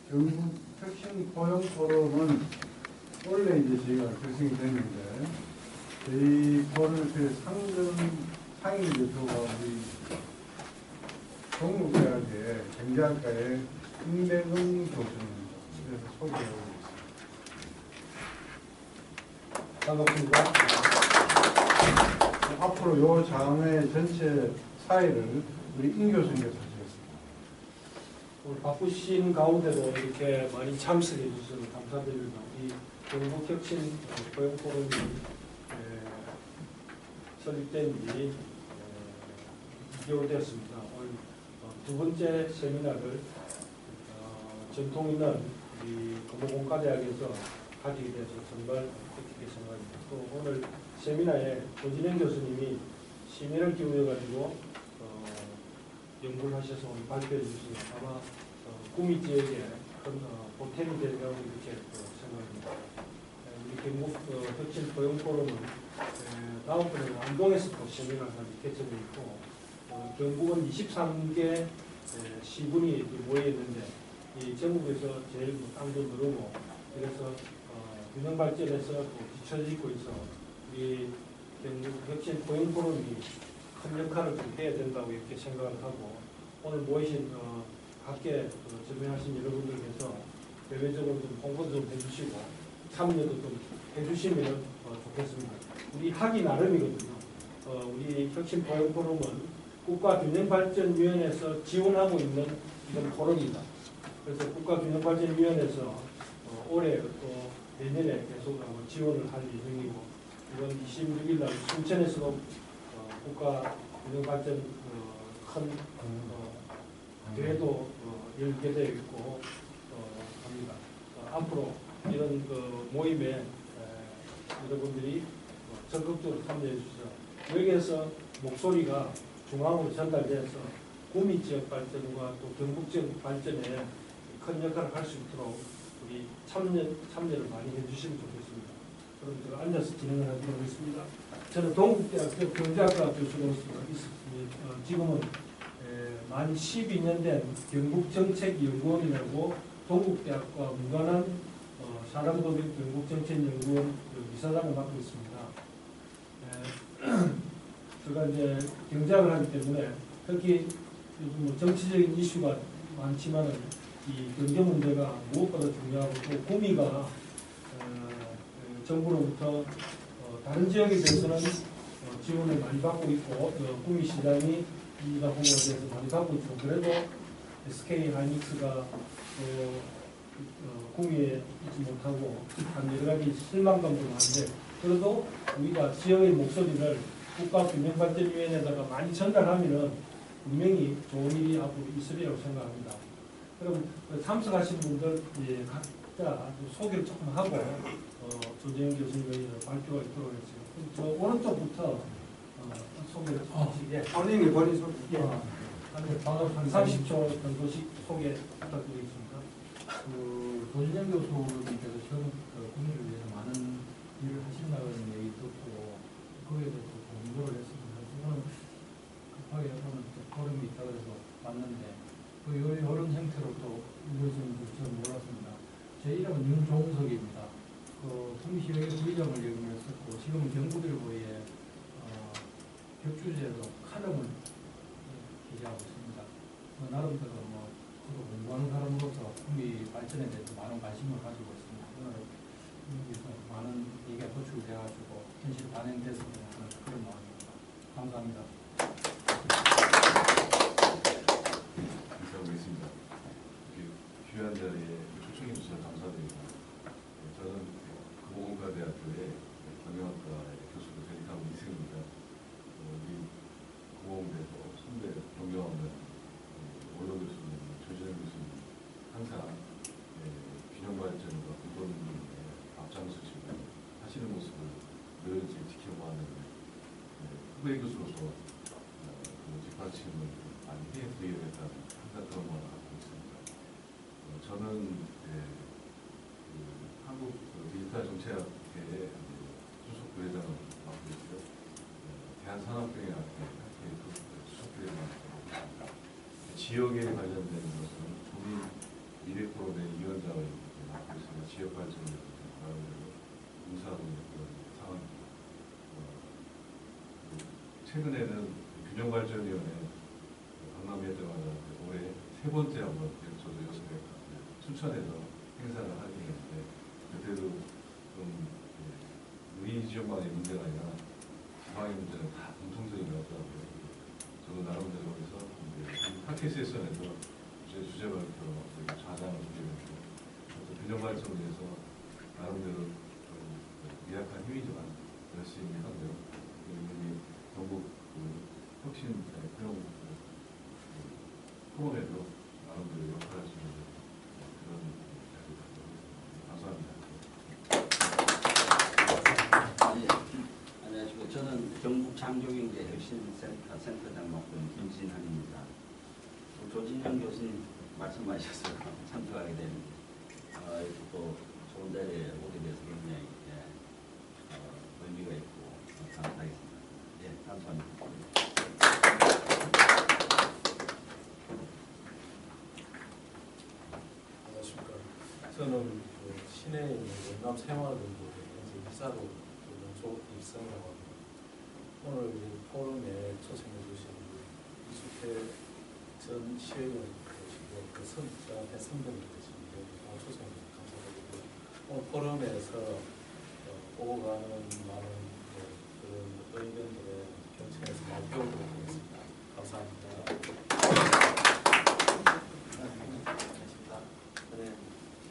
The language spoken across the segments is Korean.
경북 혁신 포용 포럼은 원래 이제 저희가 결성이 됐는데 저희 포럼의 상임 대표가 우리 동국대학의 경제학과의 김대근 교수입니다. 그래서 소개하고 있습니다. 반갑습니다. 앞으로 요 장의 전체 사회를 우리 임 교수님께서 하시겠습니다. 오늘 바쁘신 가운데도 이렇게 많이 참석해 주셔서 감사드립니다. 이 경북혁신 포용포럼이 설립된 지 2개월 되었습니다. 오늘 두 번째 세미나를 전통 있는 우리 고모공과대학에서 가지게 돼서 정말 뜻깊게 생각합니다. 또 오늘 세미나에 조진행 교수님이 심의를 기울여가지고 연구를 하셔서 오늘 발표해 주시면 아마 구미 지역에 큰 보탬이 되리라고 이렇게 생각합니다. 우리 경북 혁신 포용 포럼은 다음번에는 안동에서 또 세미나가 개최되어 있고 경북은 23개 시군이 모여 있는데 이 전국에서 제일 땅도 늘고 그래서 균형 발전에서 또 뒤처지고 있어 우리 경북 혁신 포용 포럼이 큰 역할을 좀 해야 된다고 이렇게 생각을 하고 오늘 모이신 밖에 전매하신 여러분들께서 대외적으로 좀 홍보도 좀 해주시고 참여도 좀 해주시면 좋겠습니다. 우리 하기 나름이거든요. 우리 혁신 포용 포럼은 국가균형발전위원회에서 지원하고 있는 이런 포럼이다. 그래서 국가균형발전위원회에서 올해 또 내년에 계속 지원을 할 예정이고 이번 26일 날 순천에서도 국가균형발전 큰 대회도 열게 되어 있고 합니다. 앞으로 이런 모임에 여러분들이 적극적으로 참여해 주셔서 여기에서 목소리가 중앙으로 전달돼서 구미 지역 발전과 또 경북 지역 발전에 큰 역할을 할 수 있도록 우리 참여를 많이 해주시면 좋겠습니다. 그럼 제가 앉아서 진행을 하도록 하겠습니다. 저는 동국대학교 경제학과 교수로서 있습니다. 지금은 만 12년 된 경북정책연구원이라고 동국대학과 무관한 사람도민 경북정책연구원 이사장을 맡고 있습니다. 제가 이제 경제학을 하기 때문에 특히 요즘 정치적인 이슈가 많지만은 이 경제 문제가 무엇보다 중요하고 또 구미가 정부로부터 다른 지역에 대해서는 지원을 많이 받고 있고 구미 시장이 이가 후보에 대해서 많이 받고 있고 그래도 SK 하이닉스가 구미에 있지 못하고 한 여러 가지 실망감도 많은데 그래도 우리가 지역의 목소리를 국가균형발전위원회에다가 많이 전달하면은 분명히 좋은 일이 앞으로 있으리라고 생각합니다. 그럼 참석하신 분들 각자 소개를 조금 하고 조재영 교수님의 발표가 있도록 하겠습니다. 저 오른쪽부터 소개를 하시게. 본인이 본인 소개. 한 30초 정도씩 소개 부탁드리겠습니다. 조진영 교수님께서 처음 국민을 위해서 많은 일을 하신다는 얘기 듣고 거기에 대해서 공부를 했습니다. 저는 급하게 오늘 포럼이 있다고 해서 왔는데 이런 형태로 또 이루어지는 줄 저는 몰랐습니다. 제 이름은 윤종석입니다. 구미시역의 부의장을 역임했었고 지금은 경북일보의 격주제로 칼럼을 기재하고 있습니다. 나름대로 저도 공부하는 사람으로서 구미 발전에 대해서 많은 관심을 가지고 있습니다. 오늘 여기서 많은 얘기가 도출되어가지고 현실 반영됐으면 하는 그런 마음입니다. 감사합니다. 감사하겠습니다. 귀한 자리에 초청해 주셔서 감사드립니다. 저는 고공과대학교의 경영학과의 교수로 재직하고 있습니다. 우리 고공대에서 선배 존경하는 원로 교수님, 조진영 교수님 항상 균형발전과 공동운동에 앞장서시고 하시는 모습을 늘 지켜보는 후배 교수로서 뒷받침을 많이 해드리겠다는 항상 그런 마음을 갖고 있습니다. 저는 한국 디지털 정책학회의 수석 부회장을 맡고 있고요. 대한산업경영학회 수석 부회장을 맡고 있습니다. 지역에 관련된 것은 국민 미래 포럼의 위원장을 맡고 있습니다. 지역 발전을 인사하고 있는 그런 상황입니다. 최근에는 균형발전위원회 강남에 때마다 올해 3번째 한번 저도 요즘에 추천해서 행사를 하게 됐는데 그때도 좀 우리 지역만의 문제가 아니라 지방의 문제는 다 공통적인 것 같더라고요. 저도 나름대로 해서 학회 세션에서 주제 발표 좌장을 주게 됐고 균형 발전을 위해서 나름대로 미약한 힘이지만 열심히 하고요. 우리 전국 혁신 그런 포럼에도 나름대로 역할을 할 수 있는 그런 감사합니다. 네, 안녕하십니까. 저는 경북 창조경제 혁신센터 센터장 맡고 있는 김진환입니다. 조진영 교수님 말씀하셔서 참석하게 되는데 또 좋은 자리에 오게 돼서 굉장히 의미가 있고 감사하겠습니다. 네, 감사합니다. 안녕하십니까. 저는 시내에 있는 영남 새마을연구회 이사로 조입성이라고 합니다. 오늘 포럼에 초청해 주신 이수태 전 시의원이시고 저한테 선배님 되십니다. 초청해 주셔서 감사드리고요. 오늘 포럼에서 오고 가는 많은 그런 의견들에 경청해서 많이 배우도록 하겠습니다. 감사합니다. 저는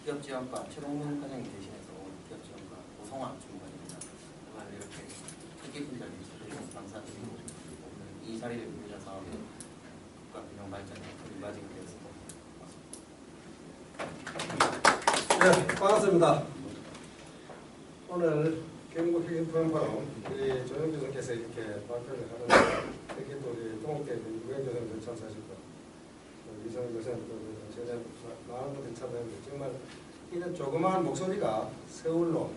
기업지원과 최동문 과장님 대신해서 오늘 기업지원과 오성환 주무관입니다. 정말 이렇게 뜻깊은 자리에 주셔서 감사드리고 오늘 이 자리를 빌려서 국가 균형 발전에 일바지가 되었습니다. 네, 반갑습니다. 오늘 경북 혁신포럼 우리 조영 교수님께서 이렇게 발표를 하는데 특히 또 우리 동국대 유경 교수님도 참석하셨고 이성훈 교수님도 전에 많은 분들이 참석했는데 정말 이런 조그마한 목소리가 서울로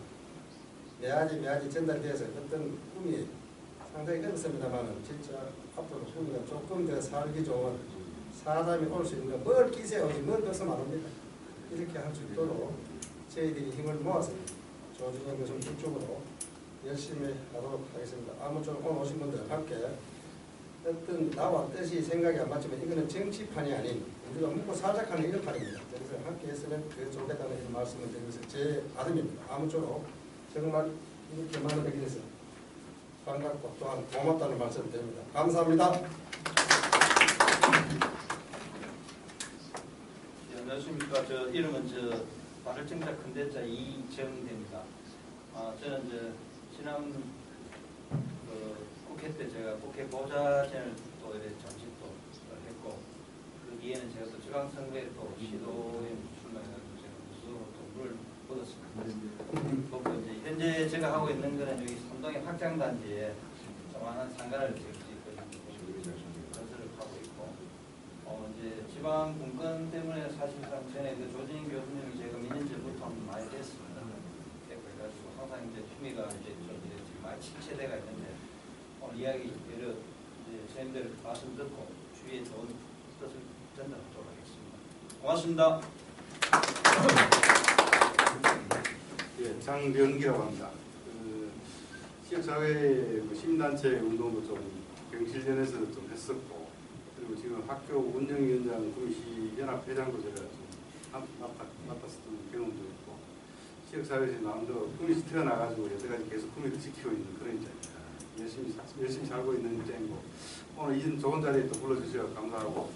매아지 전달돼서 어떤 꿈이 상당히 어렵습니다만 진짜 앞으로 꿈이가 조금 더 살기 좋은 사람이 올 수 있는 뭘 기세 오지 뭘 것은 안 옵니다. 이렇게 할 수 있도록 저희들이 힘을 모아서 조진영 교수님 중심으로 열심히 하도록 하겠습니다. 아무쪼록 오늘 오신 분들 함께 어떤 나와 뜻이 생각이 안 맞지만 이거는 정치판이 아닌 우리가 묵고 살작하는 이런 판입니다. 그래서 함께 했으면 그 좋겠다는 이런 말씀을 드리면서 제 아름입니다. 아무쪼록 정말 이렇게 많은 뵙게 돼서 반갑고 또한 고맙다는 말씀을 드립니다. 감사합니다. 네, 안녕하십니까. 저 이름은 발을정자 큰대자 이정대입니다. 저는 지난 국회 때 제가 국회 보좌진을 또 이렇게 정식도 했고 그 뒤에는 제가 또 지방선거에 또 시도에 출마해가지고 제가 우수로 또 물을 얻었습니다. 그리고 이제 현재 제가 하고 있는 거는 여기 삼동의 확장단지에 조만한 상가를 건설을 하고 있고 이제 지방 분권 때문에 사실상 전에 그 조진영 교수님이 제가 몇 년 전부터 많이 됐습니다. 그래가지고 항상 이제 취미가 이제 좀 지금 많이 침체돼가 있는데 오늘 이야기 여러 선생님들 말씀 듣고 주위에 좋은 뜻을 전달하도록 하겠습니다. 고맙습니다. 예, 장병기라고 합니다. 지역사회 시민단체 운동도 좀 경실련에서 좀 했었고 그리고 지금 학교 운영위원장 구미시 연합회장도 제가 좀 맡았었던 경험도 있고 지역사회에서 나름대로 구미시 태어나가지고 여태까지 계속 구미를 지키고 있는 그런 입장입니다. 열심히 살고 있는 입장이고 오늘 이 좋은 자리에 또 불러주셔서 감사하고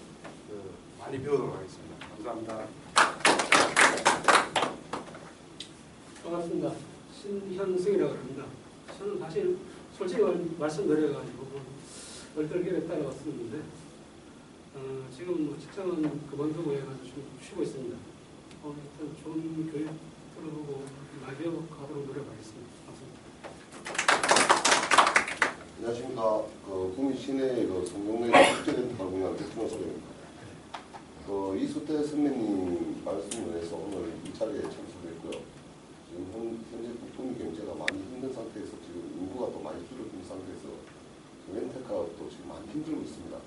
많이 배우도록 하겠습니다. 감사합니다. 반갑습니다. 신현승이라고 합니다. 저는 사실 솔직히 말씀드려가지고 얼떨결에 따라왔었는데 지금 직장은 그만두고 해가지고 좀 쉬고 있습니다. 일단 좋은 교육 들어보고 많이 배워가도록 노력하겠습니다. 안녕하십니까. 구미 시내 성동네 국제렌터카를 운영하는 백준호소장입니다. 이수태 선배님 말씀을 해서 오늘 이 자리에 참석했고요. 지금 현재 구미 경제가 많이 힘든 상태에서 지금 인구가 또 많이 줄어든 상태에서 렌터카도 지금 많이 힘들고 있습니다.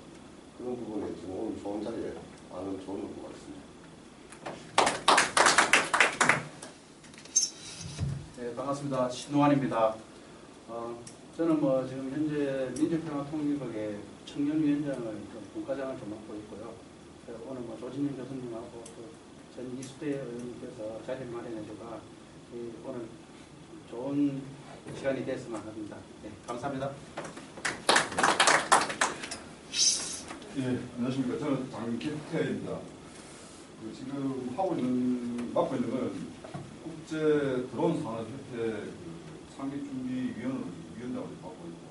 그런 부분에 지금 오늘 좋은 자리에 많은 조언을 구하겠습니다. 반갑습니다. 신동환입니다. 저는 뭐 지금 현재 민주평화통일국의 청년위원장을 본과장을 좀 맡고 있고요. 오늘 뭐 조진영 교수님하고 전 이수대 의원님께서 자리를 마련해줘가 오늘 좋은 시간이 됐으면 합니다. 네, 감사합니다. 예, 안녕하십니까. 저는 장기태입니다. 지금 맡고 있는 건 국제 드론 산업협회 상립준비위원장을 맡고 있고,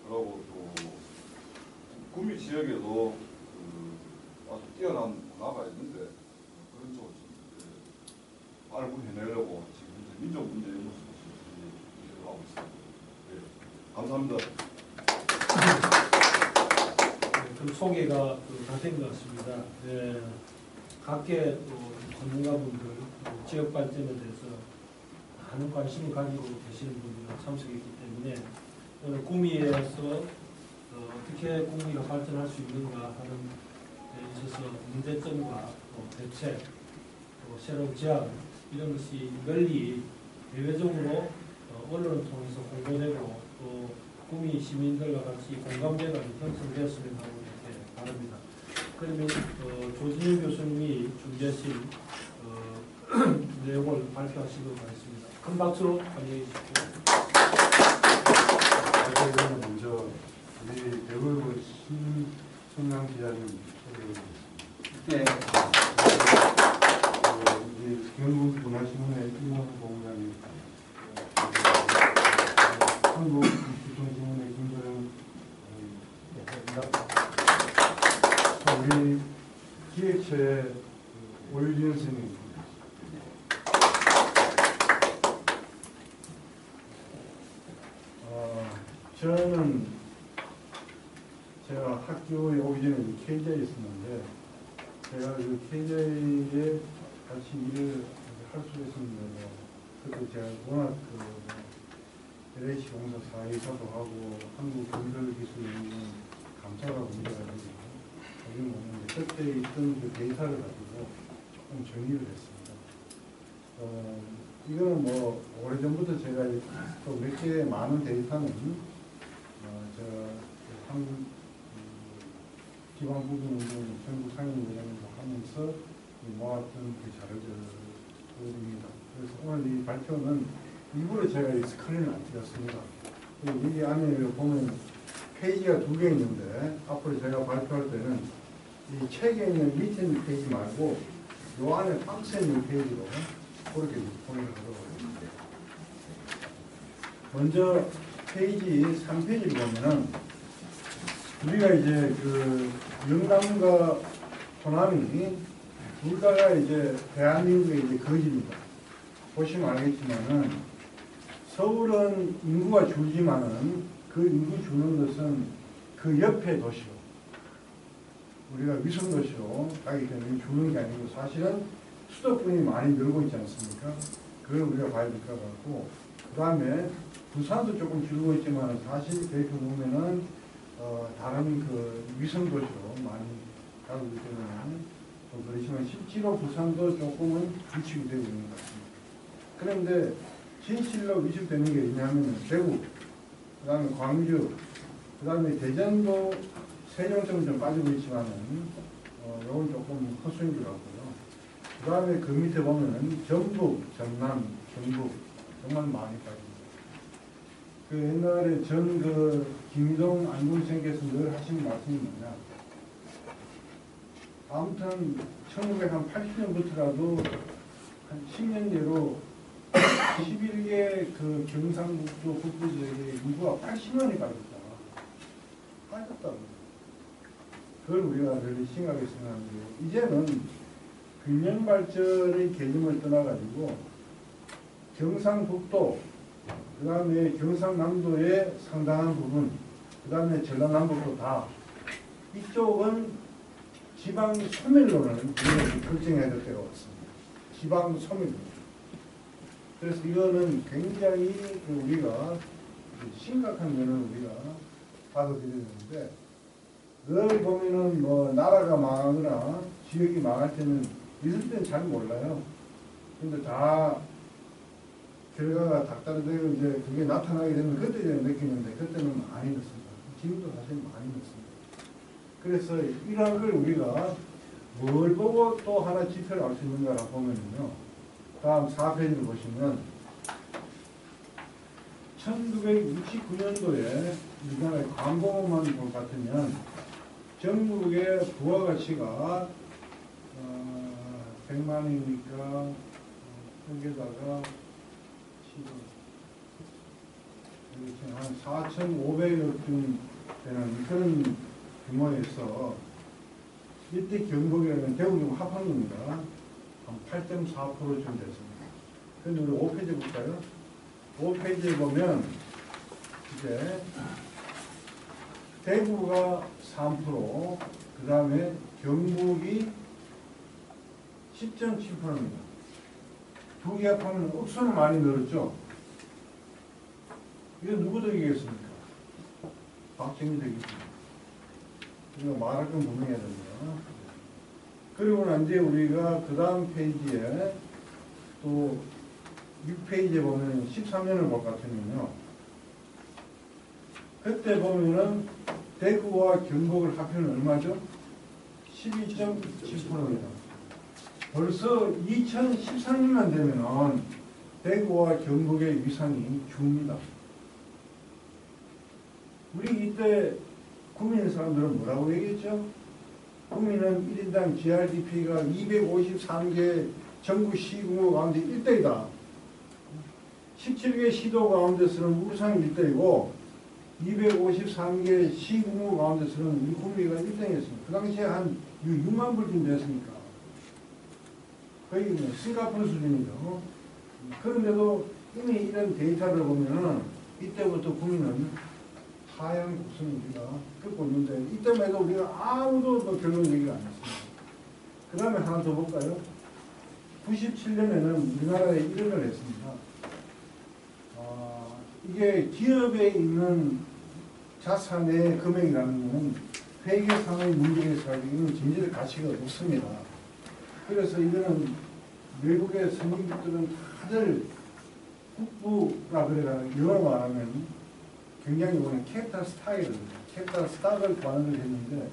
그리고 또 구미 지역에도 아주 뛰어난 문화가 있는데 그런 쪽을 좀 발굴해내려고 지금 현재 민족문제연구소에서 일을 하고 있습니다. 예, 감사합니다. 그 소개가 다 된 것 같습니다. 네, 각계 전문가분들 지역 발전에 대해서 많은 관심을 가지고 계시는 분들이 참석했기 때문에 오늘 구미에서 어떻게 구미가 발전할 수 있는가 하는 데 있어서 문제점과 대책, 또 새로운 제안 이런 것이 널리 대외적으로 언론을 통해서 공개되고 또 구미 시민들과 같이 공감대가 형성되었으면 하고 이렇게 바랍니다. 그러면 조진영 교수님이 준비하신 내용을 발표하시도록 하겠습니다. 큰 박수로 환영해 주십시오. 먼저 우리 대구의 신성남 기자님 네. 우리 경북 문화신문의 임원 공장님, 한국교통신문의 김도령 우리 기획처의 오유진 선생님, 저는 제가 학교에 오기 전에 KJ에 있었는데 제가 그 KJ에 같이 일을 할 수 있었는데 그때 제가 워낙 LH 공사 사회이사도 하고 한국건설기술연구원 감사가 문제가지고 거기 오는데 그때 있던 그 데이터를 가지고 조금 정리를 했습니다. 이거는 뭐 오래전부터 제가 또 몇 개의 많은 데이터는 제가 한국 지방부분운동 전국 상임위원회도 하면서 모았던 그 자료들입니다. 그래서 오늘 이 발표는 일부러 제가 이 스크린을 안 띄웠습니다. 여기 안에 보면 페이지가 2개 있는데 앞으로 제가 발표할 때는 이 책에 있는 밑에 있는 페이지 말고 요 안에 박스에 있는 페이지로 그렇게 보내도록 하겠습니다. 먼저 페이지 3페이지를 보면은 우리가 이제 그 영남과 호남이 둘 다가 이제 대한민국의 이제 거지입니다. 보시면 알겠지만은 서울은 인구가 줄지만은 그 인구 주는 것은 그 옆에 도시로 우리가 위성 도시로 가기 때문에 주는 게 아니고 사실은 수도권이 많이 늘고 있지 않습니까? 그걸 우리가 봐야 될 것 같고, 그 다음에 부산도 조금 줄고 있지만 사실 데이터 보면은 다른 그 위성 도시로 많이 가고 있기 때문에 좀 그렇지만 실제로 부산도 조금은 위축이 되고 있는 것 같습니다. 그런데 진실로 위축되는 게 있냐면 대구, 그 다음에 광주, 그 다음에 대전도 세종점은 좀 빠지고 있지만은 요건 조금 허수인 것 같고요. 그 다음에 그 밑에 보면은 전북, 전남, 경북 정말 많이 빠집니다. 그 옛날에 김희동 안동생께서 늘 하시는 말씀이 뭐냐. 아무튼 1980년부터라도 한 10년 내로 11개 그 경상북도 북부 지역의 인구가 80만이 빠졌다. 빠졌다고. 그걸 우리가 늘 심하게 생각하는데 이제는 균형 발전의 개념을 떠나가지고 경상북도, 그 다음에 경상남도의 상당한 부분, 그 다음에 전라남북도 다 이쪽은 지방 소멸로는 우리가 결정해야 될 때가 왔습니다. 지방 소멸. 그래서 이거는 굉장히 우리가 심각한 면을 우리가 받아들여야 되는데 늘 보면은 뭐 나라가 망하거나 지역이 망할 때는 있을 때는 잘 몰라요. 근데 다 결과가 닥달되고 이제 그게 나타나게 되면 그때 이제 느끼는데 그때는 많이 넣습니다. 지금도 사실 많이 넣습니다. 그래서 이런 걸 우리가 뭘 보고 또 하나 지표를 알 수 있는가라고 보면요. 다음 4페이지를 보시면 1969년도에 우리나라의 광고만 볼 것 같으면 전국의 부가가치가 100만이니까 여기다가 한 4,500억 되는 그런 규모에서 이때 경북이라는 대구경 합항입니다. 한 8.4%쯤 됐습니다. 그런데 우리 5페이지 볼까요? 5페이지에 보면 이제 대구가 3%, 그 다음에 경북이 10.7%입니다. 두 개 합하면 억수로 많이 늘었죠? 이거 누구 덕이겠습니까? 박정희 덕이겠습니다. 이거 말할 건 분명해야 됩니다. 그리고 난 뒤에 우리가 그 다음 페이지에 또 6페이지에 보면 13년을 볼 것 같으면요. 그때 보면은 대구와 경북을 합하면 얼마죠? 12.7%입니다. 벌써 2013년만 되면은 대구와 경북의 위상이 줍니다. 우리 이때 구민 사람들은 뭐라고 얘기했죠? 구민은 1인당 GRDP가 253개 전국 시군구 가운데 1등이다. 17개 시도 가운데서는 울산이 1등이고 253개 시군구 가운데서는 우리 구미가 1등이었습니다. 그 당시에 한 6만 불쯤 됐으니까 거의 뭐 싱가포르 수준이죠. 그런데도 이미 이런 데이터를 보면은 이때부터 구민은 하향 곡선을 우리가 긋고 있는데 이때만 해도 우리가 아무도 별로 얘기를 안 했습니다. 그 다음에 하나 더 볼까요? 97년에는 우리나라에 이런 걸 했습니다. 이게 기업에 있는 자산의 금액이라는 것은 회계상의 문제에서 이건 진짜 가치가 없습니다. 그래서 이거는 외국의 선진국들은 다들 국부라 그래가 영어로 말하면 굉장히 이번에 캐피탈 스탁이거든요. 캐피탈 스탁을 구하는 걸 했는데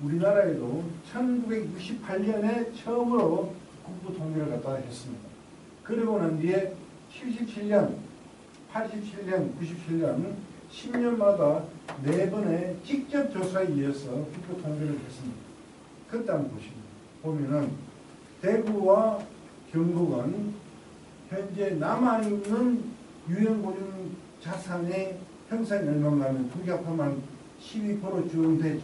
우리나라에도 1968년에 처음으로 국부 통계를 갖다 했습니다. 그리고 난 뒤에 77년, 87년, 97년 10년마다 4번의 직접 조사에 의해서 국부 통계를 했습니다. 그때 한번 보면은 대구와 경북은 현재 남아있는 유형보증 자산의 형성이 얼마나 하면 두 개 합하면 12%쯤 되죠.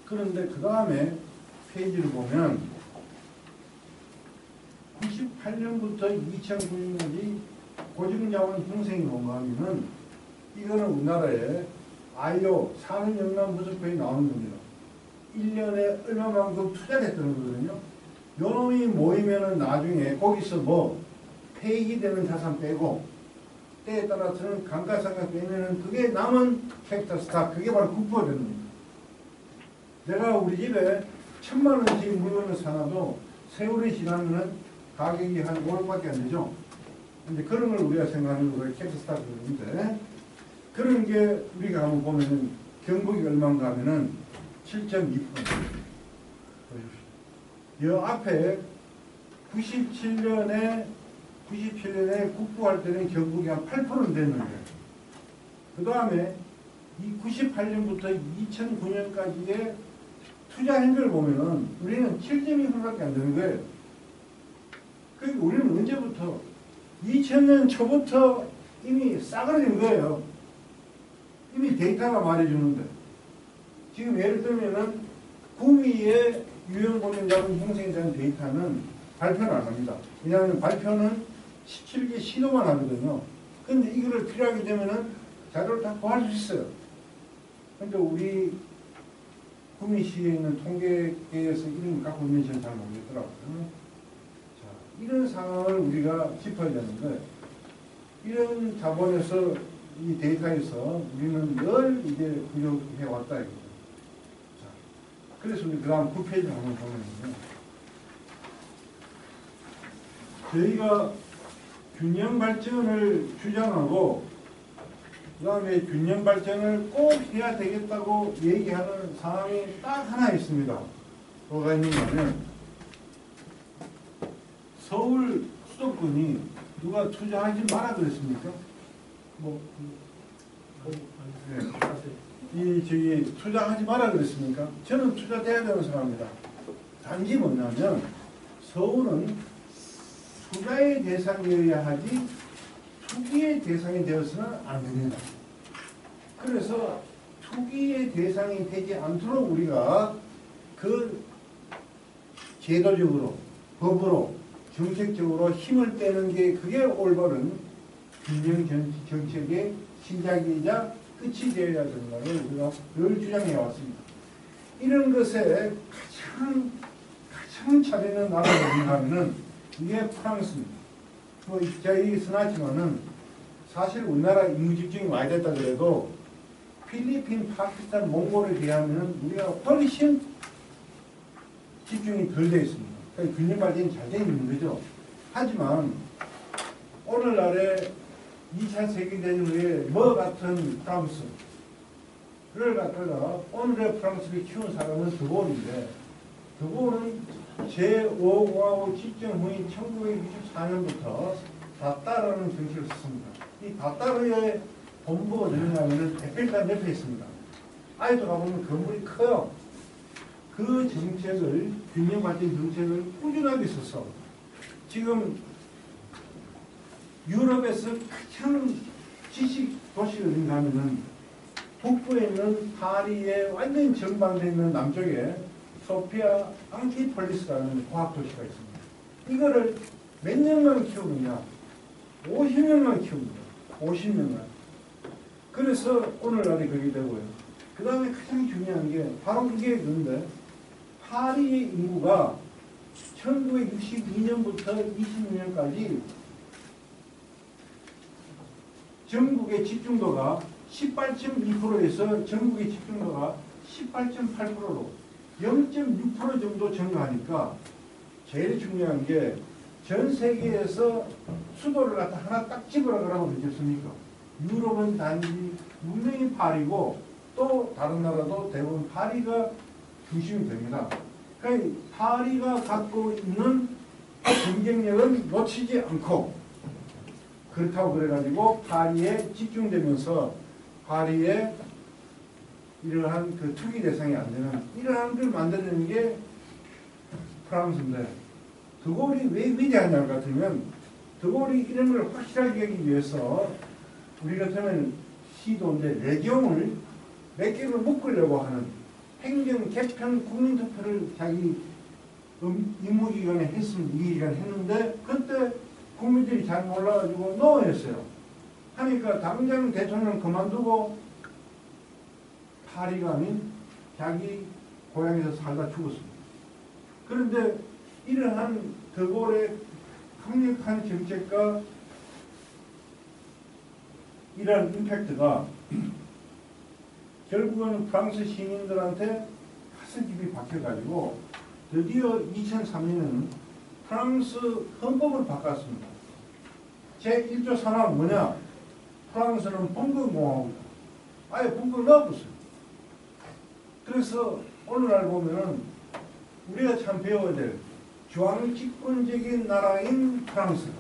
그런데 그 다음에 페이지를 보면 98년부터 2009년까지 고증자원 형성이 뭔가 하면은 이거는 우리나라에 IO 산업영남부족표에 나오는 겁니다. 1년에 얼마만큼 투자를 했다는 거거든요. 요놈이 모이면은 나중에 거기서 뭐 폐기되는 자산 빼고 때에 따라서는 감가상각 빼면은 그게 남은 캐피탈 스탁, 그게 바로 국부가 되는 겁니다. 내가 우리 집에 1000만 원씩 물건을 사놔도 세월이 지나면은 가격이 한 5억밖에 안 되죠. 근데 그런 걸 우리가 생각하는 거가 캐피탈 스탁인데 그런 게 우리가 한번 보면은 경북이 얼마인가 하면은 7.2%. 이 앞에 97년에 국부할 때는 경북이 한 8%는 됐는데 그 다음에 이 98년부터 2009년까지의 투자 행위를 보면은 우리는 7.2%밖에 안 되는 거예요. 그러니까 우리는 언제부터 2000년 초부터 이미 싸그러진 거예요. 이미 데이터가 말해주는데 지금 예를 들면은 구미의 유형보증자금 형성에 대한 데이터는 발표를 안 합니다. 왜냐하면 발표는 17개 시도만 하거든요. 근데 이거를 필요하게 되면은 자료를 다 구할 수 있어요. 근데 우리 구미시에 있는 통계계에서 이런 걸 갖고 있는지는 잘 모르겠더라고요. 자, 이런 상황을 우리가 짚어야 되는데 이런 자본에서 이 데이터에서 우리는 늘 이제 부족해 왔다 이거죠. 자, 그래서 우리 그 다음 9페이지 한번 보면요. 저희가 균형 발전을 주장하고 그 다음에 균형 발전을 꼭 해야 되겠다고 얘기하는 상황이 딱 하나 있습니다. 뭐가 있는가 하면 서울 수도권이 누가 투자하지 마라 그랬습니까? 투자하지 마라 그랬습니까? 저는 투자돼야 되는 사람입니다. 단지 뭐냐면 서울은 투자의 대상이어야 하지 투기의 대상이 되어서는 안 됩니다. 그래서 투기의 대상이 되지 않도록 우리가 그 제도적으로 법으로 정책적으로 힘을 빼는 게 그게 올바른 균형 정책의 시작이자 끝이 되어야 된다는 우리가 늘 주장해 왔습니다. 이런 것에 가장 잘하는 나라가 어딘가 하면은 이게 프랑스입니다. 제가 여기 써놨지만은 사실 우리나라 인구 집중이 많이 됐다 그래도 필리핀, 파키스탄, 몽골에 비하면 우리가 훨씬 집중이 덜 되어 있습니다. 그러니까 균형 발전이 잘 되어 있는 거죠. 하지만 오늘날에 2차 세계대전 후에 뭐 같은 프랑스를 갖다가 오늘의 프랑스를 키운 사람은 드골인데 드골은 제5공화국 집정 후인 1964년부터 다따르는 정책을 썼습니다. 이 다따르의 본부가 어디냐면 에펠탑 옆에 있습니다. 아이도 가보면 건물이 커요. 그 정책을, 균형 발전 정책을 꾸준하게 썼어. 지금 유럽에서 가장 지식 도시가 어딘가 하면은 북부에 있는 파리에 완전히 전방되어 있는 남쪽에 소피아 앙티폴리스라는 과학도시가 있습니다. 이거를 몇 년만 키우느냐? 50년만 키웁니다. 50년만. 그래서 오늘날에 그게 되고요. 그 다음에 가장 중요한 게 바로 이게 그런데 파리의 인구가 1962년부터 20년까지 전국의 집중도가 18.2%에서 전국의 집중도가 18.8%로 0.6% 정도 증가하니까 제일 중요한 게 전 세계에서 수도를 갖다 하나 딱 집으라 그러면 되겠습니까? 유럽은 단지 분명히 파리고 또 다른 나라도 대부분 파리가 중심이 됩니다. 그러니까 파리가 갖고 있는 경쟁력은 놓치지 않고 그렇다고 그래가지고 파리에 집중되면서 파리에 이러한 그 투기 대상이 안 되는 이러한 걸 만드는 게 프랑스인데 드골이 왜 위대하냐 같으면 드골이 이런 걸 확실하게 하기 위해서 우리 같으면 시도인데 레gions 몇 개를 묶으려고 하는 행정, 개편, 국민투표를 자기 임무기관에 했으면 이기기간 했는데 그때 국민들이 잘 몰라가지고 노했어요. 하니까 당장 대통령 그만두고 파리가 아닌 자기 고향에서 살다 죽었습니다. 그런데 이러한 드골의 강력한 정책과 이러한 임팩트가 결국은 프랑스 시민들한테 가슴 깊이 박혀가지고 드디어 2003년에는 프랑스 헌법을 바꿨습니다. 제1조 3항 뭐냐? 프랑스는 봉건공화국이다. 아예 봉건을 넣어봤어요. 그래서 오늘날 보면은 우리가 참 배워야 될 중앙집권적인 나라인 프랑스가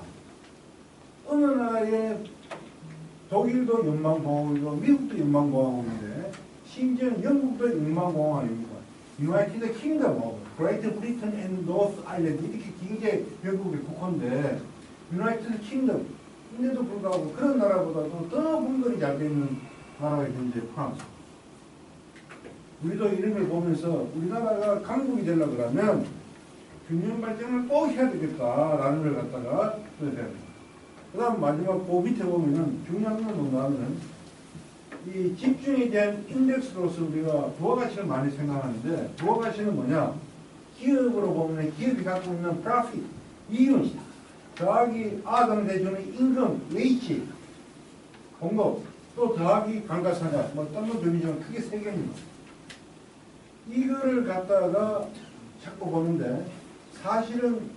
어느 나라에 독일도 연방공화국이고 미국도 연방공화국인데 심지어는 영국도 연방공화국입니다. 유나이티드 킹덤, 그레이트 브리튼 앤 노스 아일랜드 이렇게 굉장히 영국의 국호인데 유나이티드 킹덤 인데도 불구하고 그런 나라보다도 더 분권이 잘 되는 나라가 현재 프랑스. 우리도 이런 걸 보면서 우리나라가 강국이 되려고 그러면 균형 발전을 꼭 해야 되겠다라는 걸 갖다가 써야 됩니다. 그 다음 마지막 그 밑에 보면은 중요한 건 뭔가 하면 이 집중에 대한 인덱스로서 우리가 부가가치를 많이 생각하는데 부가가치는 뭐냐? 기업으로 보면 기업이 갖고 있는 profit, 이윤, 더하기 아당대주는 임금, 웨이치, 공급, 또 더하기 감가상각, 뭐 딴 거 비교하면 크게 세 개입니다. 이거를 갖다가 자꾸 보는데 사실은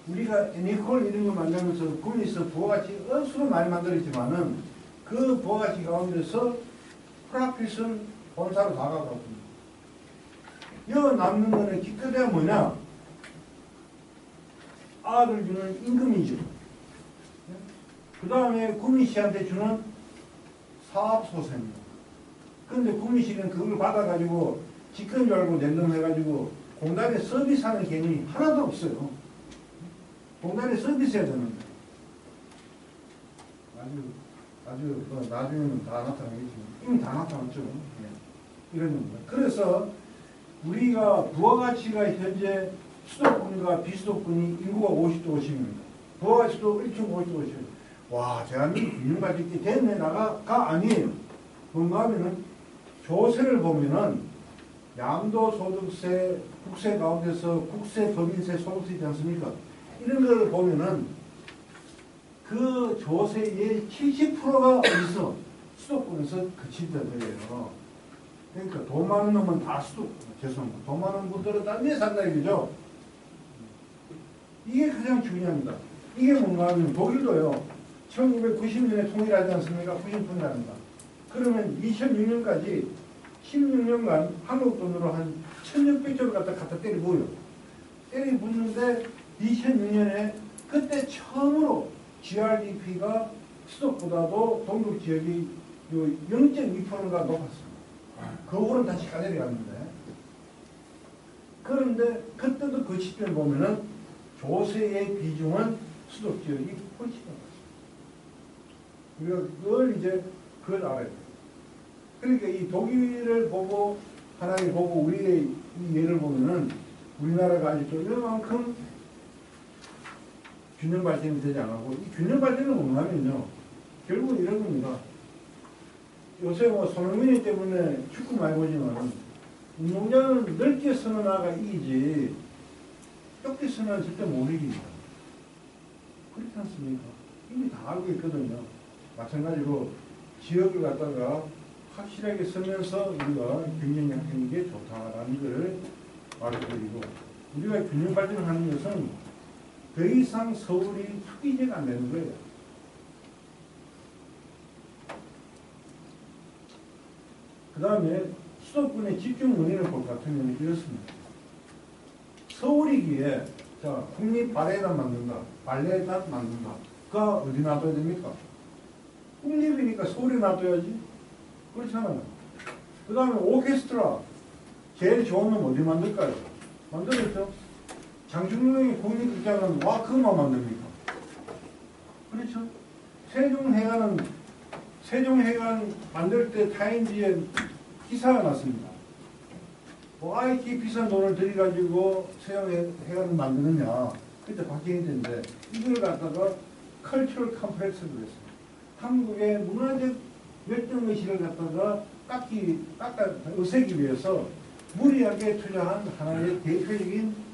우리가 애니콜 이런 거 만들면서 군에서 부가가치 억수로 많이 만들었지만은 그 부가가치 가운데서 프라핏은 본사로 다 가거든요. 여 남는 거는 기껏해야 뭐냐? 아들 주는 임금이죠. 그 다음에 구미씨한테 주는 사업소세입니다. 그런데 구미씨는 그걸 받아가지고 직권 줄 알고 낸동해가지고 공단에 서비스하는 개념이 하나도 없어요. 공단에 서비스해야 되는데 아주 나중에는 다 나타나겠지만 이미 다 나타났죠. 이런 겁니다. 그래서 우리가 부가가치가 현재 수도권과 비수도권이 인구가 50도 50입니다. 부가가치도 1.5도 50. 와, 대한민국 균형가치 됐네 나가 아니에요. 뭔가 하면은 조세를 보면은 양도소득세, 국세 가운데서 국세, 법인세, 소득세 있지 않습니까? 이런 걸 보면은 그 조세의 70%가 어디서 수도권에서 그친다는 거예요. 그러니까 돈 많은 놈은 다 죄송합니다. 돈 많은 분들은 딴 데 산다 이거죠. 이게 가장 중요합니다. 이게 뭔가 하면 독일도요. 1990년에 통일하지 않습니까? 90통일합니다. 그러면 2006년까지 16년간 한국 돈으로 한 1600조를 갖다 때려부어요. 때려붓는데 2006년에 그때 처음으로 GRDP가 수도보다도 동북 지역이 0.2%가 높았습니다. 그 후로는 다시 가내려갔는데 그런데 그때도 그 시점에 보면은 조세의 비중은 수도 지역이 훨씬 높았습니다. 우리가 그걸 이제 그걸 알아야 돼요. 그러니까 이 독일을 보고 하나를 보고 우리의 이 예를 보면은 우리나라가 아직도 이만큼 균형 발전이 되지 않고 이 균형 발전은 뭐냐면요. 결국은 이런 겁니다. 요새 뭐 손흥민이 때문에 축구 많이 보지만 운동장은 넓게 선언하가 이기지 좁게 선언은 절대 못 이깁니다. 그렇지 않습니까? 이미 다 알고 있거든요. 마찬가지로 지역을 갖다가 확실하게 쓰면서 우리가 균형 약하는 게 좋다라는 걸 말해드리고 우리가 균형 발전을 하는 것은 더 이상 서울이 투기제가 안 되는 거예요. 그 다음에 수도권의 집중 원인을 볼 것 같으면 이렇습니다. 서울이기에 자 국립 발레단 만든다. 발레단 만든다. 그가 어디 놔둬야 됩니까? 국립이니까 서울에 놔둬야지. 그렇잖아요. 그 다음에 오케스트라 제일 좋은 놈 어디 만들까요? 만들었죠. 장충동의 국립극장은 와 그것만 만듭니까? 그렇죠. 세종해관 만들 때 타임지에 기사가 났습니다. 뭐 IT 비싼 돈을 들여가지고 세종해관을 만드느냐. 그때 박정희 때인데 이걸 갖다가 컬처럴 컴플렉스를 했습니다. 한국의 문화적 열정의식을 갖다가 깎아 없애기 위해서 무리하게 투자한 하나의 대표적인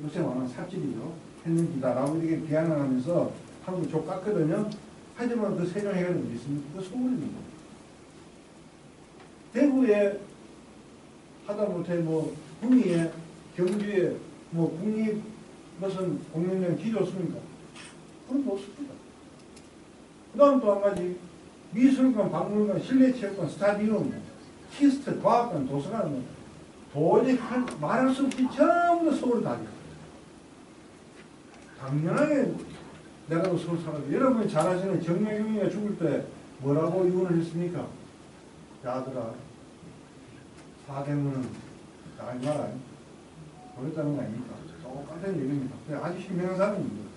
요새 말하는 삽질이죠. 했는지다라고 이렇게 비난을 하면서 한국 족같거든요. 하지만 그 세종해관은 어디 있습니까? 그 서울입니다. 대구에 하다못해 뭐 구미에 경주에 뭐 국립 무슨 공연장 기좋습니까? 그건 없습니다. 그 다음 또 한 가지 미술관, 박물관, 실내체육관, 스타디움, 키스트, 과학관, 도서관 도저히 말할 수 없이 전부 서울을 다녀요. 당연하게 내가도 서울 살아요. 여러분이 잘 아시는 정약용이가 죽을 때 뭐라고 유언을 했습니까? 야 아들아 사대문은 나가지 마라. 그랬다는 거 아닙니까? 똑같은 얘기입니다. 아주 신명한 사람입니다.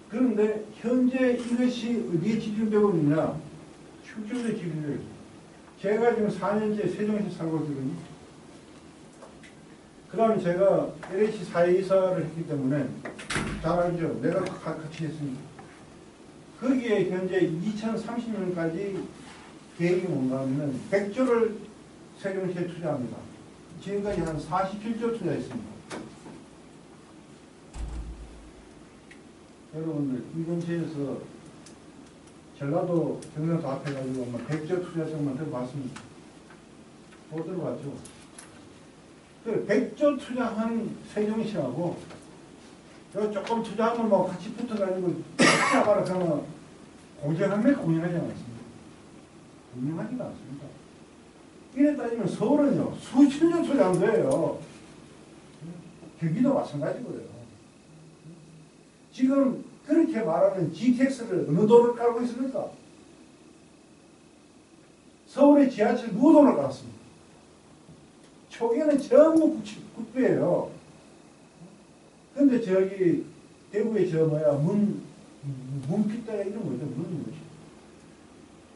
그런데 현재 이것이 어디에 집중되고 있느냐? 충청도에 집중되고 있습니다. 제가 지금 4년째 세종에서 살고 있거든요. 그 다음에 제가 LH 사회이사를 했기 때문에 잘 알죠. 내가 같이 했습니다. 거기에 현재 2030년까지 계획이 뭔가 하면 100조를 세종시에 투자합니다. 지금까지 한 47조 투자했습니다. 여러분들 이 근처에서 전라도 경상도 앞에 가지고 100조 투자성만 들어봤습니다. 못 들어봤죠. 그 100조 투자한 세종시하고 요 조금 투자하면 뭐 같이 붙어가지고 투자하라 그러면 공정합니까? 공정하지 않습니다. 공정하지가 않습니다. 이래 따지면 서울은요 수천 년 투자한 거예요. 경기도 마찬가지고요. 지금 그렇게 말하는 GTX를 어느 도를 깔고 있습니까? 서울의 지하철 누구 돈을 깔았습니까? 초기에는 전부 국비예요. 근데 저기 대구의 저 뭐야 문피따가 이런 거죠. 문이죠.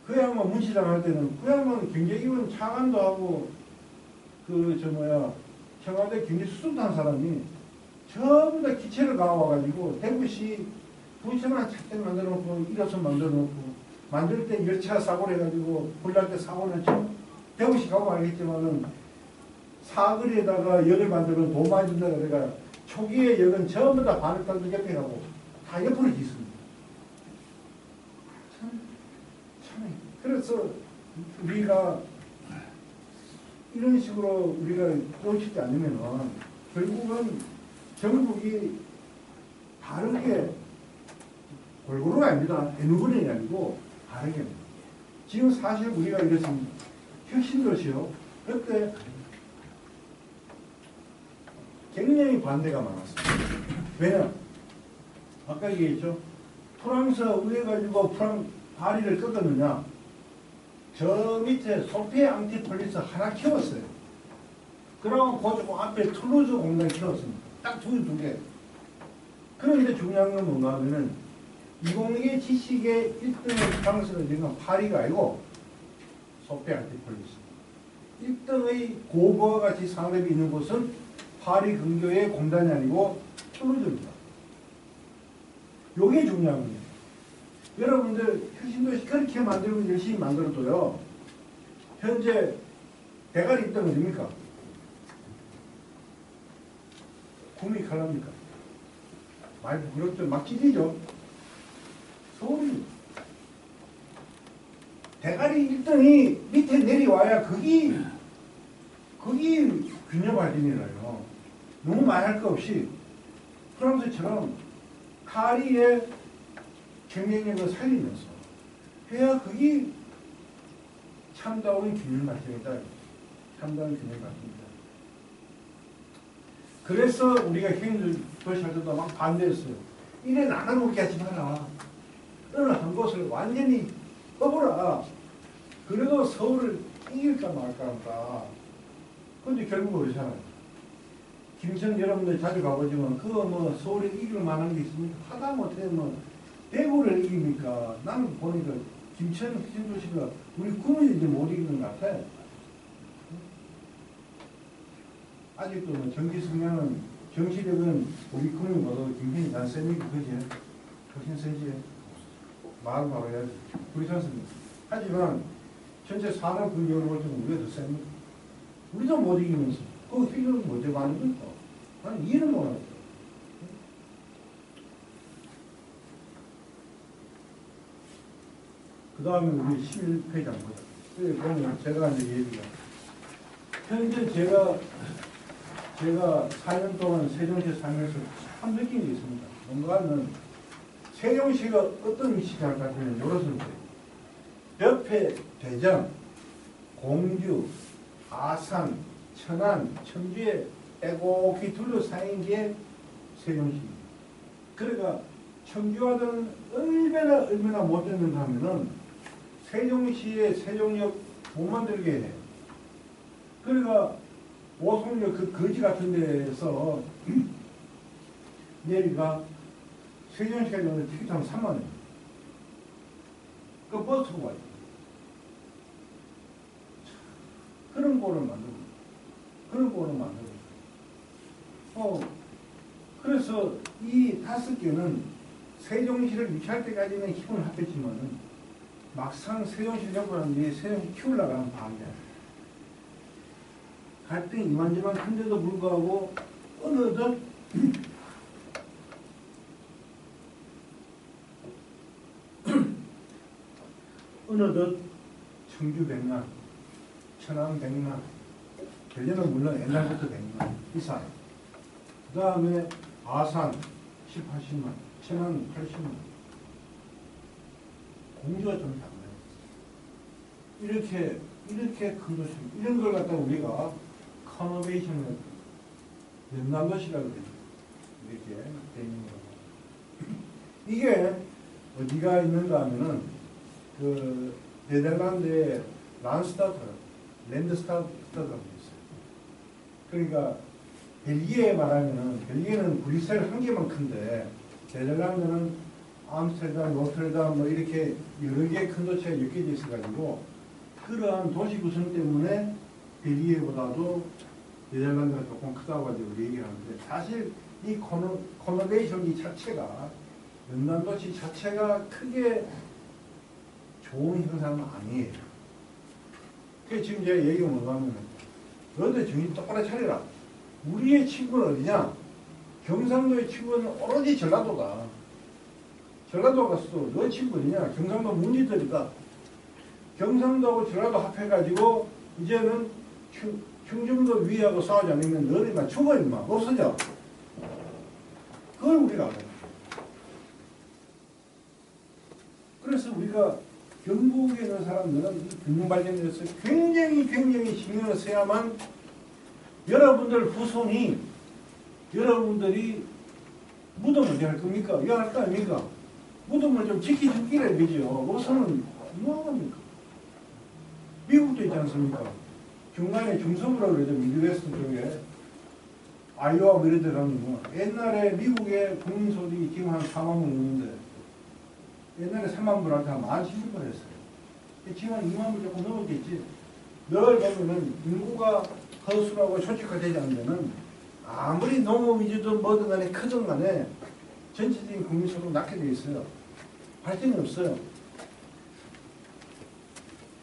그 양반 문시장 할 때는 그 양반 경제기원 차관도 하고 그 저 뭐야 청와대 경제수석단 사람이 전부 다 기체를 가와가지고 대구시 부시만 착대를 만들어 놓고 1호선 만들어 놓고 만들 때 열차 사고를 해가지고 불날 때 사고는 좀 대구시 가고 알겠지만은 사거리에다가 역을 만들면 돈 많이 준다 그래가 초기에 역은 전부 다 바늘땅도 옆에 가고 다 옆으로 짓습니다. 참 그래서 우리가 이런 식으로 우리가 쫓지 않으면은 결국은 전국이 다르게 골고루가 아닙니다. N분이 아니고 다르게 합니다. 지금 사실 우리가 이렇습니다. 혁신도시요. 그때 굉장히 반대가 많았습니다. 왜냐? 아까 얘기했죠. 프랑스 위에 가지고 파리를 꺾었느냐? 저 밑에 소피에 앙티폴리스 하나 키웠어요. 그러고 그 앞에 툴루즈 공장 키웠습니다. 딱 두 개. 그런데 중요한 건 뭔가 하면은 이공계 지식의 1등의 프랑스는 지금 파리가 아니고 소피에 앙티폴리스. 1등의 고거와 같이 상업이 있는 곳은 파리 근교의 공단이 아니고 툴루즈입니다. 요게 중요한 거예요. 여러분들 혁신도시 그렇게 만들고 열심히 만들어도요. 현재 대가리 입장은 어딥니까? 구미 칼납니까? 많이 부끄럽죠. 막 찢이죠. 서울이 대가리 1등이 밑에 내려와야 그게 균형 발전이라요. 너무 많이 할 거 없이 프랑스처럼 파리의 경쟁력을 살리면서 해야 그게 참다운 균형 발전이다. 참다운 균형 발전이다. 그래서 우리가 혁신도시 할 때도 막 반대했어요. 이래 나눠놓게 하지 마라. 어느 한 곳을 완전히 퍼부라. 그래도 서울을 이길까 말까 한다. 근데 결국 그렇잖아요. 김천 여러분들 자주 가보지만 그거 뭐 서울에 이길 만한 게 있습니까? 하다못해 뭐 대구를 이깁니까? 나는 보니까 김천 혁신도시가 우리 구민이 이제 못 이기는 것 같아. 아직도 뭐 정치 성향은 정치력은 우리 구민보다 김천이 난 셉니까? 그지? 훨씬 세지. 말을 바로 해야지. 그렇지 않습니까? 하지만 전체 산업 근경으로 볼 때는 우리가 더 셉니다. 우리도 못 이기면서 그 혁신을 먼저 가는 거니까. 나는 이해는 못 하겠어. 그 다음에 우리 11회장 보자. 여기 보면 제가 이제 얘기가. 현재 제가 4년 동안 세종시 살면서 참 느낀 게 있습니다. 뭔가는 세종시가 어떤 위치에 할까 하면 요렇습니다. 옆에 대전, 공주, 아산, 천안, 청주에 빼곡히 둘러싸인 게 세종시입니다. 그러니까 청주와는 얼마나 못 듣는가 하면은 세종시에 세종역 못 만들게 해요. 그러니까 오송역 그 거지 같은 데에서 내리가 세종시까지 오는 티켓 하면 3만 원. 그 버스 타고 와요. 그런 거를 만들고. 그래서 이 5개는 세종시를 유치할 때까지는 힘을 합했지만은 막상 세종시를 잡고 난 뒤에 세종시 키우려고 하는 방향. 갈등이 이만저만 큰데도 불구하고 어느덧 청주 100만, 천안 100만, 별개는 물론 옛날부터 된 거, 이산. 그 다음에 아산 10, 80만, 천안 80만. 공주가 좀 작아요. 이렇게 큰 도시, 이런 걸 갖다가 우리가 커너베이션을 연남도시라고 그러죠. 이렇게 돼 있는 거고. 이게 어디가 있는가 하면은 그 네덜란드의 랜드스타트라고 있어요. 그러니까 벨기에 말하면은 벨기에는 브뤼셀 한 개만 큰데 네덜란드는 암스테르담, 로테르담 뭐 이렇게 여러 개의 큰 도시가 엮여져 있어가지고 그러한 도시 구성 때문에 벨기에보다도 네덜란드가 조금 크다고 가지고 얘기를 하는데 사실 이 커너베이션 자체가 연남도시 자체가 크게 좋은 현상은 아니에요. 그래서 지금 제가 얘기가 뭐가 하면 너희들 정신 똑바로 차리라. 우리의 친구는 어디냐? 경상도의 친구는 오로지 전라도다. 전라도 갔어. 너 친구 어디냐? 경상도 문지들이다. 경상도하고 전라도 합해가지고 이제는 충청도 위하고 싸우지 않으면 너희 막 죽어 임마. 없어져. 그걸 우리가 알아요. 그래서 우리가 경북에 있는 사람들은 균형 발전에 대해서 굉장히 신경을 써야만 여러분들 후손이 여러분들이 무덤을 어디 할 겁니까? 이거 할 거 아닙니까? 무덤을 좀 지켜주기를 비죠. 우선은 뭐 합니까? 미국도 있지 않습니까? 중간에 중서부라고 그러죠. 미드웨스트 쪽에 아이오와 뭐 이런 데 가면 옛날에 미국의 국민소득이 지금 한 4만 명 있는데 옛날에 3만 불한테 한 1,070불 했어요. 지금 한 2만 불 조금 넘었겠지. 늘 보면은 인구가 허술하고 조직화되지 않는 데는 아무리 농업 위주든 뭐든 간에 크든 간에 전체적인 국민소득 낮게 돼 있어요. 발전이 없어요.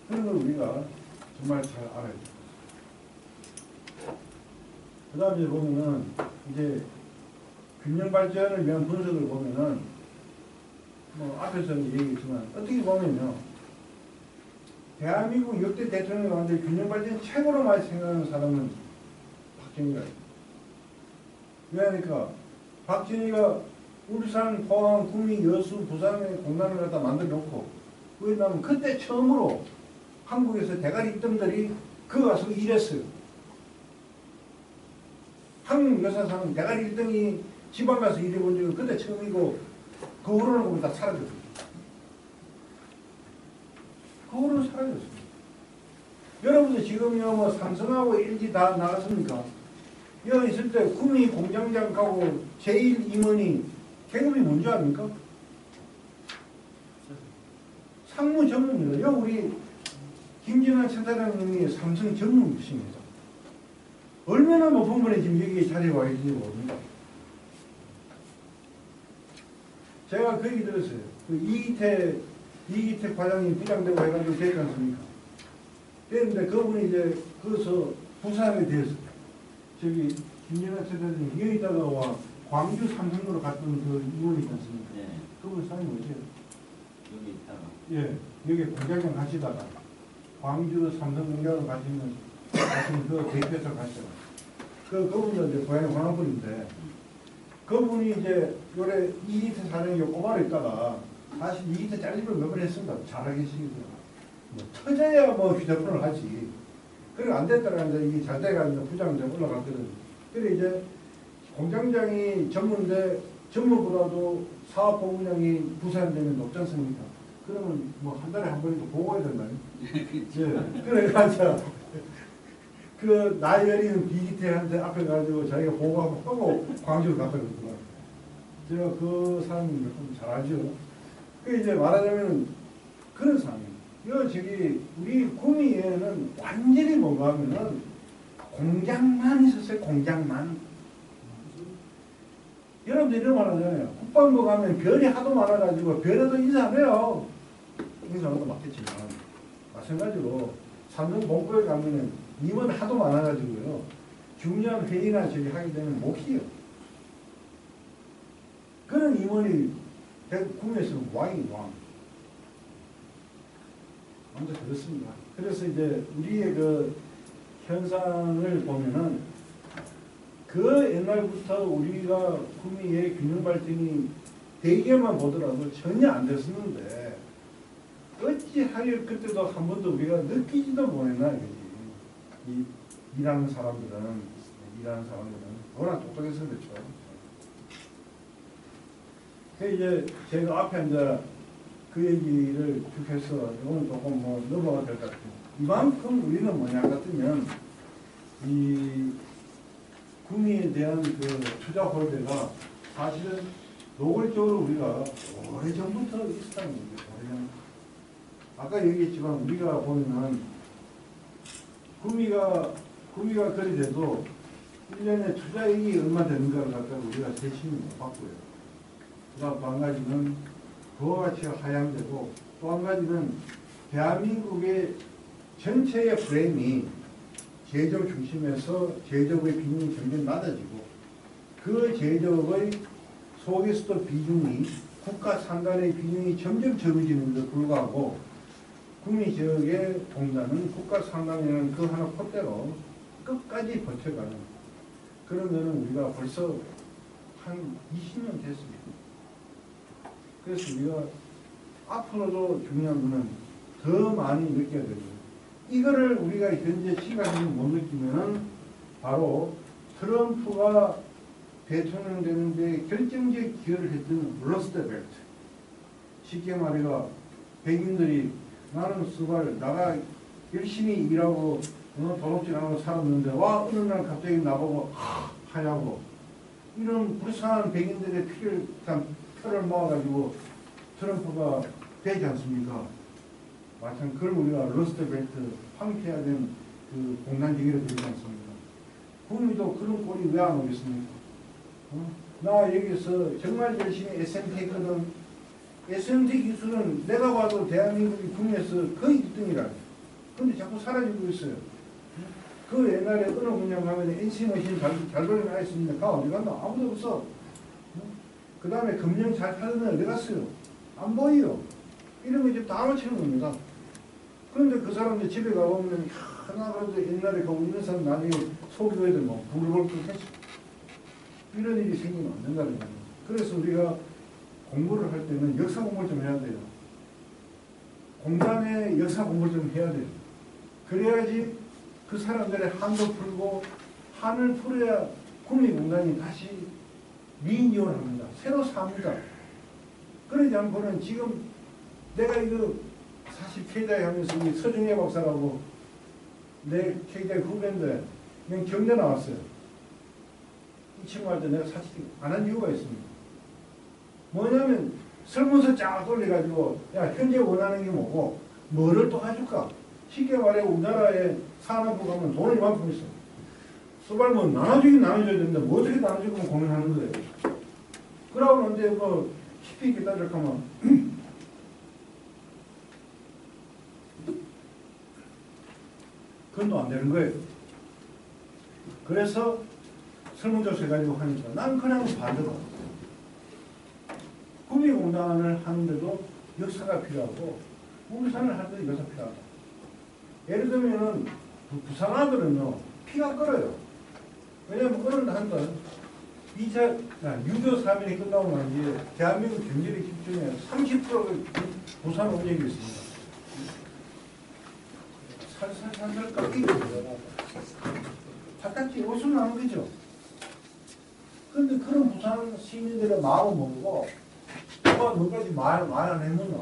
그런 걸 우리가 정말 잘 알아야 돼요. 그 다음에 보면은 이제 균형 발전을 위한 분석을 보면은 뭐 앞에서 얘기했지만 어떻게 보면요. 대한민국 역대 대통령 가운데 균형 발전 최고로 많이 생각하는 사람은 박정희가 있어요. 왜냐니까 박정희가 울산, 포항, 구미, 여수, 부산에 공단을 갖다 만들어 놓고 왜냐하면 그때 처음으로 한국에서 대가리 입점들이 그 가서 일했어요. 한국 여사사는 대가리 1등이 지방 가서 일해본 적은 그때 처음이고 그 후로는 거기 다 사라졌어요. 그 후로는 사라졌어요. 여러분들 지금요 뭐 삼성하고 LG 다 나갔습니까? 여기 있을 때 구미 공장장 가고 제1 임원이 계급이 뭔지 압니까? 상무 전문이에요. 여기 우리 김진환 cent사장님이 삼성 전문이십니다. 얼마나 높은 분이 지금 여기에 자리에 와 있는지 모릅니다. 제가 그 얘기 들었어요. 그 이기태 과장이 부장되고 해가지고 됐지 않습니까? 됐는데 그분이 이제 거기서 부산에 대해서 저기 김진환 cent사장님 여기다가 와 광주 삼성으로 갔던 그 이분이 있지 않습니까? 네. 그분 사람이 뭐죠? 여기 있다가. 예, 여기 공장장 가시다가 광주 삼성 공장을 가시는 그 대표에서 가시다가 그분도 이제 고향이 호남분인데 그분이 이제 요래 이기태 사장이 꼬마로 있다가 사실 이기태 잘리를 몇 번 했습니다. 잘하게 시키고 뭐 터져야 뭐 휴대폰을 하지. 그래 안 됐다가 이제 이게 잘 돼가지고 부장장 올라갔거든. 그래 이제 공장장이 전문인데 전문보다도 사업본부장이 부산되면 높지 않습니까? 그러면 뭐 한 달에 한 번이고 보고해야 된다니. 예. 그래가지고 그 나이 어린 비기태한테 앞에 가지고 자기가 보고하고 하고 광주로 갔거든요. 제가 그 사람을 좀 잘 알죠. 그 이제 말하자면 그런 상황이에요. 이 저기 우리 구미에는 완전히 뭔가 하면은 공장만 있었어요. 공장만. 여러분들 이런 말 하잖아요. 국방부 가면 별이 하도 많아가지고 별에도 인사 안 해요. 인사하는 것도 맞겠지만 마찬가지로 삼성 본부에 가면은 임원 하도 많아가지고요. 중요한 회의나 저기 하게 되면 못 해요. 그런 임원이 국내에서는 왕이 왕. 아무튼 그렇습니다. 그래서 이제 우리의 그 현상을 보면은 그 옛날부터 우리가 구미의 균형 발전이 대개만 보더라도 전혀 안 됐었는데 어찌하여 그때도 한 번도 우리가 느끼지도 못했나 이거지. 일하는 사람들은 워낙 똑똑해서 그렇죠. 그 이제 제가 앞에 이제 그 얘기를 쭉 해서 오늘 조금 뭐 넘어가야 될 것 같아요. 이만큼 우리는 뭐냐 같으면 이 구미에 대한 그 투자 홀대가 사실은 노골적으로 우리가 오래전부터 있었다는 겁니다. 아까 얘기했지만 우리가 보면은 구미가 그리 돼도 1년에 투자액이 얼마 되는가를 갖다가 우리가 대신을 못 받고요. 또 한 가지는 부가가치가 하향되고 또 한 가지는 대한민국의 전체의 프레임이 제조업 중심에서 제조업의 비중이 점점 낮아지고 그 제조업의 속에서도 비중이 국가 상간의 비중이 점점 적어지는데도 불구하고 구미 지역의 공단은 국가 상당이라는 그 하나 콧대로 끝까지 버텨가는 그러면은 우리가 벌써 한 20년 됐습니다. 그래서 우리가 앞으로도 중요한 거는 더 많이 느껴야 되죠. 이거를 우리가 현재 시각적으로 못 느끼면은 바로 트럼프가 대통령 되는데 결정적 기여를 했던 러스트 벨트. 쉽게 말해서 백인들이 나는 수발 나가 열심히 일하고 돈없지 않고 살았는데 와 어느 날 갑자기 나보고 하냐고 이런 불쌍한 백인들의 표를 모아가지고 트럼프가 되지 않습니까? 마찬가지 그걸 우리가 러스트 벨트 황폐화된 그 공단지기를 들지 않습니까? 구미도 그런 꼴이 왜 안 오겠습니까? 나 여기서 정말 열심히 SMT 했거든. SMT 기술은 내가 봐도 대한민국이 국내에서 거의 1등이라. 근데 자꾸 사라지고 있어요. 그 옛날에 어느 분야 가면 NC머신 잘 돌리는 아이 있습니다. 가 어디 갔나? 아무도 없어. 그 다음에 금융 잘 파는 애 어디 갔어요? 안 보여요. 이런 거 이제 다 맞추는 겁니다. 그런데 그 사람들 집에 가보면 하나 그래도 옛날에 가고 있는 사람 나중에 속이고 애들 뭐 부글부글 했어. 이런 일이 생기면 안 된다는 거예요. 그래서 우리가 공부를 할 때는 역사 공부를 좀 해야 돼요. 공단의 역사 공부를 좀 해야 돼요. 그래야지 그 사람들의 한도 풀고 한을 풀어야 구미공단이 다시 리뉴얼 합니다. 새로 삽니다. 그러지 않고는 지금 내가 이거 사실 K대에 하면서 서중혜 박사라고 내 K대 후배인데 그냥 경대 나왔어요. 이 친구한테 내가 사실 안 한 이유가 있습니다. 뭐냐면 설문서 쫙 돌려가지고 야 현재 원하는 게 뭐고 뭐를 또 해줄까? 쉽게 말해 우리나라에 산업부 가면 돈이 이만큼 있어. 수발 뭐 나눠주긴 나눠줘야 되는데 뭐 어떻게 나눠주고 고민하는 거예요. 그러고 이제 뭐 깊이 있게 따질까면 그건 또 안 되는 거예요. 그래서 설문조사 해가지고 하니까 난 그냥 반대로 구미공단을 하는데도 역사가 필요하고 울산을 하는데도 역사가 필요하다. 예를 들면은 부산 아들은요 피가 끓어요. 왜냐면 어른다 한건 2차 6.25 사면이 끝나고 난 뒤에 대한민국 경제력 집중에 30%가 부산 온 적이 있습니다. 살살 깎이고 바깥이 옷을 나는 거죠. 그런데 그런 부산 시민들의 마음을 모르고 누가 너까지 말 안 했느냐?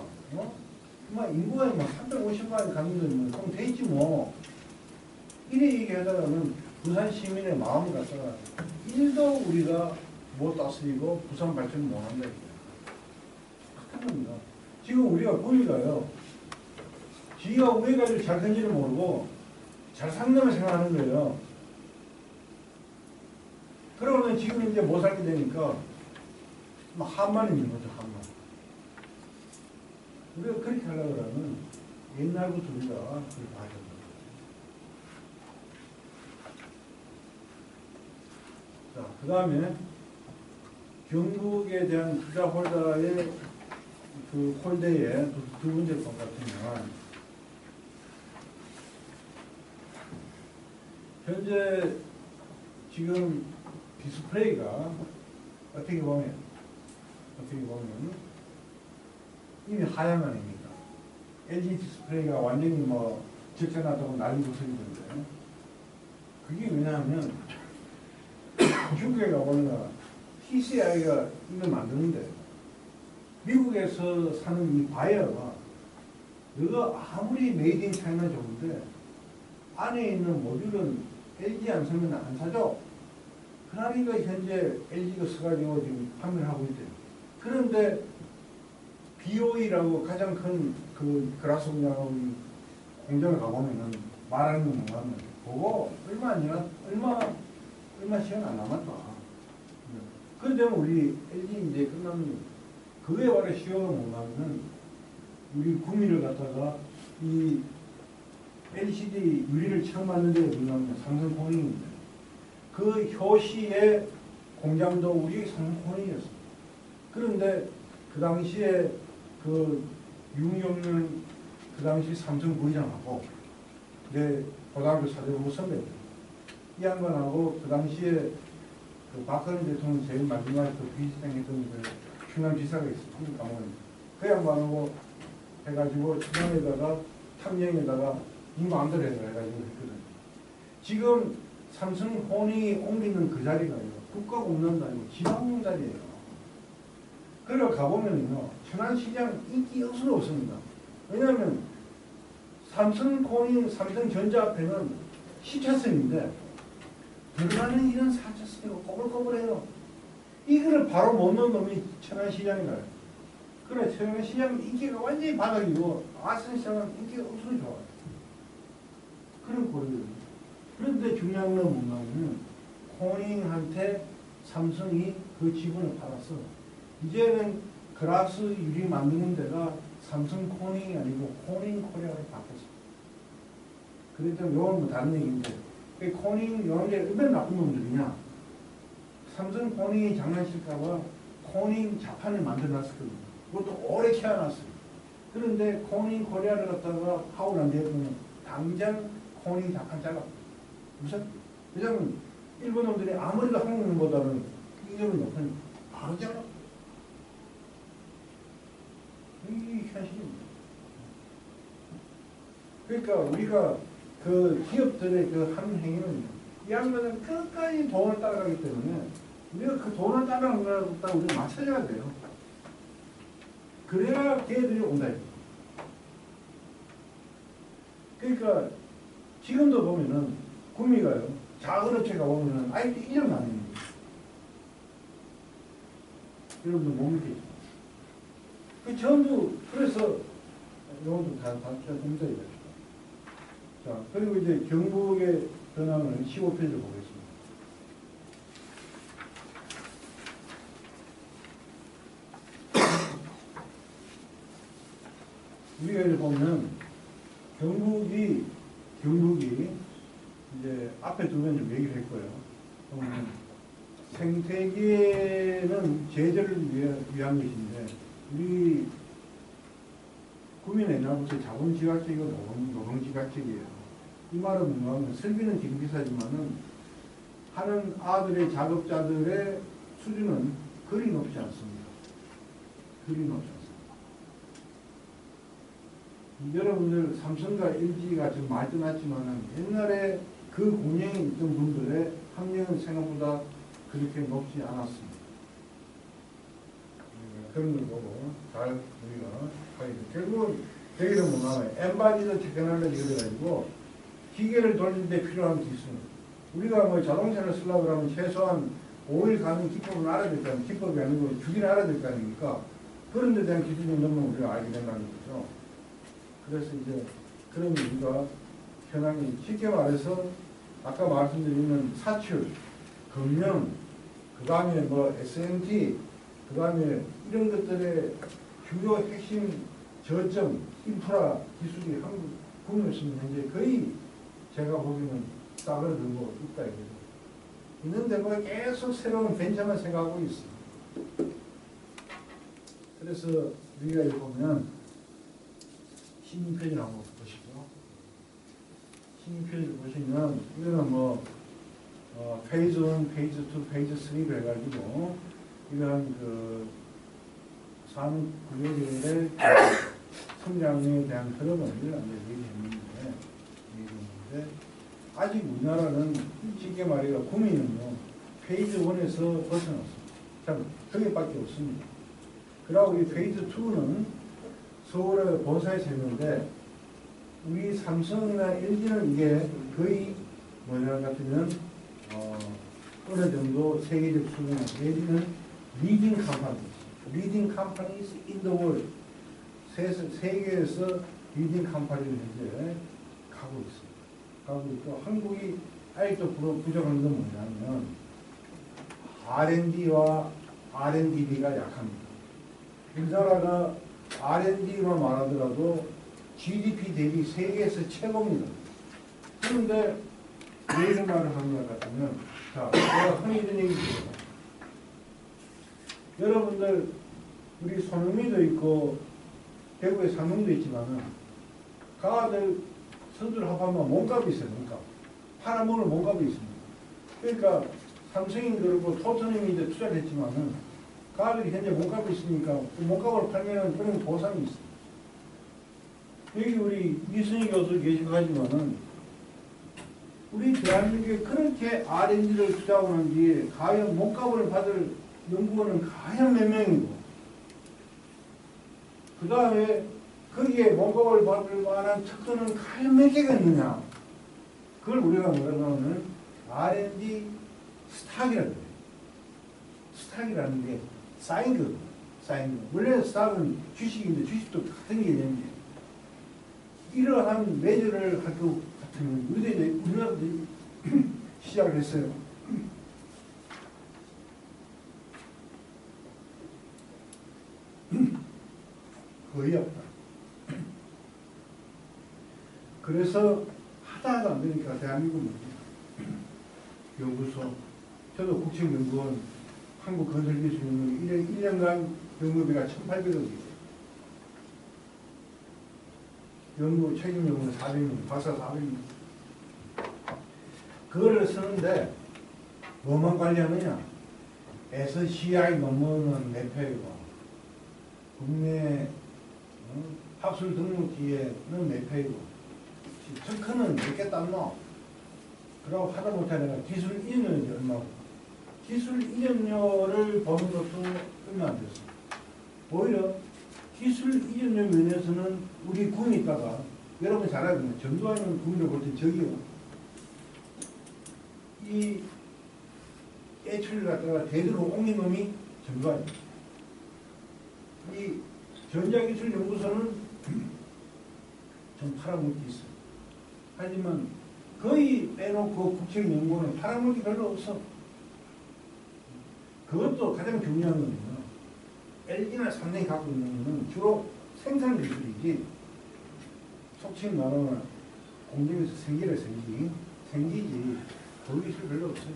인구가 350만이 갔는데 그럼 되있지 뭐. 이래 얘기하다가는 부산 시민의 마음을 갖다가 1도 우리가 못 다스리고 부산 발전을 못 한다. 그런 겁니다. 지금 우리가 구미가요. 지가 왜 가지고 잘 큰지를 모르고 잘 산다고 생각하는 거예요. 그러면 지금 이제 못 살게 되니까 한만입니다. 한만. 우리가 그렇게 하려고 그러면 옛날부터 우리가 그렇게 봐야 됩니다. 자, 그 다음에 경북에 대한 투자 홀더의 그 홀대의 두 번째 것 같으면 현재 지금 디스플레이가 어떻게 보면 이미 하향 아닙니까? LG 디스플레이가 완전히 뭐 적셔놨다고 난리도 소리던데 그게 왜냐하면 중국에가 보니까 TCI가 이걸 만드는데 미국에서 사는 이 바이어가 이거 아무리 메이드 인 차이나 좋은데 안에 있는 모듈은 LG 안 사면 안 사죠. 그러니까 현재 LG가 써가지고 지금 판매를 하고 있대요. 그런데 BOE라고 가장 큰 그 그라스 공장을 가보면은 말하는 건 뭐냐면 그거 얼마 아니라 얼마 시간 안 남았다. 그런데 우리 LG 이제 끝나면 그게 바로 시효가 뭐냐면 우리 구미를 갖다가 이 LCD 유리를 처음 만든 데가 뭐냐면 삼성코닝인데 그 효시의 공장도 우리 삼성코닝이었습니다. 그런데 그 당시에 그 윤경윤 그 당시 삼성 부회장하고 내 고등학교 사대부 선배 이 양반하고 그 당시에 그 박근혜 대통령 제일 마지막에 그 비지생했던 그 충남지사가 있었습니다. 그 양반하고 해가지고 추장에다가 탐정에다가 이 마음대로 해가지고 했거든요. 지금 삼성 혼이 옮기는 그 자리가 국가공단도 아니고 지방공 자리예요. 그래 가보면요 천안시장 인기 억수로 없습니다. 왜냐하면 삼성코닝, 삼성전자 앞에는 10차선인데 들어가는 길은 4차선이고 꼬불꼬불해요. 이거를 바로 못 넣은 놈이 천안시장이라요. 그래 천안시장 인기가 완전히 바닥이고 아산시장은 인기가 억수로 좋아요. 그런 꼴이에요. 그런데 중요한 건 뭔가하면 코닝한테 삼성이 그 지분을 팔아서 이제는 그라스 유리 만드는 데가 삼성 코닝이 아니고 코닝 코리아로 바뀌었습니다. 그래도 이건 뭐 다른 얘기인데 그 코닝 이런 게 얼마나 나쁜 놈들이냐. 삼성 코닝이 장난칠까봐 코닝 자판을 만들어놨었거든요. 그것도 오래 키워놨어요. 그런데 코닝 코리아를 갖다가 하고 난 뒤에는 당장 코닝 자판 잘랐어요. 왜냐면 일본 놈들이 아무리도 한국 놈보다는 임금이 높으니까 바로 잘라. 이 현실입니다. 그러니까 우리가 그 기업들의 그 하는 행위는 이 양반은 끝까지 돈을 따라가기 때문에 우리가 그 돈을 따라가는 것보다 우리가 맞춰줘야 돼요. 그래야 걔들이 온다. 그러니까 지금도 보면은 구미가요 작은 업체가 오면은 아이도 1년 안 됩니다. 여러분들 못 믿겠죠. 그 전부 그래서 이것도 다 공짜에 됩니다. 자 그리고 이제 경북의 변화는 15페이지를 보겠습니다. 우리가 이제 보면 경북이 이제 앞에 두 번 좀 얘기를 했고요. 생태계는 제재를 위한 것인데 우리 구민의 옛날부터 자본지각적이고 노동지각적이에요. 이 말은 뭐냐면 설비는 지금 비싸지만은 하는 아들의 작업자들의 수준은 그리 높지 않습니다. 그리 높지 않습니다. 여러분들 삼성과 LG가 지금 많이 떠났지만은 옛날에 그 공영에 있던 분들의 학력은 생각보다 그렇게 높지 않았습니다. 그런 걸 보고 잘 우리가 결국은 여기서 뭐냐면 엠바디드 테크놀로지 그래가지고 기계를 돌릴 때 필요한 기술. 우리가 뭐 자동차를 쓰려고 그러면 최소한 5일 가는 기법은 알아야 될 거 아닙니까? 기법이 아니고 주기를 알아야 될 거 아닙니까? 그런 데 대한 기술 정도는 우리가 알게 된다는 거죠. 그래서 이제 그런 우리가 현황이 쉽게 말해서 아까 말씀드리는 사출, 금융, 그 다음에 뭐 SMT, 그 다음에 이런 것들의 주요 핵심 저점, 인프라 기술이 한국 국내에서는 현재 거의 제가 보기에는 싸그러들고 있다 이거죠. 있는데 뭐 계속 새로운 벤처만 생각하고 있어요. 그래서 우리가 여기 보면 16페이지를 한번 보시죠. 12페이지 보시면 이거는 뭐 페이즈 1, 페이즈 2, 페이즈 3를 해가지고 이런 그 산업구조들의 성장에 대한 흐름을 얘기했는데 아직 우리나라는 쉽게 말해서 구민은요 페이즈 1에서 벗어났습니다. 참 거기밖에 없습니다. 그리고 우리 페이즈 2는 서울의 본사에서 했는데 우리 삼성이나 LG는 이게 거의 뭐냐 같으면 어느 정도 세계적 수준의 LG는 리딩 컴퍼니스 in the world 세계에서 리딩 컴퍼니를 현재 가고 있습니다. 가고 있고 한국이 아직도 부족한 건 뭐냐면 R&D와 R&D가 약합니다. 우리나라가 R&D만 말하더라도 GDP 대비 세계에서 최고입니다. 그런데 왜 이런 말을 하는 것 같으면 자, 제가 흔히 이런 얘기 드려요. 여러분들 우리 손흥민도 있고 대구에 상명도 있지만은 가들 선두를 합하면 몸값이 있어요. 몸값. 팔아먹을 몸값이 있습니다. 그러니까 삼성이 그렇고 토트넘이 이제 투자를 했지만은 가들이 현재 몸값이 있으니까 그 몸값을 팔면은 그런 보상이 있습니다. 여기 우리 이순희 교수 계시고 하지만은 우리 대한민국에 그렇게 R&D를 투자하고 난 뒤에 과연 몸값을 받을 연구원은 과연 몇 명이고 그 다음에 거기에 몸값을 받을 만한 특허는 과연 몇 개가 있느냐 그걸 우리가 뭐라고 하면 R&D 스탁이라고 해요. 스탁이라는 게 쌓인 거거든요. 쌓인 거. 원래 스탁은 주식인데 주식도 같은 개념이에요. 이러한 매저를 할 것 같으면 우리도 이제 우리나라도 시작을 했어요. 거의 없다. 그래서 하다가 안 되니까 대한민국 연구소, 저도 국책연구원, 한국건설기술연구원 1년간 연구비가 1,800억이에요. 연구, 책임 연구는 400명, 박사 400명. 그거를 쓰는데 뭐만 관리하느냐? SCI 논문은 몇 페이고, 국내 학술 등록기에는 몇 페이고, 특허는 몇 개 땄노? 그러고 하다 못해 내가 기술 이전료는 얼마고, 기술 이전료를 보는 것도 얼마 안 됐어. 오히려 기술 이전료 면에서는 우리 구미가가 여러분 잘 알거든요. 전두환은 구미를 볼 때 저기요. 이 애초를 갖다가 대대로 옮긴 놈이 전두환입니다. 이 전자기술연구소는 좀 팔아먹기 있어요. 하지만 거의 빼놓고 국책연구원은 팔아먹기 별로 없어. 그것도 가장 중요한 거는요. LG나 삼성이 갖고 있는 것은 주로 생산 기술이지, 속칭 말하면 공장에서 생기지, 그 기술 별로 없어요.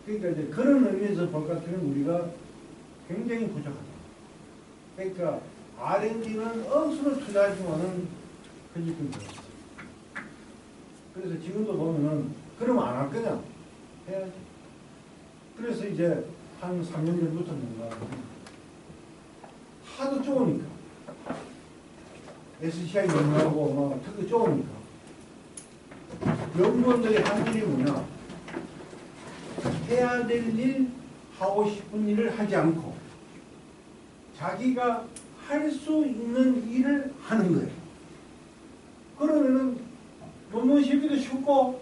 그러니까 이제 그런 의미에서 볼 것 같으면 우리가 굉장히 부족하다. 그러니까 R&D는 억수로 투자하지만은 그지금 들었어요. 그래서 지금도 보면은 그러면 안 할 거냐? 해야지. 그래서 이제 한 3년 전부터 뭔가 하도 좋으니까 SCI 연구하고 막 특히 좋으니까 연구원들이 한 일이 뭐냐? 해야 될 일, 하고 싶은 일을 하지 않고 자기가 할 수 있는 일을 하는 거예요. 그러면은 논문 실기도 쉽고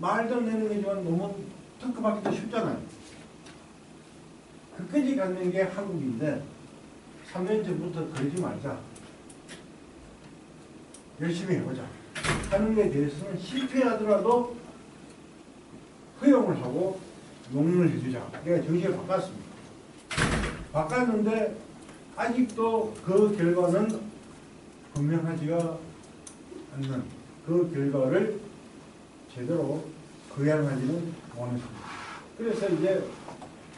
말도 안 되는 거지만 논문 특허 받기도 쉽잖아요. 끝까지 가는 게 한국인데 3년 전부터 그러지 말자. 열심히 해보자. 하는 데 대해서는 실패하더라도 허용을 하고 용인을 해주자. 내가 정신을 바꿨습니다. 바꿨는데 아직도 그 결과는 분명하지가 않는 그 결과를 제대로 거양하지는 못했습니다. 그래서 이제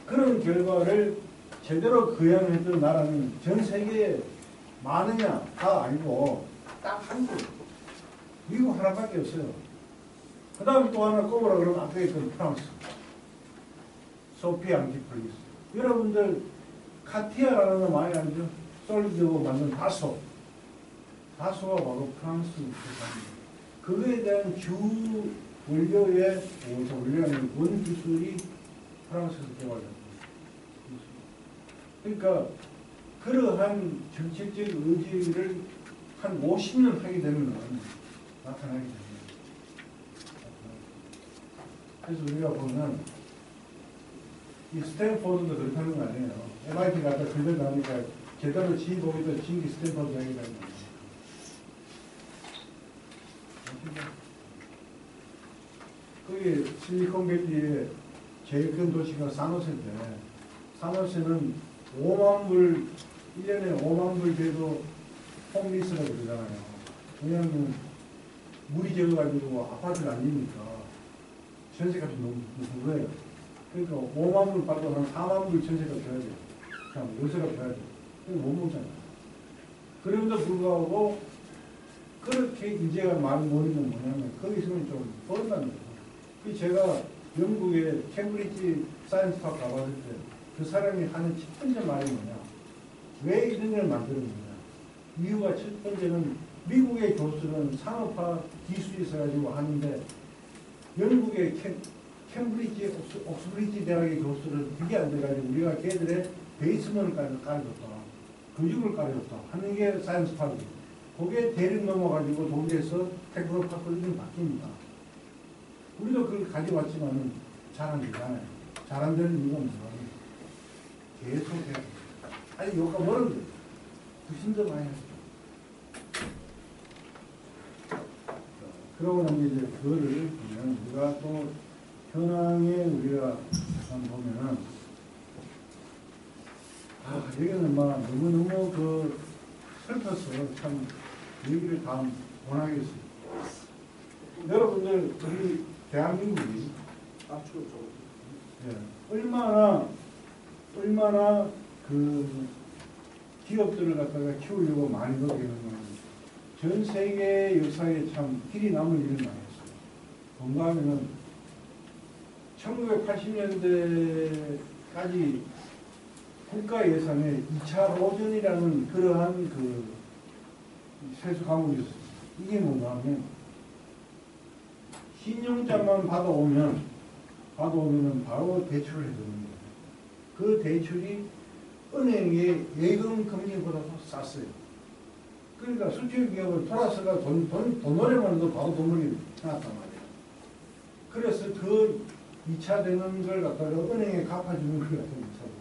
그런 결과를 제대로 거양했던 나라는 전 세계에 많으냐 다 아니고 딱 한국. 미국 하나밖에 없어요. 그 다음에 또 하나 꼽으라 그러면 앞에 있던 프랑스. 소피 앙티플리스. 여러분들 카티아라는 거 많이 알죠? 솔리드고 만든 다소. 다소가 바로 프랑스 기술입니다. 그거에 대한 주 원료의 원료는 원기술이 프랑스에서 개발됩니다. 그러니까 그러한 정책적 의지를 한 50년 하게 되면 나타나게 됩니다. 그래서 우리가 보면 이 스탠포드도 그렇다는 거 아니에요. MIT 갔다 근데 나니까 제대로 지휘보기도 지휘 스탠포드 이야기가 있는 거기 실리콘밸리의 제일 큰 도시가 산호세인데 산호세는 5만 불 1년에 5만 불 돼도 홈리스라고 그러잖아요. 왜냐하면 물이 적어가지고 아파트를 안 지니까 전세값이 너무 무슨 거예요. 그러니까 5만 불 받고 한 4만 불 전세값 줘야 돼요. 그냥 월세값 줘야 돼요. 그래서 못 먹잖아요. 그럼에도 불구하고 그렇게 인재가 많은 원인은 뭐냐면 거기서는 좀 벌다는 거예요. 제가 영국의 캠브리지 사이언스 파크 가봤을 때 그 사람이 하는 첫 번째 말이 뭐냐. 왜 이런 걸 만들었느냐. 이유가 첫 번째는 미국의 교수는 산업화 기술이 있어가지고 하는데 영국의 캠브리지, 옥스브리지 대학의 교수는 그게 안 돼가지고 우리가 걔들의 베이스먼을 깔아줬다. 교육을 깔아줬다. 하는 게 사이언스 파크. 그게 대륙 넘어가지고 독일에서 테크노파크로 좀 바뀝니다. 우리도 그걸 가져왔지만은 잘 안 되잖아요. 잘 안 되는 이유가 뭐냐면 계속 해야 돼요. 아니, 요가 멀은데 부심도 많이 하죠. 그러고 나면 이제 그거를 보면 우리가 또 현황에 우리가 보면은 여기는 막 너무너무 그 슬퍼서 참 얘기를 다 못하겠어요. 여러분들 우리 대한민국이 얼마나 그 기업들을 갖다가 키우려고 많이 노력했는가. 전 세계 역사에 참 길이 남은 일을 많이 했어요. 뭔가 하면은 1980년대까지 국가 예산에 2차 로전이라는 그러한 그 세수 과목이 있었어요. 이게 뭔가 하면 신용장만 받아오면은 바로 대출을 해주는 거예요. 그 대출이 은행의 예금 금리보다도 쌌어요. 그러니까 수출 기업을 돌아서가 돈 노래만 해도 바로 돈 벌기 나왔단 말이에요. 그래서 그 2차 되는 걸 갖다가 은행에 갚아주는 걸 갖다가 2차 되는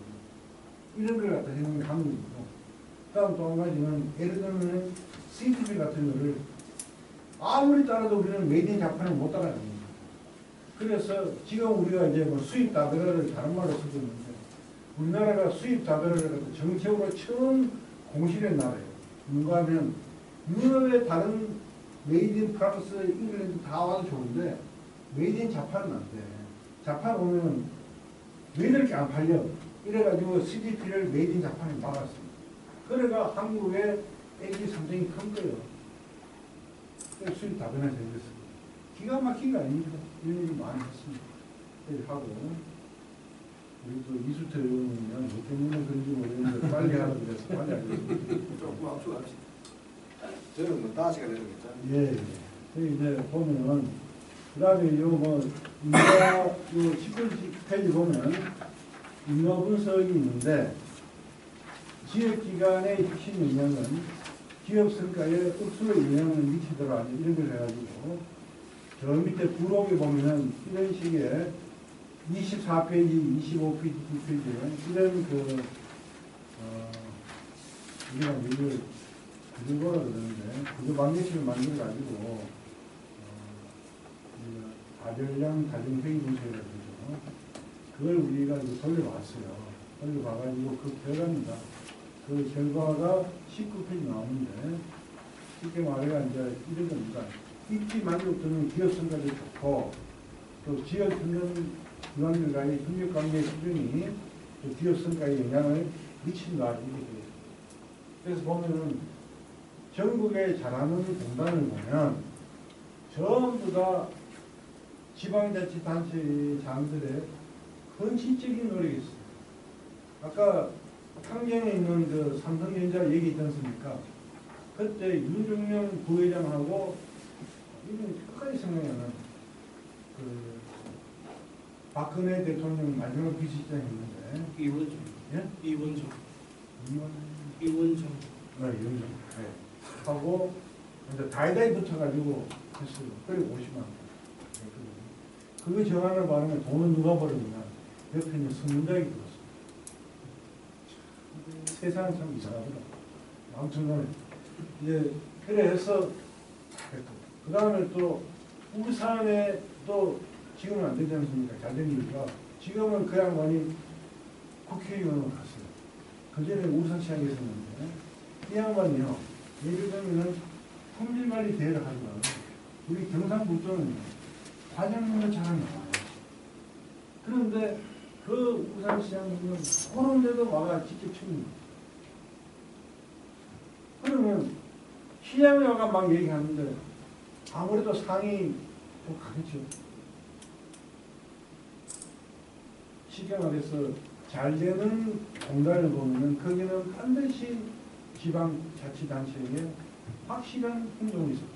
이런 걸 갖다 해놓은 게 한국이고, 그 다음 또 한 가지는 예를 들면 CGV 같은 거를 아무리 따라도 우리는 메이드 인 자판을 못 따라갑니다. 그래서 지금 우리가 이제 뭐 수입 다변화를 다른 말로 쓰고 있는데 우리나라가 수입 다변화를 정책으로 처음 공시된 나라예요. 뭔가 하면 유럽의 다른 메이드 인 프랑스, 잉글랜드 다 와도 좋은데 메이드 인 자판은 안 돼. 자판 오면 왜 이렇게 안 팔려? 이래가지고 CGP를 메이드 인 자판에 막았습니다. 그래가 한국의 액기 삼성이 큰 거예요. 수입 다변화 생겼습니다. 기가 막힌 거 아닙니까? 이런 일이 많이 했습니다. 하고 우리 또 이수태 의원은 뭐 때문에 그런지 모르겠는데 빨리 하라고 그래서 빨리 하겠습니다. 조금 앞으로 갑시다. 저는 뭐 5시간 내려겠죠? 예. 이제 보면은 그 다음에 요 10페이지 보면 인가 분석이 있는데 지역기관의 핵심 영향은 기업 성과에 억수로 영향을 미치더라 이런 걸 해가지고 저 밑에 부록에 보면은 이런 식의 24페이지, 25페이지, 2페이지 이런 우리가 이걸 구조보라 그러는데 구조 방정식을 만들어가지고 다별량 다중회의 분석이라고 그러죠. 그걸 우리가 이제 돌려봤어요. 돌려봐가지고 그 결과입니다. 그 결과가 19페이지 나오는데 쉽게 말해가 이제 이런 겁니다. 입지 만족도는 기업 성과도 좋고 또 지역 기관들과의 협력 관계 수준이 또 기업 성과에 영향을 미친다 이렇게 되어 있습니다. 그래서 보면은 전국에 잘하는 공단을 보면 전부 다 지방자치단체장들의 헌신적인 노력이 있어요. 아까 창경에 있는 그 삼성전자 얘기 있지 않습니까? 그때 윤종명 부회장하고 이분이 끝까지 생각나는 그 박근혜 대통령 마지막 비서실장이었는데 이원종. 예? 이원종. 네, 이원종. 이원종. 네. 하고 이제 다이다이 붙여가지고 했어요. 그리고 50만 원. 그 정안을 받으면 돈은 누가 벌었느냐? 옆에 있는 선문장이 들었어요. 세상은 참 이상하더라. 아무튼 간에 이제 그래 해서 그 다음에 또 울산에 또 지금은 안 되지 않습니까? 잘된 이유가 지금은 그 양반이 국회의원으로 갔어요. 그 전에 울산시장에 있었는데 이 양반이요. 예를 들면 품질관리 대회를 하지만 우리 경상북도는 과장님을 잘 나와요. 그런데 그 울산시장은 그런 데도 와가 직접 칩니다. 그러면 시장에 와가 막 얘기하는데 아무래도 상이 좀 가겠죠. 쉽게 말해서 잘 되는 공단을 보면은 거기는 반드시 지방자치단체에 확실한 행동이 있었다.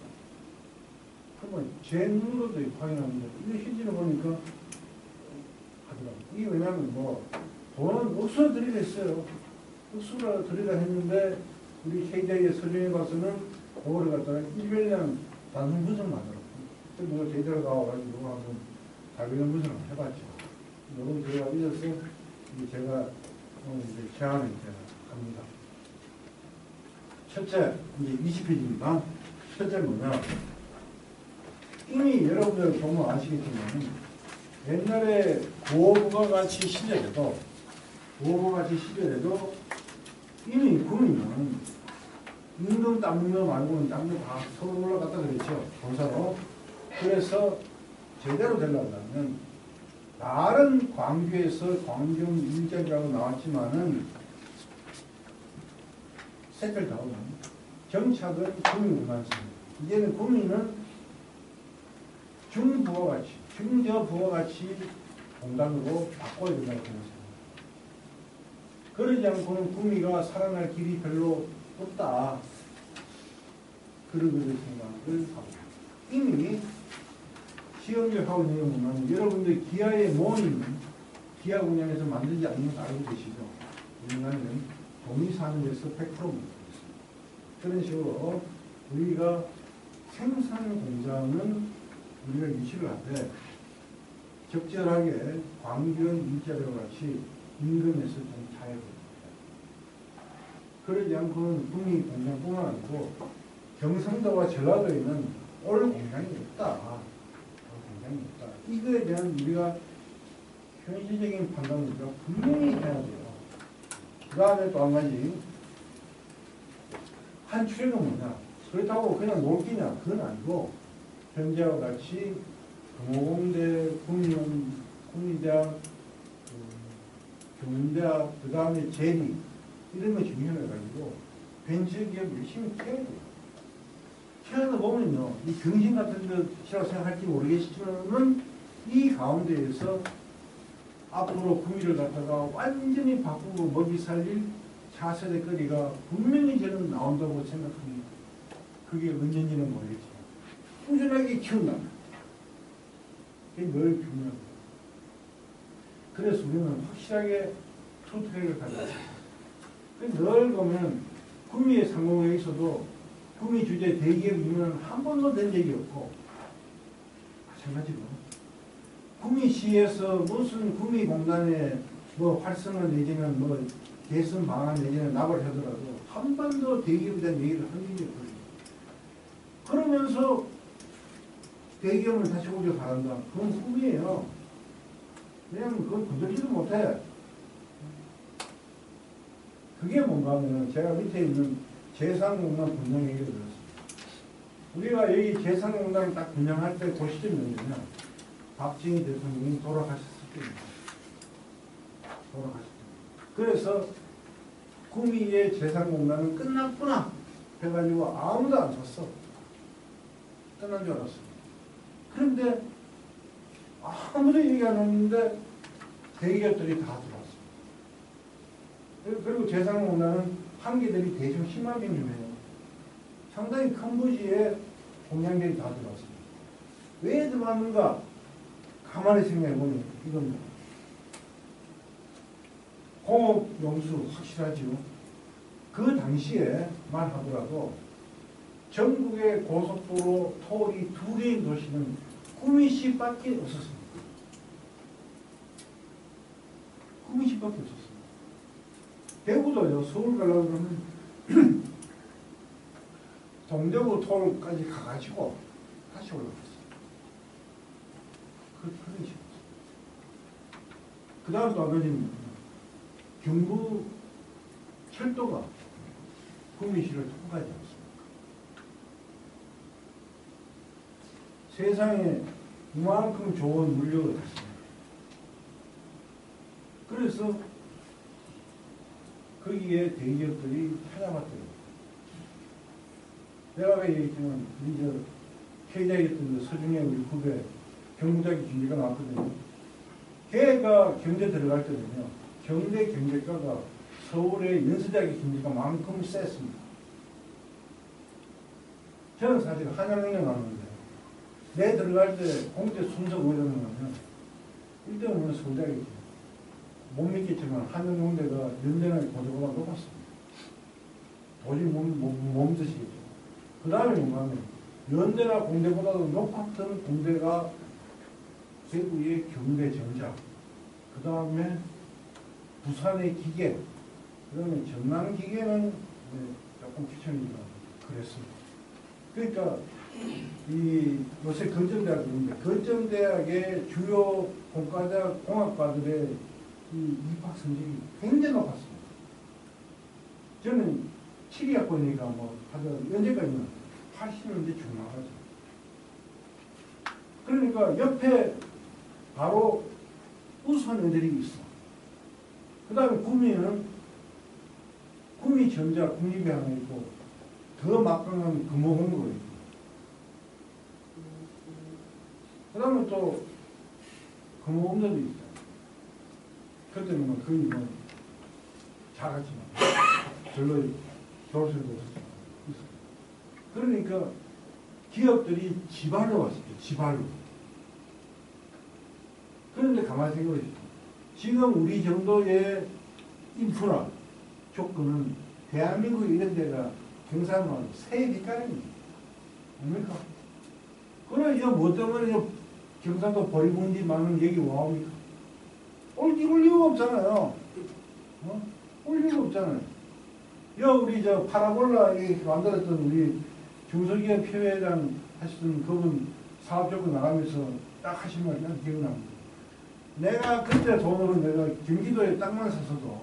그러면 제 눈으로도 확인합니다. 이거 실제로 보니까 하더라고요. 이게 왜냐하면 뭐 돈은 억수로 들이다 했어요. 억수로 들이다 했는데 우리 KDI의 서준에 봐서는 그거를 갖다가 1별량 단순 분석만 하더라고요. 그래서 누가 제대로 가와가지고 한번 다변형 분석을 해봤죠. 요건 제가 잊어서 제가 오늘 이제 제안을 이제 합니다. 첫째, 이제 20페이지입니다. 첫째 뭐냐. 이미 여러분들 보면 아시겠지만 옛날에 고부가가치 시절에도 이미 국민은 임금 닦는 거 말고는 딴 거 다 서로 올라갔다 그랬죠. 본사로. 그래서 제대로 되려면 다른 광주에서 광경 일자리라고 나왔지만은 세틀다운 정착은 국민공단입니다. 이제는 국민은 중부가가치, 중저부가가치 공단으로 바꿔야 된다고 생각합니다. 그러지 않고는 국민가 살아날 길이 별로 없다. 그런 생각을 하고 이미 시험적하고 있는 것은 여러분들 기아의 모임, 기아 분야에서 만들지 않는 거 알고 계시죠? 우리나라는 돈이 사는 데서 100% 못하겠습니다. 그런 식으로 우리가 생산 공장은 우리가 유치를 하되 적절하게 광주형 일자리와 같이 임금에서 좀 차이가 됩니다. 그러지 않고는 국민 공장뿐만 아니고 경상도와 전라도에는 올 공장이 없다. 이거에 대한 우리가 현실적인 판단을 우리가 분명히 해야 돼요. 그 다음에 또 한 가지 한출액은 뭐냐. 그렇다고 그냥 놀기냐. 그건 아니고 현재와 같이 금호공대, 국민대학, 경인대학, 그 다음에 재리 이런 거 중요해가지고 벤처기업 열심히 키워야 돼요. 키워서 보면요. 이 병신 같은 것이라고 생각할지 모르겠지만은 이 가운데에서 앞으로 구미를 갖다가 완전히 바꾸고 먹이 살릴 차세대 거리가 분명히 저는 나온다고 생각합니다. 그게 언젠지는 모르겠지만 꾸준하게 키운다. 그게 늘 중요합니다. 그래서 우리는 확실하게 투트랙을 가져야 돼요. 늘 보면 구미의 상공에 있어도 구미 주재 대기업 임원은 한 번도 된 적이 없고 마찬가지로 구미시에서 무슨 구미공단에 뭐 활성화 내지는 뭐 개선 방안 내지는 납을 하더라도 한 번도 대기업에 대한 얘기를 한 적이 없거든요. 그러면서 대기업을 다시 오려 바란다. 그건 꿈이에요. 왜냐면 그건 건들지도 못해. 그게 뭔가 하면 제가 밑에 있는 재산공단 분양 얘기를 들었습니다. 우리가 여기 재산공단을 딱 분양할 때 그 시점이 언제냐. 박정희 대통령이 돌아가셨을 때입니다. 돌아가셨을 때. 그래서 구미의 재산공단은 끝났구나 해가지고 아무도 안 샀어. 끝난 줄 알았어. 그런데 아무도 얘기 안 했는데 대기업들이 다 들어왔어요. 그리고 재산공단은 한계들이 대충 10만 평쯤해요. 상당히 큰 부지에 공장들이 다 들어왔습니다. 왜 들어왔는가? 가만히 생각해보면 이겁니다. 공업 용수 확실하지요. 그 당시에 말하더라도 전국의 고속도로 토리 2개의 도시는 구미시밖에 없었습니다. 구미시밖에 없었습니다. 대구도요. 서울 가려고 그러면 동대구 토로까지 가가지고 다시 올라갔어요. 그런 식으로. 그 다음 또 한 가지는 경부 철도가 구미시를 통과하지 않습니까? 세상에 이만큼 좋은 물력을 했습니다. 그래서 거기에 대기업들이 찾아봤더니 내가 왜 얘기했지만 우리 저 K자였던 서중에 우리 후배 경무자기 경제가 나왔거든요. 걔가 경제 들어갈 때는요. 경대 경제과가 서울의 연세대학의 경제가 만큼 셌습니다. 저는 사실 한양대에 나왔는데 내 들어갈 때 공대 순서가 어디로 나면 1등은 서울대학이죠. 못 믿겠지만 한양공대가 연대나 고대보다 높았습니다. 도저히 못 드시겠죠. 그 다음에 뭔가 하면 연대나 공대보다도 높았던 공대가 대구의 경대전자, 그 다음에 부산의 기계, 그 다음에 전남기계는 조금 귀천이지만 그랬습니다. 그러니까 이 요새 건전대학인데 건전대학의 주요 공학과들의 이 입학 성적이 굉장히 높았습니다. 저는 7위학번이니까 뭐 하여튼 언제까지는 80년대 중반까지. 그러니까 옆에 바로 우수한 애들이 있어. 그 다음에 구미는 구미전자 국립이 하나 있고 더 막강한 금호공고가 있고 그 다음에 또 금호공대도 있다. 그때는 뭐 거의 뭐 작았지만 별로 졸업생도 없었지만 그러니까 기업들이 지발로 왔습니다. 지발로. 그런데 가만히 생각해 보십시오. 지금 우리 정도의 인프라 조건은 대한민국 이런 데가 경상도 새 빛깔입니다. 아닙니까? 그래, 이거 뭐 때문에 경상도 버리문디 많은 얘기 와옵니까? 올 이유가 없잖아요. 올 이유가 없잖아요. 우리 저 파라볼라 만들었던 우리 중소기업 협회장 하시던 그분 사업 조건 나가면서 딱 하신 말이 난 기억납니다. 내가 그때 돈으로 내가 경기도에 땅만 샀어도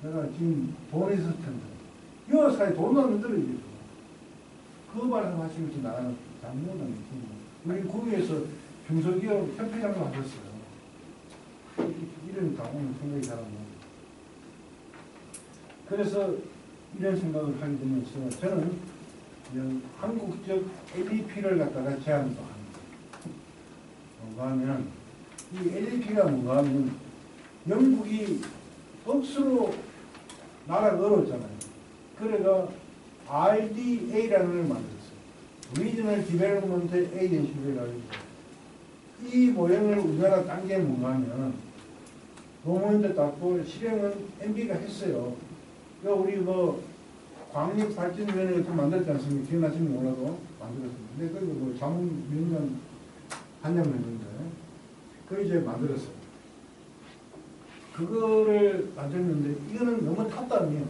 내가 지금 돈이 있을 텐데 이 사이 돈도 안 들어야겠어. 그 말씀 하시면서 나가는 장모는 우리 구미에서 중소기업 협회장도 하셨어요. 이런 가보는 생각이 잘 안 나요. 그래서 이런 생각을 하게 되면서 저는 한국적 LEP를 갖다가 제안도 합니다. 뭔가 하면 이 LEP가 뭔가 하면 영국이 억수로 나라가 어려웠잖아요. 그래가 RDA라는 걸 만들었어요. Regional Development Agency라고 이 모형을 우리나라 딴 게 뭔가 하면 노무현도 땄고 실행은 MB가 했어요. 우리 뭐 광역발전위원회가 만들었지 않습니까? 기억나시면 몰라도 만들었습니다. 근데 그거 뭐 자문 몇 년, 한년 했는데 그걸 이제 만들었어요. 그거를 만들었는데 이거는 너무 탑단이에요.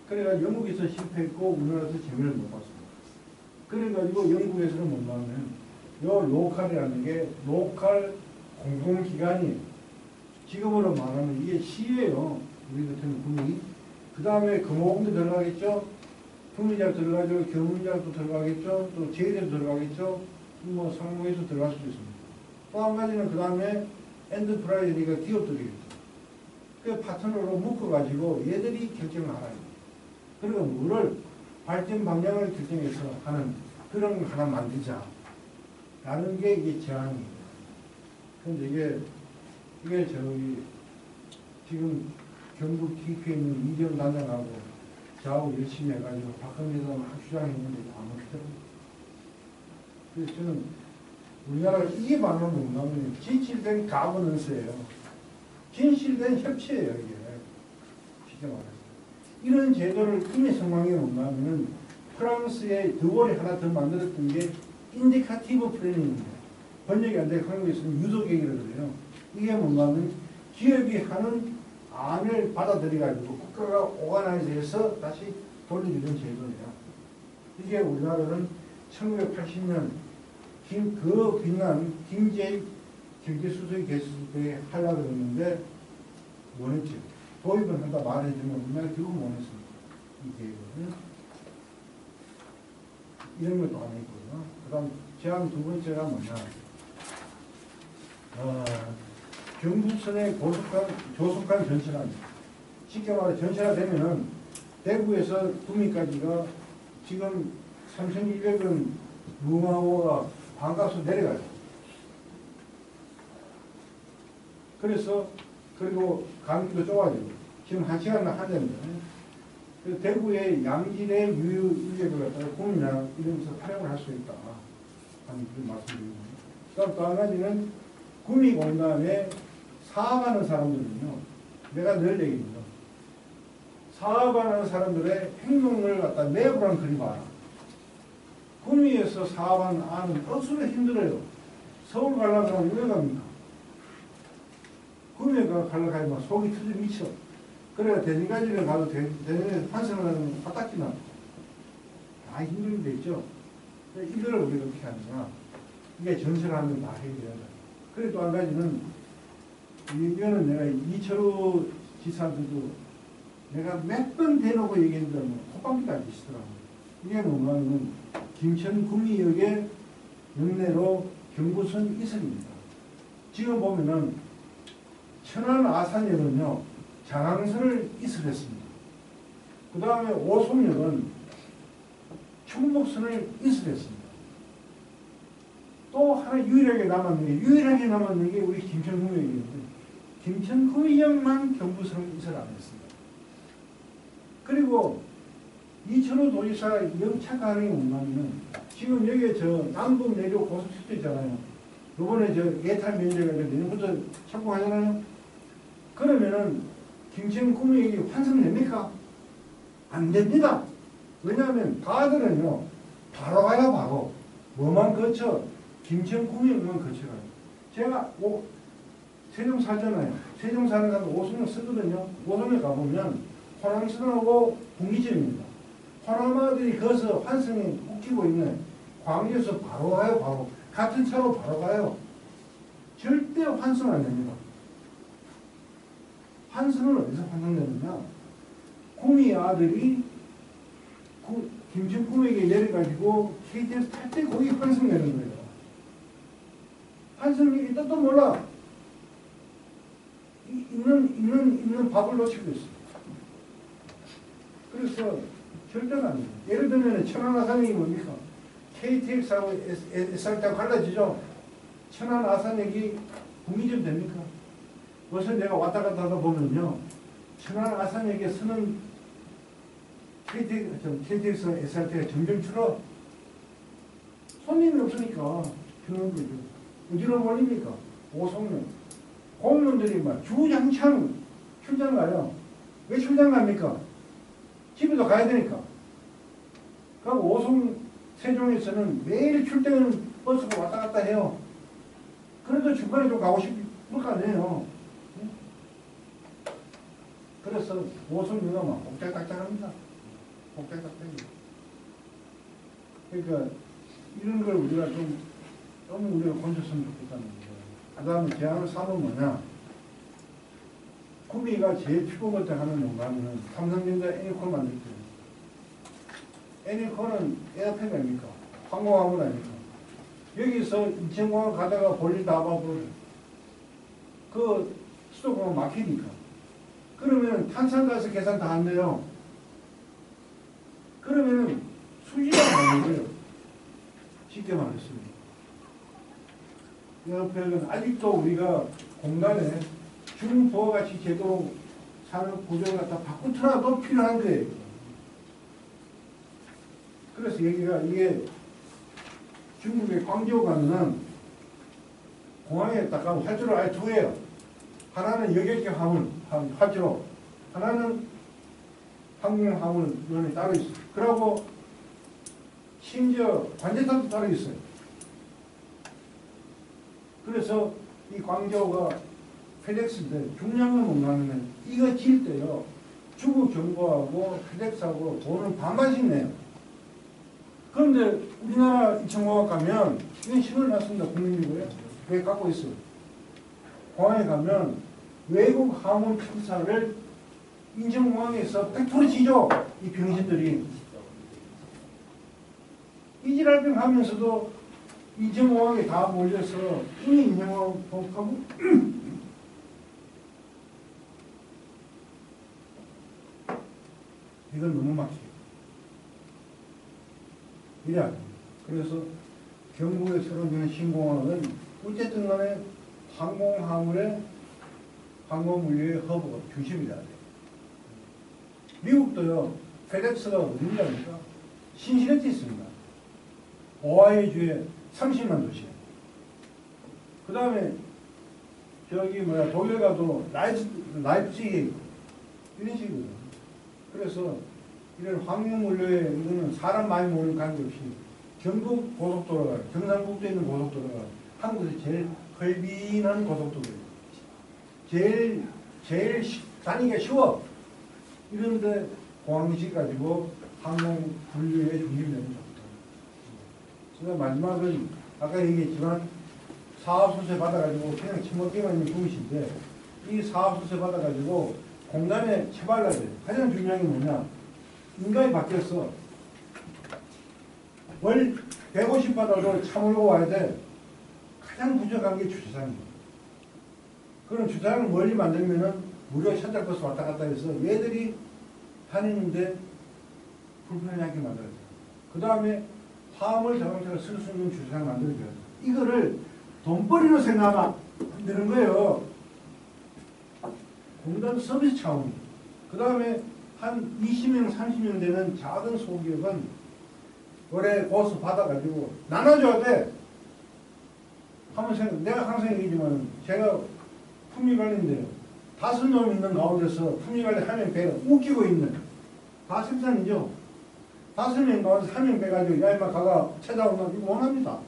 그래가 영국에서 실패했고 우리나라에서 재미를 못 봤습니다. 그래가지고 영국에서는 뭔가 하면 요 로컬이라는 게 로컬 공공기관이에요. 지금으로 말하면 이게 시예요. 우리 같은 군이. 그 다음에 금호공도 들어가겠죠. 국민대학 들어가죠. 경문대학도 들어가겠죠. 또 제대도 들어가겠죠. 뭐 상무에서 들어갈 수도 있습니다. 또 한 가지는 그 다음에 엔터프라이즈니까 기업들이겠죠. 그 파트너로 묶어가지고 얘들이 결정을 하라. 그리고 뭐를 발전 방향을 결정해서 하는 그런 거 하나 만들자. 라는 게 이게 제안입니다. 근데 이게 저기 지금 경북 기획에 있는 이재용 단장하고 저하고 열심히 해가지고 박근혜가 막 주장했는데 안 먹히더라고요. 그래서 저는 우리나라가 이게 바로 뭔가면 진실된 가버넌스예요. 진실된 협치예요, 이게. 쉽게 말해서. 이런 제도를 이미 성공해 뭔가면 프랑스의 드골이 하나 더 만들었던 게 인디카티브 플래닝입니다. 번역이 안 되고 한국에서는 유도계획이라고 그래요. 이게 뭔가면 기업이 하는 안을 받아들여가지고 국가가 오가나이즈해서 다시 돌려주는 제도예요. 이게 우리나라는 1980년 그 빛난 김제일 경제수석이 됐을 때 하려고 했는데 원했죠. 도입은 한다 말해주면 우리나라 결국 원했습니다. 이 계획은. 이런 것도 하나 있고요. 그 다음 제안 두 번째가 뭐냐. 경부선의 조속한 전철화. 쉽게 말해 전철화 되면은 대구에서 구미까지가 지금 3,200원 무궁화호가 반값으로 내려가요. 그래서 그리고 간격도 좁아지고 지금 1시간 하는데 그래서 대구의 양질의 유유 인력을 갖다가 구미나 이러면서 활용을 할 수 있다 하는 그런 말씀드립니다. 그다음 또 한 가지는 구미 공단에 사업하는 사람들은요, 내가 늘 얘기합니다. 사업하는 사람들의 행동을 갖다 내부랑 그려봐라. 구미에서 사업하는 안은 억수로 힘들어요. 서울 가려고 하면 왜 갑니까? 구미에 가려고 하면 속이 터져 미쳐. 그래야 대전까지는 가도 대전에서 환승을 하면 화딱지나. 다 힘든 데 있죠. 이걸 우리가 어떻게 하느냐. 이게 전설하면 다 해결된다. 그리고 또 한 가지는, 이거는 내가 이철우 지사한테도 내가 몇 번 대놓고 얘기했는데, 콧방귀도 안 계시더라고요. 이게 뭐냐면, 김천 구미역의 역내로 경부선 이선입니다. 지금 보면은, 천안 아산역은요, 장항선을 이설했습니다. 그 다음에 오송역은 충북선을 이설했습니다. 또 하나 유일하게 남았는 게 우리 김천구미역인데 김천구미역만 경부선을 이설 안 했습니다. 그리고 이철우 도지사가 영착하는 게 뭐냐면 지금 여기에 저 남북 내륙 고속철도 있잖아요. 요번에 저 예탈 면제가 내년부터 착공하잖아요. 그러면은 김천구미역이 환승됩니까? 안 됩니다. 왜냐하면 가들은요 바로 가요. 바로 뭐만 거쳐 김천구미역만 거쳐가요. 제가 세종 살잖아요. 세종 사는 사람 오송역 쓰거든요. 오송역 가보면 호남선하고 분기점입니다. 호남아들이 거기서 환승에 웃기고 있는 광주에서 바로 가요. 바로 같은 차로 바로 가요. 절대 환승 안 됩니다. 환승은 어디서 환승되느냐? 구미 아들이 김천구미역에 내려가지고 KTX 탈 때 거기 환승되는 거예요. 환승이 뜻도 몰라. 있는 밥을 놓치고 있어요. 그래서 절대가 안 돼요. 예를 들면 천안 아산역이 뭡니까? KTX하고 SRT하고 갈라지죠. 천안 아산역이 분기점 됩니까? 그래서 내가 왔다 갔다 하다 보면요. 천안 아산역에 서는 KTX, SRT가 점점 줄어. 손님이 없으니까 그런 거죠. 어디로 몰립니까? 오송역. 공무원들이 막 주장창 출장 가요. 왜 출장 갑니까? 집에도 가야 되니까. 그리고 오송 세종에서는 매일 출퇴근 버스가 왔다 갔다 해요. 그래도 중간에 좀 가고 싶을 거 아니에요. 그래서 오송역가 막 복작딱딱합니다. 복작딱딱해요. 그러니까 이런 걸 우리가 좀 너무 우리가 건졌으면 좋겠다는 거예요. 그 다음에 제안을 삼은 뭐냐. 구미가 제일 피곤할 때 하는 뭔가 하면은 삼성전자 애니콜 만들 때. 애니콜은 에어컨 아닙니까? 항공화물 아닙니까? 여기서 인천공항 가다가 볼일 다 봐버려. 그 수도공항 막히니까. 그러면 탄산가스 계산 다 안 돼요. 그러면은 수지가 안 되는 거예요. 쉽게 말했습니다. 에어프랙은 아직도 우리가 공간에 중부와 같이 제도로 사는 구조를 갖다 바꾸더라도 필요한 거예요. 그래서 여기가 이게 중국의 광저우 가면은 공항에 딱 가면 활주로 아예 두 개예요. 하나는 여객형 화물, 활주로, 하나는 항공 화물론이 따로 있어요. 그리고 심지어 관제탑도 따로 있어요. 그래서 이 광저우가 페덱스인데 중요한 건 뭔가하면 이거 지을 때요. 중국 정부하고 페덱스하고 돈을 반반씩 내요. 그런데 우리나라 이천공항 가면 이건 신을 놨습니다. 국민이고요. 왜 갖고 있어요? 공항에 가면 외국 화물 청사를 인천공항에서 100% 지죠. 이 병신들이. 이지랄병 하면서도 인천공항에 다 몰려서 우리 인천공항 복하고 이건 너무 막히죠. 이래. 그래서 경북의 새로 지은 신공항은 어쨌든 간에 항공화물의 항공물류의 허브가 중심이 돼야 돼요. 미국도요, 페덱스가 어딘가니까 신시내티 있습니다. 오하이주에 30만 도시예요. 그 다음에 저기 독일 가도 라이프치히 이런 식이거든요. 그래서 이런 항공물류에 이거는 사람 많이 모는 관계없이 경북 고속도로가 경상북도에 있는 고속도로가 한국에서 제일 헐빈한 고속도로예요. 제일 다니기가 쉬워. 이런데 공항식 가지고 항공 분류의 중심이 되는 겁니다. 제가 마지막은 아까 얘기했지만 사업소재 받아가지고 그냥 침묵기만 있는 분이신데 이 사업소재 받아가지고 공간에 처발라야 돼요. 가장 중요한 게 뭐냐? 인간이 바뀌었어. 월 150 받아도 차 몰고 와야 돼. 가장 부족한 게 주차장이에요. 그럼 주차장을 멀리 만들면은 무료 셔틀버스 왔다 갔다 해서 얘들이 다니는데 불편하게 만들어야 돼요. 그 다음에 화물 자동차를 쓸 수 있는 주차장 만들어줘야 돼요. 이거를 돈벌이로 생각하면 안 되는 거예요. 공단 서비스 차원이에요. 그 다음에 한 20명, 30명 되는 작은 소기업은 올해 고수 받아가지고 나눠줘야 돼. 한번 생각, 내가 항상 얘기지만 제가 품위관리인데요. 5명 있는 가운데서 품위관리 1명 빼가 웃기고 있는 다 생산이죠. 5명 가운데 1명 빼가지고 야 임마 가가 찾아오면 이거 원합니다.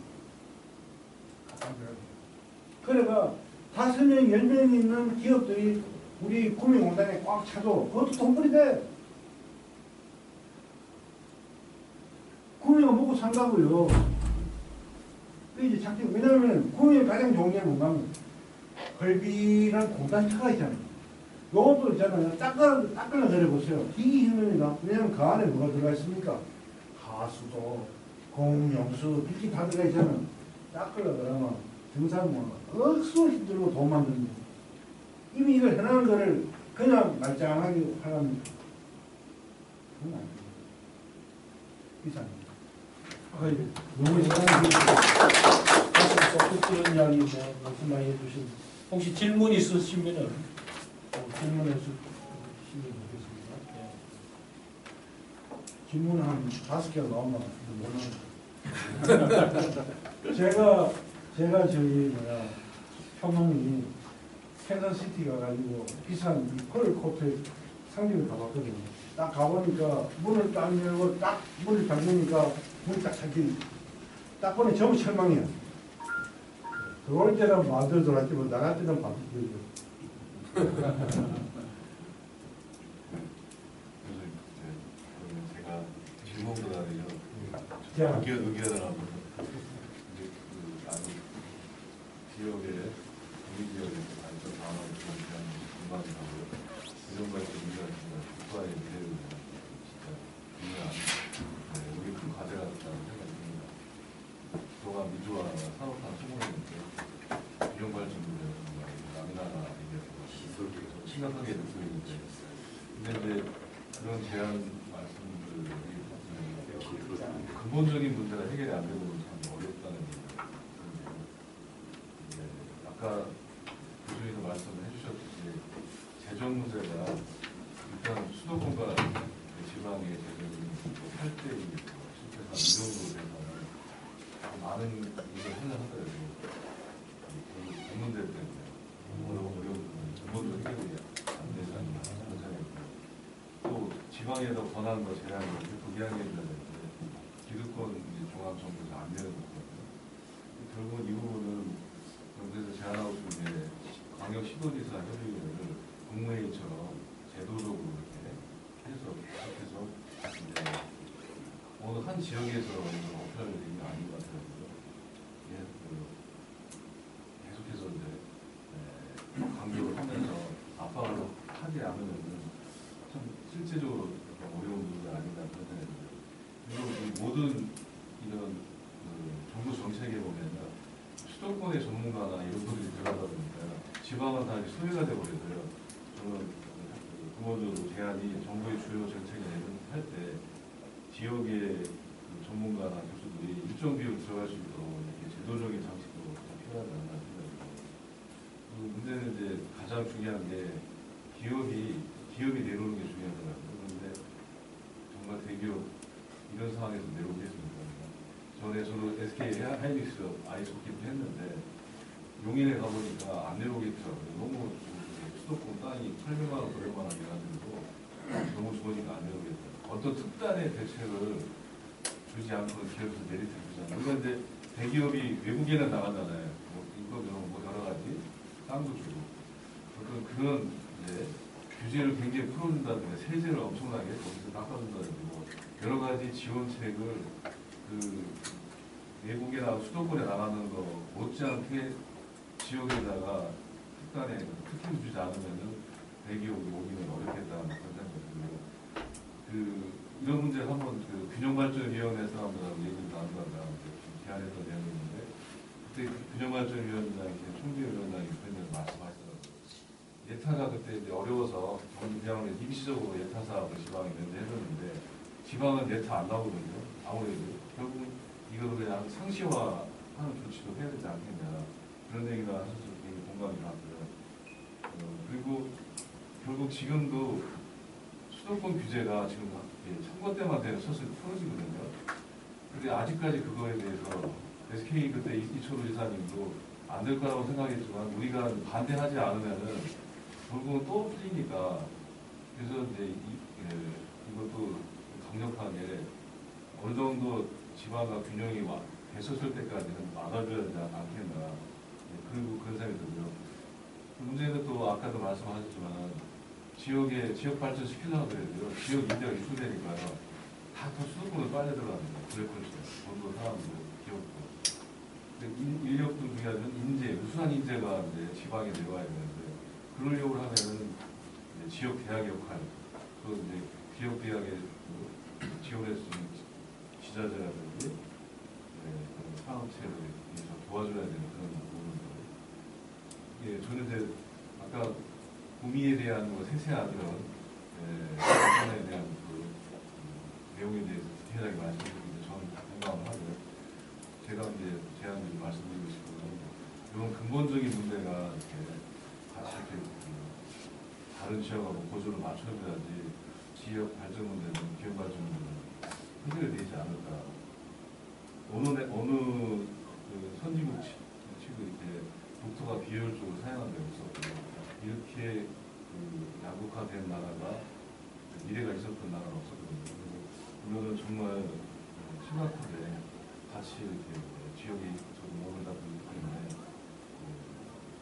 그래가 5명, 10명 있는 기업들이 우리 구민공단에 꽉 차도 그것도 돈벌이 돼. 구민가 먹고 산다고요. 그 이제 작전, 왜냐하면 구민이 가장 좋은 게 뭔가면 걸비랑 공단차가 있잖아요. 요것도 있잖아요. 닦으려 내려보세요. 되게 힘듭니다. 왜냐하면 그 안에 뭐가 들어가 있습니까? 하수도, 공용수, 빛이 다 들어가 있잖아요. 닦으려 그러면 등산모가 억수로 힘들고 돈 만듭니다. 이미 이걸 해놓은 거를 그냥 말짱하게 하려면 그건 안 돼요. 비쌉니다. 너무 이상한 다시 그런 이야기 말씀 많이 해주신 혹시 질문 있으시면은 질문해 주시면 되겠습니다. 네. 질문 한 5개가 나오면 제가 저기 평론이 캔서시티 가가지고 비싼 이 펄코트 상점에 가봤거든요. 딱 가보니까 문을 딱 열고 딱 문을 잠그니까 문이 딱 잠긴. 딱 보니 전부 철망이야. 들어올 때는 마음대로 들어왔지만 나갈 때는 마음대로 들어왔죠. 제가 질문보다는 자. 의견을 하고 이제 지역의 우리 지역의 발전 방안을 대한 공감이 하고요. 이런 것들 우리가 국가의 미래를 진짜 중요한 우리 큰 과제가 있다는 생각이 듭니다. 그동안 민주화 산업화 성공했는데 비용 발전도 남나라 시설이 심각하게 느끼고 있는데 근데 이제 그런 제안 말씀들이 근본적인 문제가 해결이 안 되고 참 어렵다는 얘기입니다. 이걸 하더라도 공무원들 때문에 어려운 부분들 해결이 안 되지 않나 그런 생각이 듭니다. 또 지방에서 권한 거 제한이 부기한계인다든지 기득권 종합정부에서 안 되는 거거든요. 결국은 이 부분은 그래서 제안하고 싶은 게 광역시도지사 협의회를 국무회의처럼 제도적으로 이렇게 해서 어느 한 지역에서 어필할 일이 아닌 것 같아요. 예, 계속해서 이제 강조를 하면서 압박을 하지 않으면 참 실제적으로 어려운 문제가 아닌가 그런 생각이 듭니다. 그리고 이 모든 이런 정부 정책에 보면 수도권의 전문가나 이런 분들이 들어가다 보니까 지방은 다 소외가 되어버려서요. 저는 근본적으로 제안이 정부의 주요 정책을 할 때 지역의 전문가나 교수들이 일정 비율 들어갈 수 있도록 이렇게 제도적인 장치도 필요하다는 생각입니다. 문제는 이제 가장 중요한 게 기업이 내려오는 게 중요하더라고요. 그런데 정말 대기업 이런 상황에서 내려오겠습니까? 전에 저도 SK 하이닉스 아이스호키도 했는데 용인에 가보니까 안 내려오겠더라고요. 너무 수도권 땅이 800만 원, 900만 원 이라는데도 너무 좋으니까 안 내려오겠다. 어떤 특단의 대책을 주지 않고 기업에서 메리트 주잖아요. 그런데 이제 대기업이 외국에는 나가잖아요. 뭐 여러 가지 땅도 주고 어떤 그런 이제 규제를 굉장히 풀어준다든가 세제를 엄청나게 거기서 깎아준다든가 뭐 여러 가지 지원책을 외국이나 수도권에 나가는 거 못지않게 지역에다가 특단의 특혜를 주지 않으면은 대기업이 오기는 어렵겠다는 그런 생각이 들고요. 이런 문제를 한번 균형발전위원회 사람들하고 얘기를 나누다가 제안했던 내용이 있는데 그때 균형발전위원장이 총재위원장이 그런 데서 말씀하시더라고요. 예타가 그때 이제 어려워서 정부장을 임시적으로 예타 사업을 지방에 면제해줬는데 지방은 예타 안 나오거든요. 아무래도 결국 이거를 그냥 상시화하는 조치도 해야 되지 않겠냐 그런 얘기를 하셔서 되게 공감이 갔고요. 그리고 결국 지금도 수도권 규제가 지금 선거 때만 되면 서서히 풀어지거든요. 근데 아직까지 그거에 대해서 SK 그때 이철우 지사님도 안 될 거라고 생각했지만 우리가 반대하지 않으면은 결국은 또 풀리니까 그래서 이제 이것도 강력하게 어느 정도 지방과 균형이 됐었을 때까지는 막아줘야 되지 않겠나. 그리고 그런 생각이 들고요. 문제는 또 아까도 말씀하셨지만 지역 발전 시키려고 그래도요. 지역 인재가 유출되니까요. 다 더 수도권으로 빨려 들어갑니다. 그래프죠. 본도 사람도 기업도. 근데 인력도 중요하지만 우수한 인재가 이제 지방에 내려와야 되는데 그러려고 하면은 지역 대학 역할, 또 이제 기업 대학에 지원할 수 있는 지자재라든지 산업체를 도와줘야 되는 그런 부분들. 예, 저는 이제 아까 구미에 대한 세세한 발전에 대한 내용에 대해서 디테일하게 말씀드리는데 저는 공감을 하고요. 제가 이제 제안을 말씀드리고 싶어요. 이런 근본적인 문제가 이렇게 같이 이렇게 다른 지역하고 고조를 맞춰줘야지 지역 발전 문제는 기업 발전 문제는 해결이 되지 않을까. 어느 선진국 치고 이제 국토가 비효율적으로 사용한 데가 있었고 이렇게 양극화된 나라가 미래가 있었던 나라가 없었거든요. 우리는 정말 심각하게 같이 이렇게 지역이 머물다 보기 때문에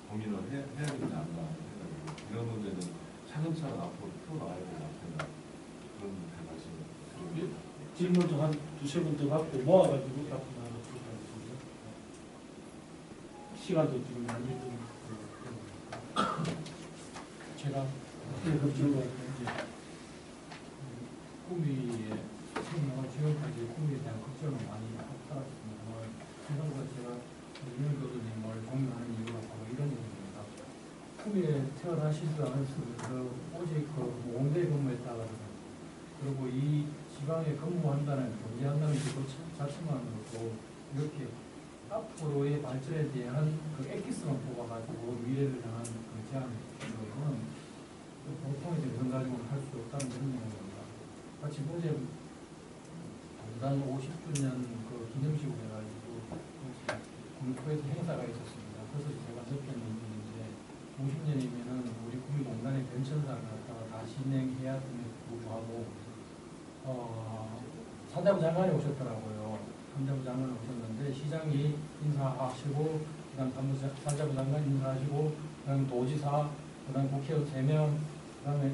고민을 해야 되지 않나 생각이고 이런 문제는 차근차근 앞으로 풀어나가야 되지 않겠나 그런 말씀을 질문 좀 한 두세 분 더 받고 모아가지고 답변 나눠보도록 하겠습니다. 시간도 지금 많이 좀 제가 그럼 질문 꾸미의 생명과 지금까지 꾸미에 대한 걱정을 많이 하셨습니다. 그래서 제가 윤영 교수님을 존경하는 이유가 바로 이런 부분입니다. 꾸미에 태어나시지도 않았으면서 오직 공대 근무했다가 그리고 이 지방에 근무한다는 존재한다는 그 자체만으로도 이렇게 앞으로의 발전에 대한 엑기스만 뽑아가지고 미래를 향한 제안을 이거는 보통의 정성 가지고는 할 수 없다는 그런 내용입니다. 같이 어제 동단 50주년 기념식으로 해가지고 장소에서 행사가 있었습니다. 그래서 제가 접견이 있는데 50년이면은 우리 구미공단의 변천사를 갖다가 다 진행해야 됨에도 불구하고 산자부 장관이 오셨더라고요. 산자부 장관이 오셨는데 시장이 인사하시고 그다음 산자부 장관 인사하시고 그다음 도지사 그다음 국회의원 3명 그다음에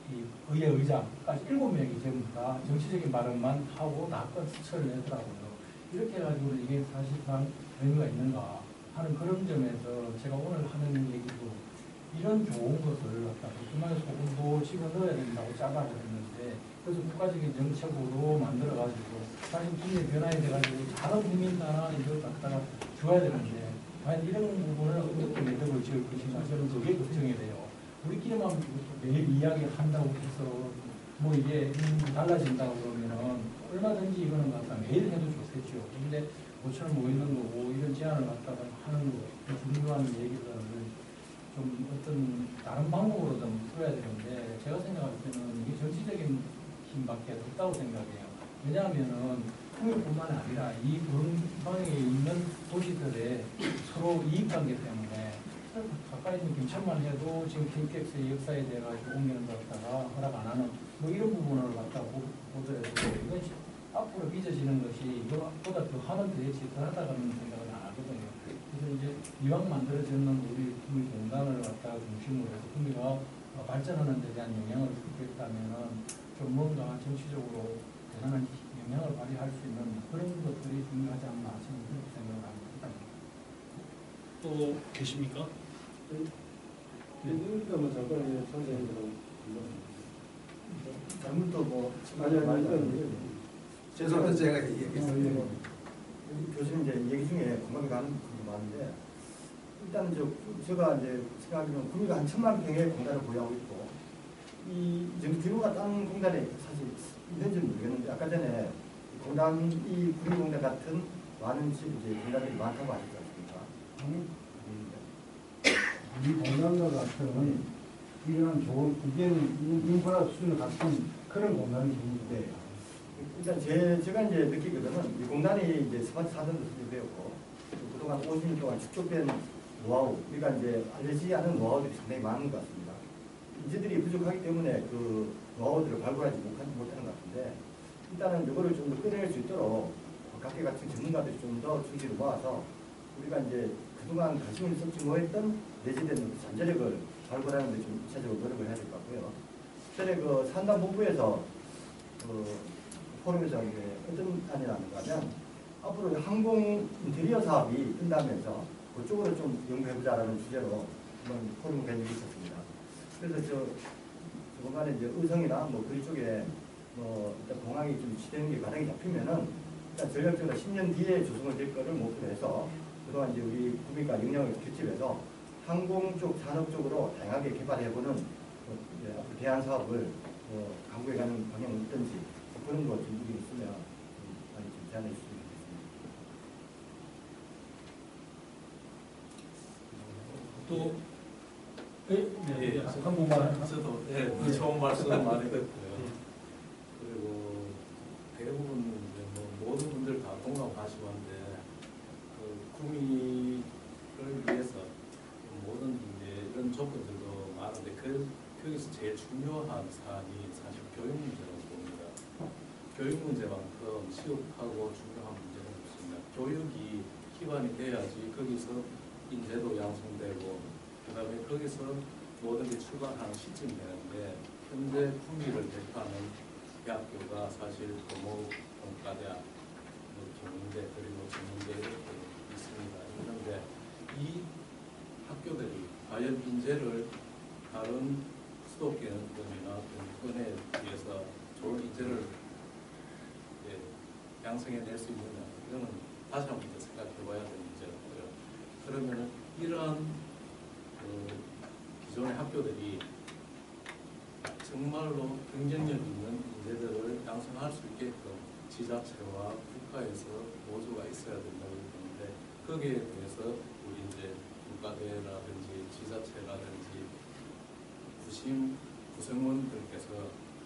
이 의회 의장까지 7명이 전부 다 정치적인 발언만 하고 다 끝을 내더라고요. 이렇게 해가지고 이게 사실상 의미가 있는가 하는 그런 점에서 제가 오늘 하는 얘기도 이런 좋은 것을 갖다 부뚜막에 소금도 집어넣어야 된다고 짜라고 했는데 그래서 국가적인 정책으로 만들어가지고 사실 국내 변화에 돼가지고 산업국민단화 이걸 갖다가 줘야 되는데 과연 이런 부분을 어떻게 매듭을 지을 것인가 저는 그게 걱정이 돼요. 우리끼리만 매일 이야기를 한다고 해서 뭐 이게 달라진다고 그러면은 얼마든지 이거는 갖다 매일 해도 좋겠죠. 근데 모처럼 모이는 거고 이런 제안을 갖다가 하는 거 중요한 얘기들을 좀 어떤 다른 방법으로 좀 풀어야 되는데 제가 생각할 때는 이게 정치적인 힘밖에 없다고 생각해요. 왜냐하면은 국민뿐만 아니라 이 근방에 있는 도시들의 서로 이익관계 때문에 가까이 있는 김천만 해도 지금 KTX의 역사에 대해 가지고 옮기는 것 갖다가 허락 안 하는 뭐 이런 부분을 갖다가 보더라도 이건 앞으로 빚어지는 것이 이거보다 더 하면 되지 더 하다가는 생각은 안 하거든요. 그래서 이제 이왕 만들어지는 우리 구미공단을 갖다가 중심으로 해서 구미가 발전하는 데 대한 영향을 주겠다면은 좀 뭔가 정치적으로 대단한 영향을 발휘할 수 있는 그런 것들이 중요하지 않나 저는 그렇게 생각을 합니다. 또 계십니까? 뭐 잠깐 선생님들은 잘못도 뭐 죄송해요 제가 얘기했습니다. 교수님 이제 얘기 중에 공감이 가는 부분이 많은데 일단은 제가 이제 생각하기로는 구미가 한 1000만 평의 공단을 보유하고 있고 이 정도 규모가 다른 공단에 사실 있는지 모르겠는데 아까 전에 공단 이 구미공단 같은 많은 이제 공단들이 많다고 하셨지 않습니까? 이 공단과 같은 이런 좋은 인프라 수준을 갖춘 그런 공단이 있는데 일단 제가 이제 느끼거든은 이 공단이 이제 스마트 사전도 수립되었고 그동안 50년 동안 축적된 노하우 우리가 이제 알려지지 않은 노하우들이 상당히 많은 것 같습니다. 인재들이 부족하기 때문에 그 노하우들을 발굴하지 못하는 것 같은데 일단은 이거를 좀 더 끌어낼 수 있도록 각계 같은 전문가들이 좀 더 중심을 모아서 우리가 이제 그동안 관심을 쏟지 못했던 내재된 잠재력을 발굴하는 데 좀 2차적으로 노력을 해야 될 것 같고요. 전에 그 산단본부에서 포럼에서 이제 어떤 안이 나는가 하면 앞으로 항공 인테리어 사업이 끝나면서 그쪽으로 좀 연구해보자라는 주제로 한번 포럼을 간 적이 있었습니다. 그래서 조만간에 이제 의성이나 뭐 그쪽에 뭐 일단 공항이 좀 유치되는 게 가능히 잡히면은 일단 전략적으로 10년 뒤에 조성을 될 거를 목표로 해서 그동안 이제 우리 구미가 역량을 결집해서 항공 쪽 산업 쪽으로 다양하게 개발해보는 이제 앞으로 대안 사업을 강구해 가는 방향은 어떤지 그런 거 좀 일이 있으면 많이 좀 제안해 주시면 좋겠습니다. 또 예, 한 분만 저도 좋은 말씀 많이 듣고요. 그리고 대부분 이제 뭐 모든 분들 다 동감하시고 한데 구미를 위해서 모든 이제 이런 조건들도 많은데 거기서 제일 중요한 사안이 사실 교육 문제라고 봅니다. 교육 문제만큼 시급하고 중요한 문제는 없습니다. 교육이 기반이 돼야지 거기서 인재도 양성되고 그다음에 거기서 모든 게 출발하는 시점이 되는데 현재 구미를 대표하는 대학교가 사실 도모공과대학, 경대 그리고 전문대 이렇게 있습니다. 그런데 이 학교들이 과연 인재를 다른 수도권이나 근권에 비해서 좋은 인재를 양성해낼 수 있느냐 이거는 다시 한번 생각해봐야 되는 문제고요. 그러면 이러한 기존의 학교들이 정말로 경쟁력 있는 인재들을 양성할 수 있게끔 지자체와 국가에서 모두가 있어야 된다고 보는데 거기에 대해서 우리 이제 국가대라든지 지자체라든지 구성원들께서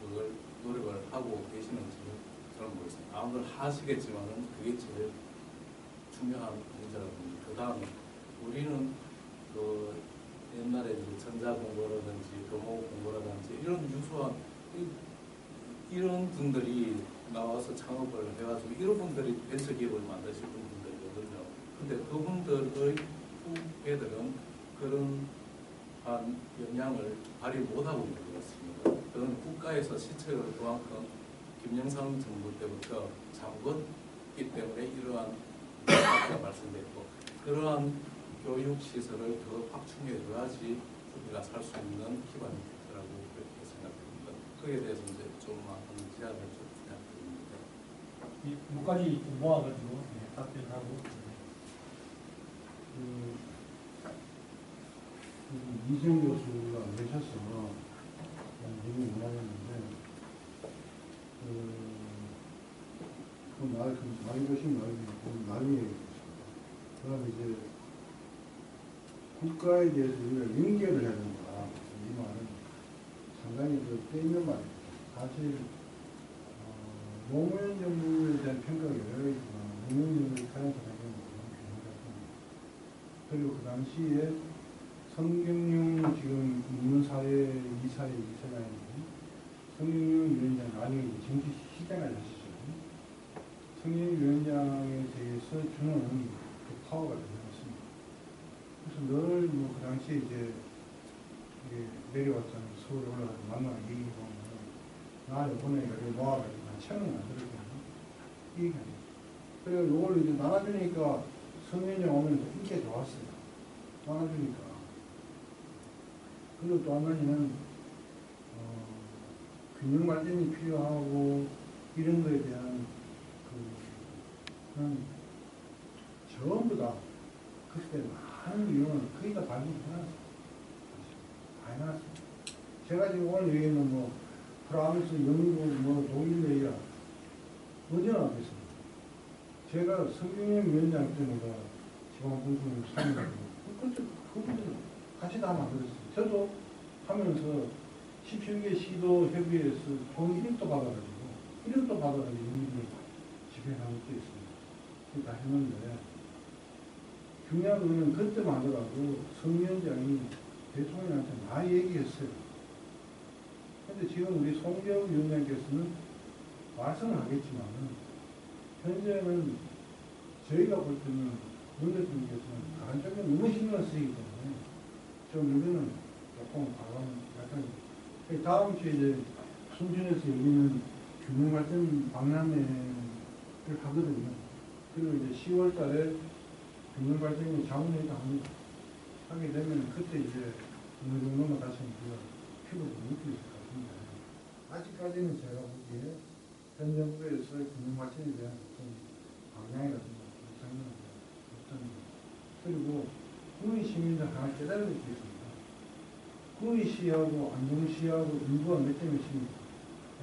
그걸 노력을 하고 계시는지 저는 모르겠습니다. 아무들 하시겠지만은 그게 제일 중요한 문제라고 봅니다. 그 다음에 우리는 그 옛날에 이제 전자공고라든지 교모공고라든지 이런 유수한 이런 분들이 나와서 창업을 해가지고 이런 분들이 벤처기업을 만드실 분들이거든요. 근데 그분들의 후배들은 그런 한 영향을 발휘 못하고 있는 것 같습니다. 그건 국가에서 시책을 그만큼 김영삼 정부 때부터 잠궜기 때문에 이러한 아까 말씀드렸고 그러한 교육시설을 더 확충해줘야지 우리가 살 수 있는 기반이 되라고 그렇게 생각합니다. 그에 대해서 이제 좀 많은 제안을 좀 부탁드립니다. 이 뭐까지 모아가지고 답변하고. 이재용 교수가 안 계셔서 얘기 못 하겠는데 많이 보신 나중에 얘기했습니다. 그 다음에 이제 국가에 대해서 우리가 연계를 해야 된다. 이 말은 상당히 떼있는 말입니다. 사실 노무현 정부에 대한 평가가 여러 있지만 노무현 정부의 타령사 행동은 그리고 그 당시에 성경용 지금 문사회 이사회 이사장이 성경용 위원장 나중에 정치 시장을 하시죠. 성경용 위원장에 대해서 주는 그 파워가 대단했습니다. 그래서 늘 뭐 그 당시에 이제 내려왔잖아요. 서울 올라가서 만나는 얘기 보면 나 이번에 여기 모아가지고 한 1,000원 만들었거든요. 이 얘기하는 그래서 이걸 이제 나눠주니까 성경용 오면서 인기가 좋았어요. 나눠주니까. 그리고 또 한 가지는 균형 발전이 필요하고 이런 거에 대한 전부 다 그때 많은 이론을 거의 다 발굴해놨어요. 다 해놨어요. 제가 지금 오늘 얘기는 뭐 프랑스, 영국, 뭐 독일 얘기야 언제나 하겠습니다. 제가 성경영 위원장 때문에 지방공사를 수행하고 그분들 같이 다 만들었어요. 저도 하면서 17개 시도 협의회에서 돈 1억도 받아가지고 1억도 받아가지고 이민을 집행한 것도 있습니다. 그게 다 했는데 중요한 거는 그때만 하더라도 성 위원장이 대통령한테 많이 얘기했어요. 근데 지금 우리 송재욱 위원장께서는 말씀을 하겠지만 현재는 저희가 볼 때는 문 대통령께서는 다른 쪽에 너무 신경을 쓰기 때문에 좀 우리는 조금 약간 다음 주에 이제 순천에서 열리는 균형발전 박람회를 하거든요. 그리고 이제 10월 달에 균형발전이 자문회의도 합니다. 하게 되면 그때 이제 어느 정도만 다시 우리가 피부를 느낄 것 같습니다. 아직까지는 제가 보기에 현 정부에서 균형발전에 대한 어떤 방향이라든가 장면이 없습니다. 그리고 국민 시민들 하나 깨달을 수 있습니다. 구의시하고 안동시하고 인구가 몇 대 몇입니까?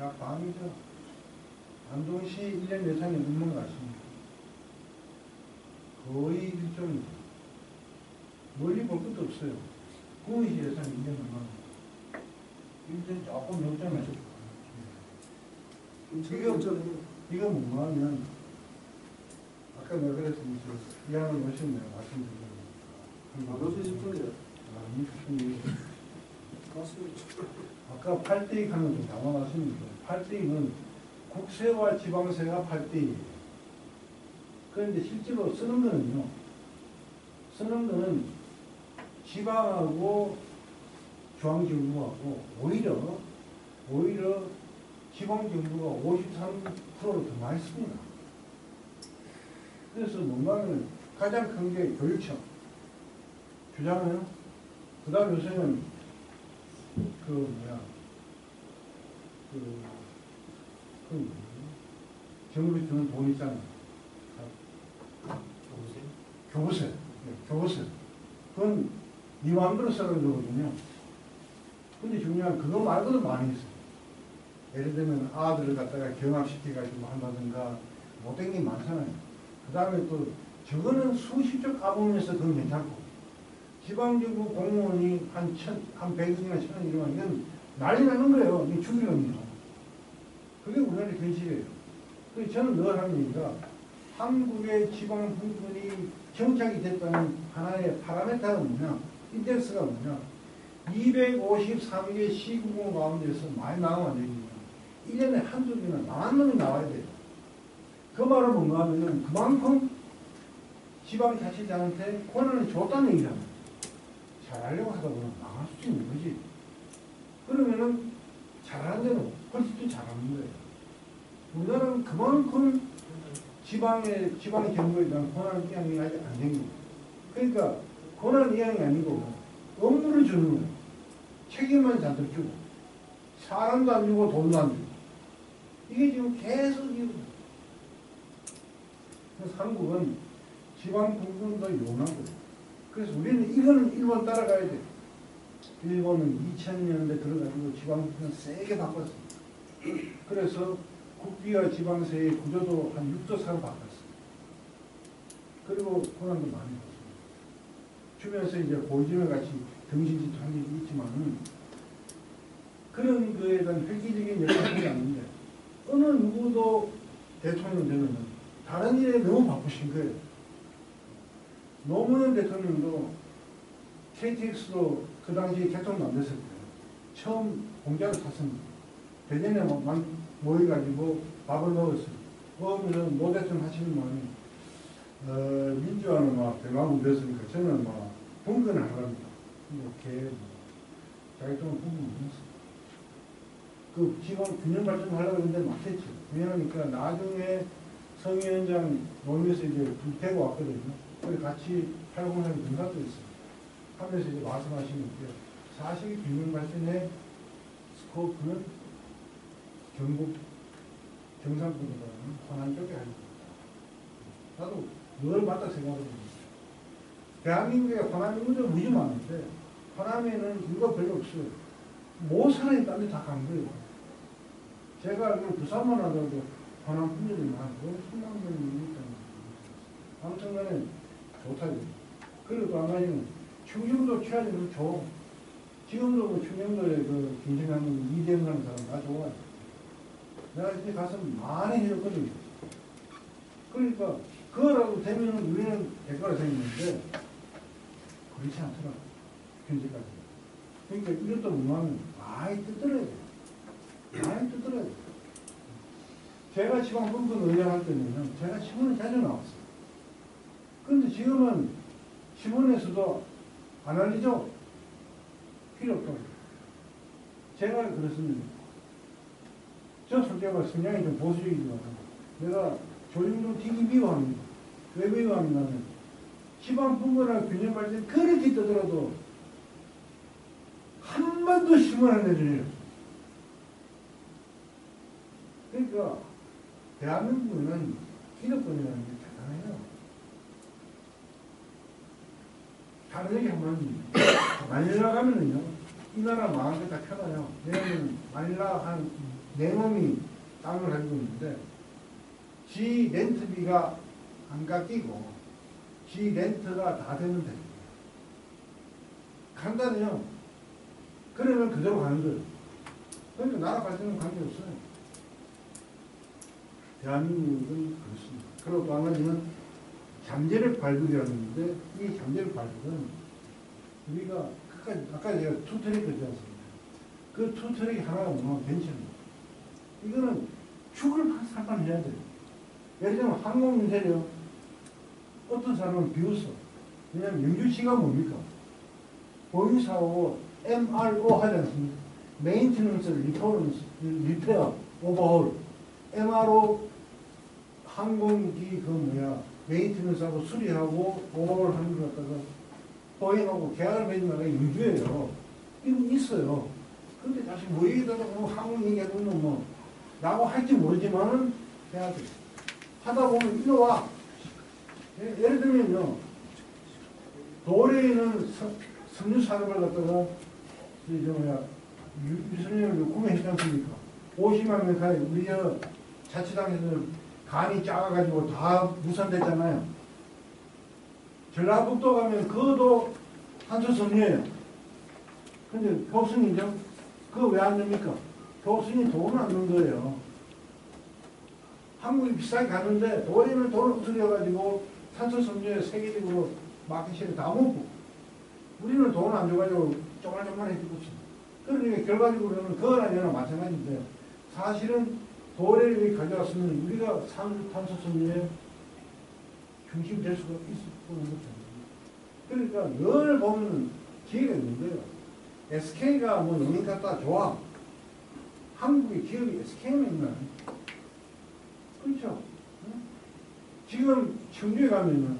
약 반이죠. 안동시 1년 예산이 얼마나 아십니까? 거의 1.2. 멀리 볼 것도 없어요. 구의시 예산이 1년 얼마나? 1년 조금 넘잖아요. 이거 뭔가 하면 아까 내가 그랬으면 이양을 오셨네요. 말씀드리면. 안 오실 싶은데요. 아까 8대2 하는 좀 담아놨습니다. 8대2는 국세와 지방세가 8대2예요. 그런데 실제로 쓰는 거는 지방하고 중앙정부하고 오히려 지방정부가 53%를 더 많이 씁니다. 그래서 뭔가 하면 가장 큰 게 교육청 주잖아요. 그 다음 요새는 정부에 주는 돈 있잖아요. 교부세. 교부세. 그건 네 마음대로 쓰라는 거거든요. 근데 중요한 그거 말고도 많이 있어요. 예를 들면 아들을 갖다가 경합시켜가지고 한다든가 못된 게 많잖아요. 그 다음에 또 저거는 수십조 까보면서 그건 괜찮고 지방정부 공무원이 한 100원이나 1,000원 이러면 이건 난리 나는 거예요. 이게 죽이랍니다. 그게 우리나라의 현실이에요. 그래서 저는 늘 하는 얘기가 한국의 지방 분권이 정착이 됐다는 하나의 파라메타가 뭐냐, 인덱스가 뭐냐, 253개 시구공 가운데서 많이 나오면 안 됩니다. 1년에 한두 개는 나만 놈이 나와야 돼요. 그 말은 뭔가 하면은 그만큼 지방자치단한테 권한을 줬다는 얘기잖아요. 잘하려고 하다 보면 망할 수 있는 거지. 그러면은 잘하는 데는 훨씬 더 잘하는 거예요. 우리나라는 그만큼 지방의 정부에 대한 권한 이양이 아직 안 된 거예요. 그러니까 권한 이양이 아니고 업무를 주는 거예요. 책임만 잔뜩 주고 사람도 안 주고 돈도 안 주고 이게 지금 계속 이거. 그래서 한국은 지방 분권도 요원하고 그래서 우리는 이거는 일본 따라가야 돼. 일본은 2000년대 들어가지고 지방 분권 세게 바꿨어. 그래서 국비와 지방세의 구조도 한 6도 4로 바꿨어. 그리고 권한도 많이 받습니다. 주면서 이제 보이즘을 같이 등신짓한 게 있지만은 그런 거에 대한 획기적인 역할이 아닌데 어느 누구도 대통령 되면은 다른 일에 너무 바쁘신 거예요. 노무현 대통령도 KTX도 그 당시에 개통도 안 됐을 거예요. 처음 공장을 탔습니다. 대전에 모여가지고 밥을 먹었어요. 먹으면서 노 대통령 하시는 말이 민주화는 막 대망은 됐으니까 저는 막 분권을 하랍니다. 이렇게 자기 동안 분권 못했어요. 그 지방 균형 발전 하려고 했는데 막혔죠. 왜냐하니까 나중에 성 위원장 노무현에서 이제 대구 왔거든요. 거기 같이 803 등산도 있어요. 하면서 이제 말씀하시는 게 사실 균형 발전의 스코프는 경북 경상권보다는 호남 쪽에 아닙니다. 나도 늘 맞다 생각합니다. 대한민국에 호남 인구가 무지 많은데 호남에는 인구가 별로 없어요. 모 사람이 딴 데 다 간 거예요. 제가 알기로 부산만 하더라도 호남 분들이 많고 천만 명이 있다는 거예요. 아무튼 간에 좋다죠. 그리고 또 한 가지는 충청도 취하지는 좋아. 지금도 뭐 충청도에 그 김정하는 이대영 하는 사람 다 좋아요. 내가 이제 가서 많이 해줬거든요. 그러니까 그거라도 되면 우리는 대가가 생기는데 그렇지 않더라. 현재까지. 그러니까 이것도 뭐냐면 많이 뜯어야 돼. 많이 뜯어야 돼. 제가 지방 분권 의장할 때는 제가 신문에 자주 나왔어요. 그런데 지금은 신문에서도 안 알리죠? 필요 없다고. 제가 그렇습니다. 저 솔직히 성향이 좀 보수적이지만 내가 조중동 되게 미워합니다. 왜 미워하냐면 지방 분권과 균형 발전 그렇게 뜨더라도 한 번도 신문 안 내주네요. 그러니까 대한민국은 기득권이라는 게 대단해요. 다른 얘기 한번 마닐라 가면은요, 이 나라 망한 게 다 편해요. 왜냐면 마닐라 한 4놈이 땅을 가지고 있는데 지 렌트비가 안 깎이고 지 렌트가 다 되면 됩니다. 간단해요. 그러면 그대로 가는 거예요. 그러니까 나라 발전은 관계없어요. 대한민국은 그렇습니다. 그리고 또 한 가지는 잠재력 발굴이라는 건데 이 잠재력 발굴은 우리가 끝까지 아까 제가 투트랙 그러지 않습니까? 그 투트랙이 하나가 뭐냐면 벤처입니다. 이거는 축을 살판 해야 돼요. 예를 들면 항공인테리어 어떤 사람은 비웃어. 왜냐하면 영주시가 뭡니까? 보유사하고 MRO 하지 않습니까? 메인티넌스, 리페어, 오버홀. MRO 항공기 메인티넌스하고 수리하고 오버홀 하는 걸 갖다가 보잉하고 계약을 맺은 나라가 영주예요. 이거 있어요. 근데 다시 뭐 얘기하다가 항공 얘기하면 라고 할지 모르지만은 해야 돼. 하다 보면 일로 와. 예를 들면요. 도래에는 섬유 산업을 갖다가 유선을 구매했지 않습니까? 50만 명 우리 자치당에서는 간이 작아가지고 다 무산됐잖아요. 전라북도 가면 그것도 한수섬유예요. 근데 교수님이죠? 그거 왜 안 됩니까? 교수님 돈을 안 넣은 거예요. 한국이 비싸게 가는데 도리는 돈을 들여가지고 탄소섬유에 세계적으로 마켓시를 다 먹고 우리는 돈 안 줘가지고 쪼말쪼말해지고 있습니다. 그러니까 결과적으로는 그거나 이거나 마찬가지인데 사실은 도래를 가져왔으면 우리가 탄소섬유의 중심이 될 수가 있었던 거죠. 그러니까 늘 보면 기회가 있는데요. SK가 뭐 영인 같다 좋아. 한국의 기업이 SK는 있나? 그렇죠. 응? 지금 청주에 가면은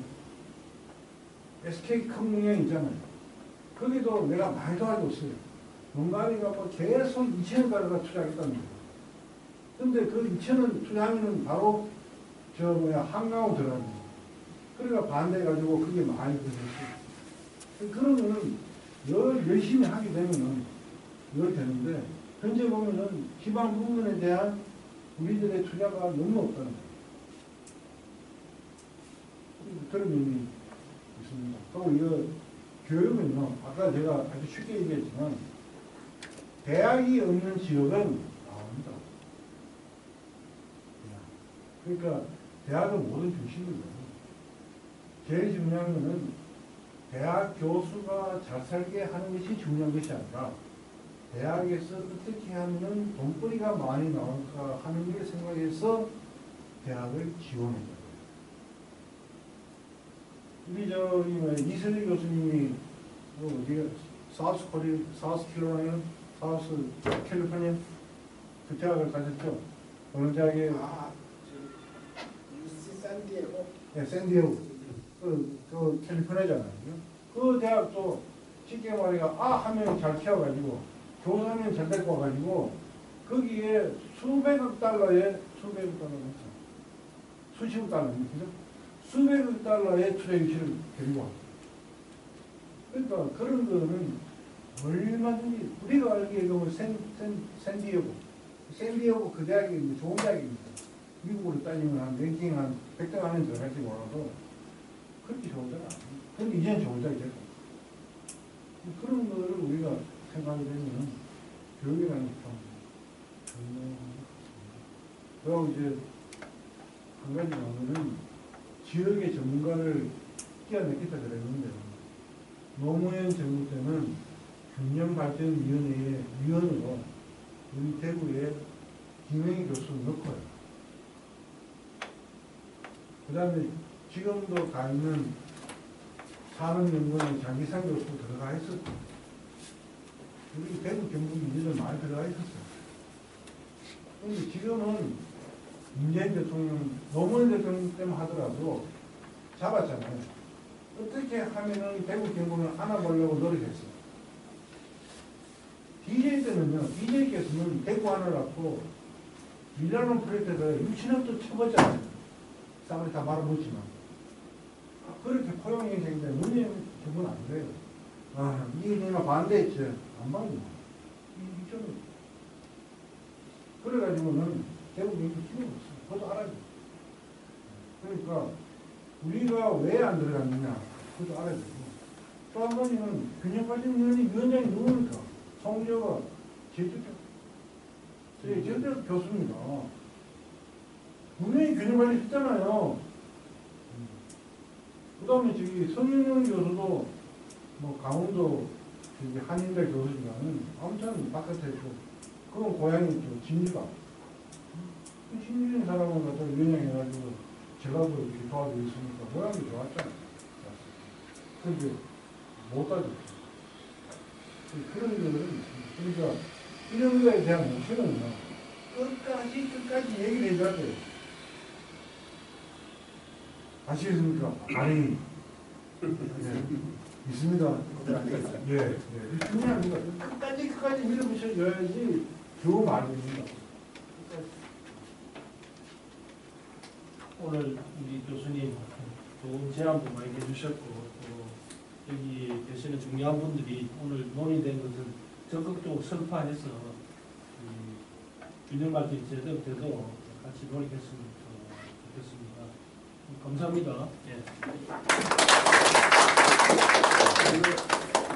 SK 큰 공장 있잖아요. 거기도 내가 많이 도와줬어요. 농가리가 뭐 계속 2천원 달러가 투자하겠다는 거예요. 근데 그 2천원 투자하면은 바로 한강으로 들어가는 거예요. 그러니까 반대해가지고 그게 많이 들었어요. 그러면은 열 열심히 하게 되면은 열 되는데 현재 보면은 기반 부분에 대한 우리들의 투자가 너무 없다는 거예요. 그런 의미 있습니다. 또 이거 교육은요, 아까 제가 아주 쉽게 얘기했지만 대학이 없는 지역은 나옵니다. 그러니까 대학은 모든 중심이고요. 제일 중요한 것은 대학 교수가 잘 살게 하는 것이 중요한 것이 아니라 대학에서 어떻게 하면 돈벌이가 많이 나올까 하는 걸 생각해서 대학을 지원해야 돼요. 우리 이슬리 교수님이 어디가 사우스 캘리포니아 그 대학을 가셨죠. 어느 대학에 UC 샌디에고. 네, 샌디에고 그 캘리포니아잖아요. 그 대학도 쉽게 말해가 한 명 잘 키워가지고 교수 한 명 잘 데리고 와가지고 거기에 수백억 달러의 수십억 달러입니다. 그죠? 수백억 달러의 투자 유치를 데리고 와. 그러니까 그런 거는 얼마든지 우리가 알기에 그 샌디에고 그 대학이 좋은 대학입니다. 미국으로 따지면 한 랭킹 한 100등 안에 들어갈지 몰라도 그렇게 좋은 데는 아니에요. 근데 이제는 좋은 데가 되고 그런 거를 우리가 생각하게 되면 교육이라는 게 참 중요합니다. 그리고 이제 한 가지 나오면은 지역의 전문가를 끼워넣겠다 그랬는데 노무현 정부 때는 균형발전위원회의 위원으로 우리 대구에 김영희 교수를 넣고요. 그 다음에 지금도 가 있는 산업연구원의 장기상 교수 들어가 있었고 우리 대구 경북 인재들 많이 들어가 있었어요. 그런데 지금은 문재인 대통령, 노무현 대통령 때문에 하더라도 잡았잖아요. 어떻게 하면은 대구 경북을 안아보려고 노력했어요. DJ 때는요, DJ께서는 대구 안으라고 밀라노 프로젝트에서 6천억도 쳐봤잖아요. 쌈을 다 말아먹지만. 그렇게 포용이 생긴데 문재인 정부는 안 그래요. 이게 내가 반대했죠. 안 받는 거예요. 그래가지고는 대구 경북 힘이 없어요. 그것도 알아야 돼요. 그러니까 우리가 왜 안 들어갔느냐, 그것도 알아야 되고. 또 한 가지는 균형발전위원회 위원장이 누굽니까? 송재호가 제대로 교수입니다. 분명히 균형관리 했잖아요. 그 다음에 성윤영 교수도 뭐 강원도 한인대 교수지만 아무튼 바깥에 있고 그건 고향이 진주가. 진주인 사람을 갖다 위원장해가지고 제가도 이렇게 도와주고 있으니까 모양이 좋았잖아요. 근데 못 가졌죠. 그런 거는 그러니까 이런 거에 대한 목표는요. 끝까지 얘기를 해줘야 돼요. 아시겠습니까? 아니, 있습니다. 예. 중요합니다. 끝까지 밀어붙여줘야지 좋은 말입니다. 오늘 우리 교수님 좋은 제안도 많이 해주셨고 또 여기 계시는 중요한 분들이 오늘 논의된 것을 적극적으로 설파해서 균형발전 제대로 돼도 같이 노력했으면 좋겠습니다. 감사합니다. 예.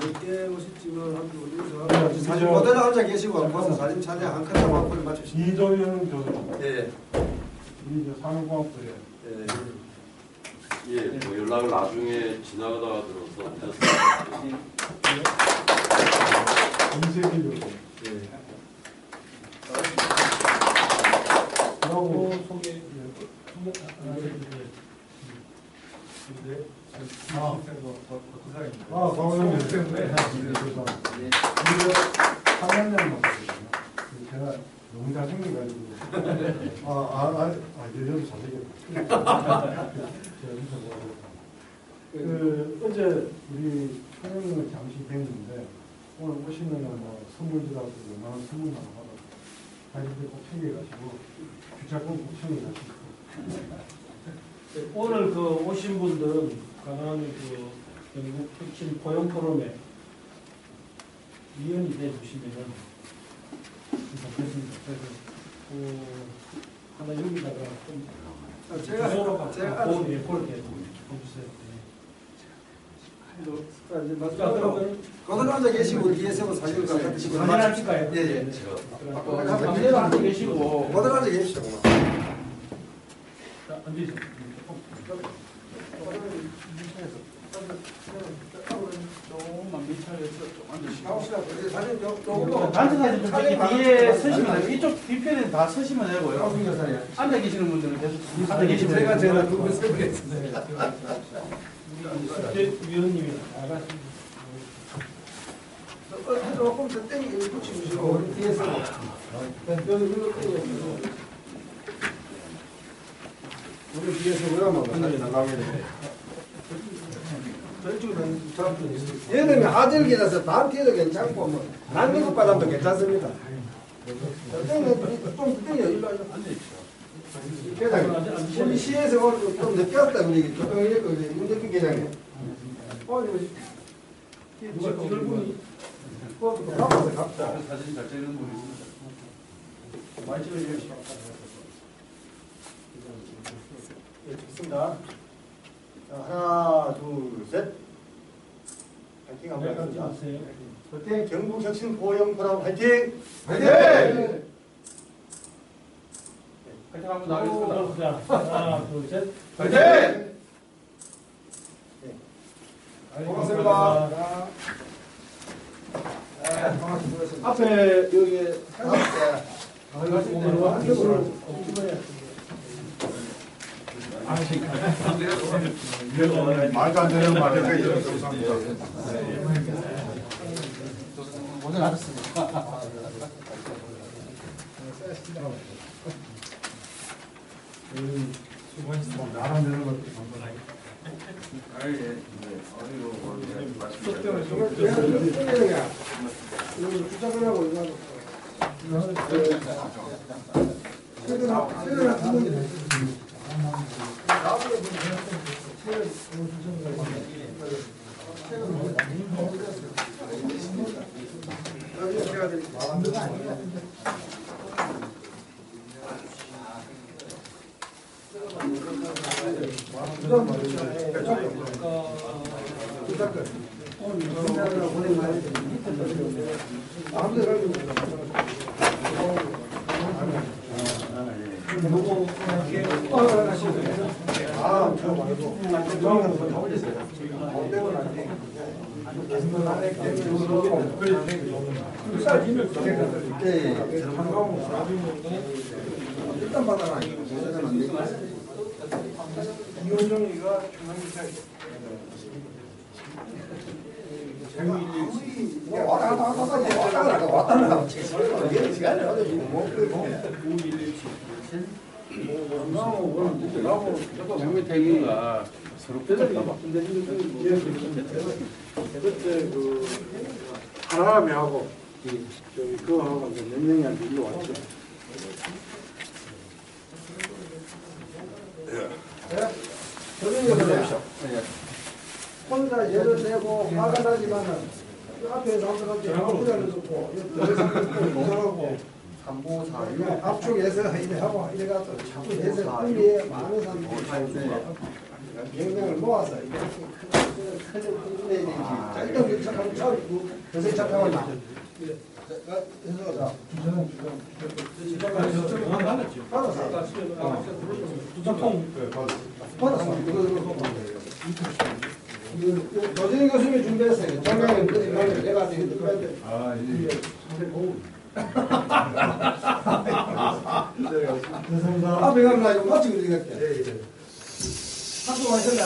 몇개 오실지는 한번 사진 그대로 앉아 계시고 와서 사진 촬영 한 컷 한번 맞추시죠. 이도현 교수. 예. 우리 저 산업공학부에 예, 뭐 연락을 나중에 지나가다가 들어서 인쇄기로 그리고 소개 광원님 때문에 3년만 먹었거든요. 제가 너무 잘생겨가지고 여기도 잘생겼다. 어제 우리 촬영을 잠시 뵀는데 오늘 오시면은 뭐 선물들하고 웬만한 선물 하나 받아 자기들 꼭 챙겨가시고 주차권 꼭 챙겨가시고 오늘 그 오신 분들은 가능하면 그 영국 혁신 포용 포럼에 위원이 돼 주시면은 좋겠습니다. 그래서 하나 여기다가 좀 주소로 갖고 그렇게 해주세요. 거듭 앉아 계시고 우리 뒤에서 사진을 갖다 드시고 사진 하실까요? 예예. 거듭 앉아 계시고 거듭 앉아 계시죠. 자, 앉으세요. 조금만 밀착해서 좀 앉으시고. 가봅시다. 사진 조금 단체 사진 좀 찍기 뒤에 서시면 되고 이쪽 뒤편에 다 서시면 되고요. 앉아 계시는 분들은 계속 앉아 계시면 제가 되고. 누구 세우겠습니다. 위원님이 알았습니다. 조금 더 땡기 붙이시고 우리 뒤에서 우리 뒤에서 오라면 사진 나가게 돼. 얘는 아들기라서 나한테도 괜찮고 뭐 난민국 바람도 괜찮습니다. 좀 땡겨 일로 계장님 우리 시에서 좀 늦게 왔다 우리 교통이니까 문대표 계장님 누가 찍을 분이 가봐서 갑자. 사진 잘 찍는 분이 있습니다. 많이 찍어주시죠. 예, 좋습니다. 자, 하나, 둘, 셋. 파이팅 한번 해보자. 파이팅! 경북혁신 포용 포럼 파이팅! 파이팅! 파이팅 한번 나가겠습니다. 하나, 둘, 셋. 파이팅! 고맙습니다. 앞에 여기 말도 안 되는 말을 감사합니다. 오늘 알았습니다. 수고하셨습니다. 나랑 되는 것도 감사합니다. 주차하고 이거 일단 받아라. 이호정이가 중앙기사 장미태기가 서로 뜯을까봐. 그때 그 하나하고 저기 그거하고 몇 명이한테 일로 왔죠. 저녁에 보십시오. 혼자 예를 내고 화가 나지만은 앞에서 한번한테 아무데나 놓고 이상하고 삼보사 앞쪽에서 이래 하고 이래 가서 자꾸 해서 흥미에 많은 사람들이 영향을 모아서 이렇게 큰 일단 착하면 처음 요새 착하면 나 현수가 조진희 교수님이 준비했어요. 정강은 내가 해드렸는데. 아, 예. 죄송합니다. 앞에 가면 나 이거 마치고 드리겠게. 학교 와있었나?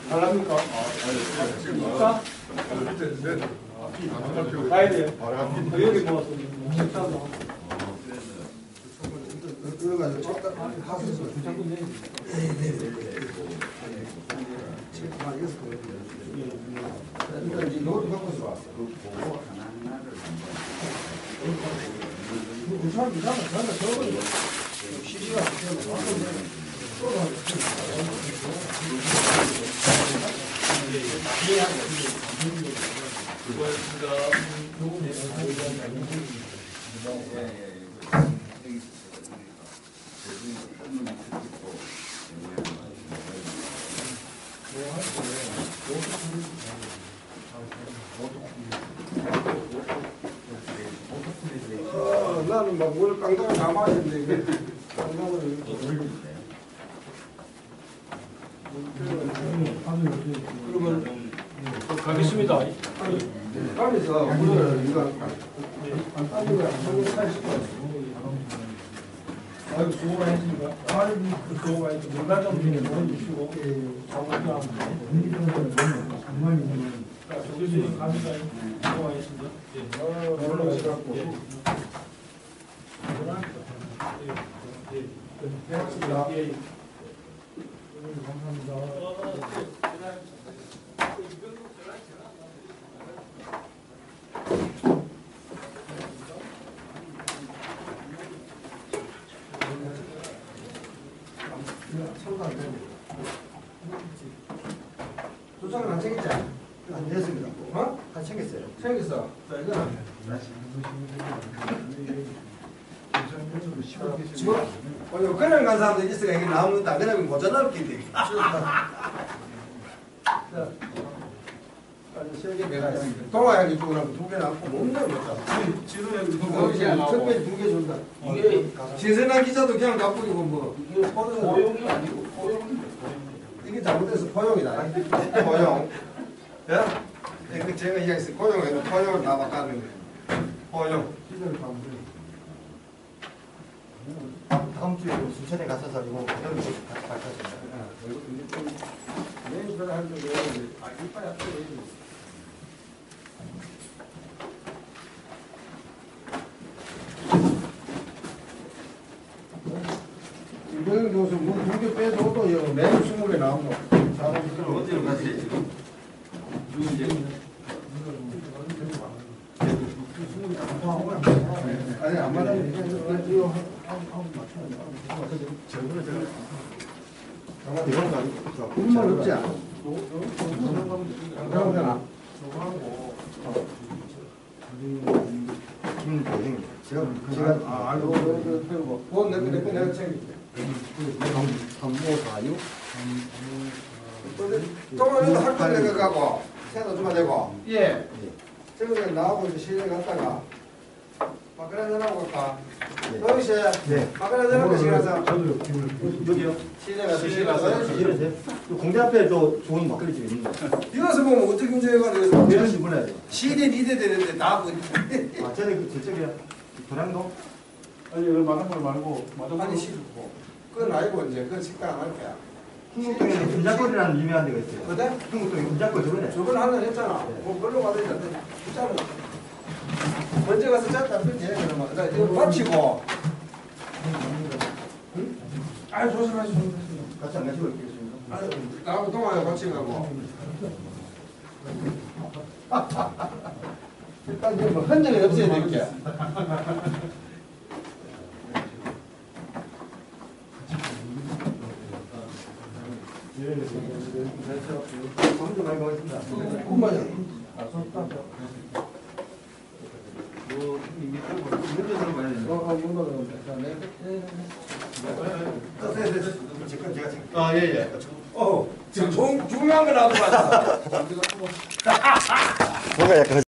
잘합니까? 가야 돼요. 여기 모아서 식사도 그래가지고 하수에서 일단 이제 노트 갖고 왔어. 나는 막 물 깡깡 다 마시는데 깡깡을 그러면 가겠습니다. 가면서 물을 이거 안 따는 거야. 아이고 수고 많으십니까? 아이고 수고 많으십니까? 물만 좀 보내주시고 조 교수님 갑니다. 수고 많으십니다. 올라오시고 도장은 안 챙겼지? 안 됐습니다. 어? 다 챙겼어요. 챙겼어. 자, 이거는 지금 그냥 간 사람도 있으니까 이게 나오는데 안 그러면 못 잡겠는데. 세개 배가 있습니다. 동아양 이쪽으로 두 개 남고 못 넣어. 지루해. 특별히 두 개 준다. 이게 신선한 기자도 그냥 가쁘고 뭐. 이게 포용이 아니고 포용인데. 이게 잘못해서 포용이다. 포용. 야? 네, 제가 이야기했어요. 포용에는 포용을 다 바꿔는 거예요. 포용. 다음 주에 순천에 가셔서 이거 그대로 같이 바꿔줍니다. 내일 그래 할 때, 이빨이 앞에 이병현 교수 뭐 두개 빼줘도 매일 20개 나온 거. 그럼 어디로 가세요 지금? 아니 안 맞아요. 그것만 없지 않아? 안 그러잖아. 제가 알고 그건 내가 챙길게. 동아리도 학교 내가 가고 새도 좀 되고. 예. 저번에 나하고 이제 시내 갔다가 마카레나라고 갈까? 동희 씨. 네. 마카레나라고 시내가서. 저도요. 여기요. 시내 가서 시내 가서. 공대 앞에 저 좋은 막걸리 집이 있는 거. 이어서 보면 어떻게 문제가 되겠어? 되는지 몰라요. 시대 니대 되는데 다 뭐. 아, 쟤네 그 저쪽이야. 도량동? 아니 이거 마당발 말고 아니 싫고. 그건 아니고 이제 그건 식당 안 할 거야. 흥국동에 금작거리라는 유명한 데가 있어요. 어때? 흥국동에 금작거리 저번에. 저번에 하나 했잖아. 뭐 걸로 가야 되는데 진짜로. 먼저 가서 짰다 펴지 그러면 나 이거 마치고. 응? 아유 조심하시오. 같이 안 가시고 있겠습니까? 아유 나하고 동아야 같이 가고. 일단 이제 뭐 흔적이 없어야 될게. 예, 먼저 많이 가겠습니다. 예예. 지금 중요한 거 나도 봤어. 뭔가 약간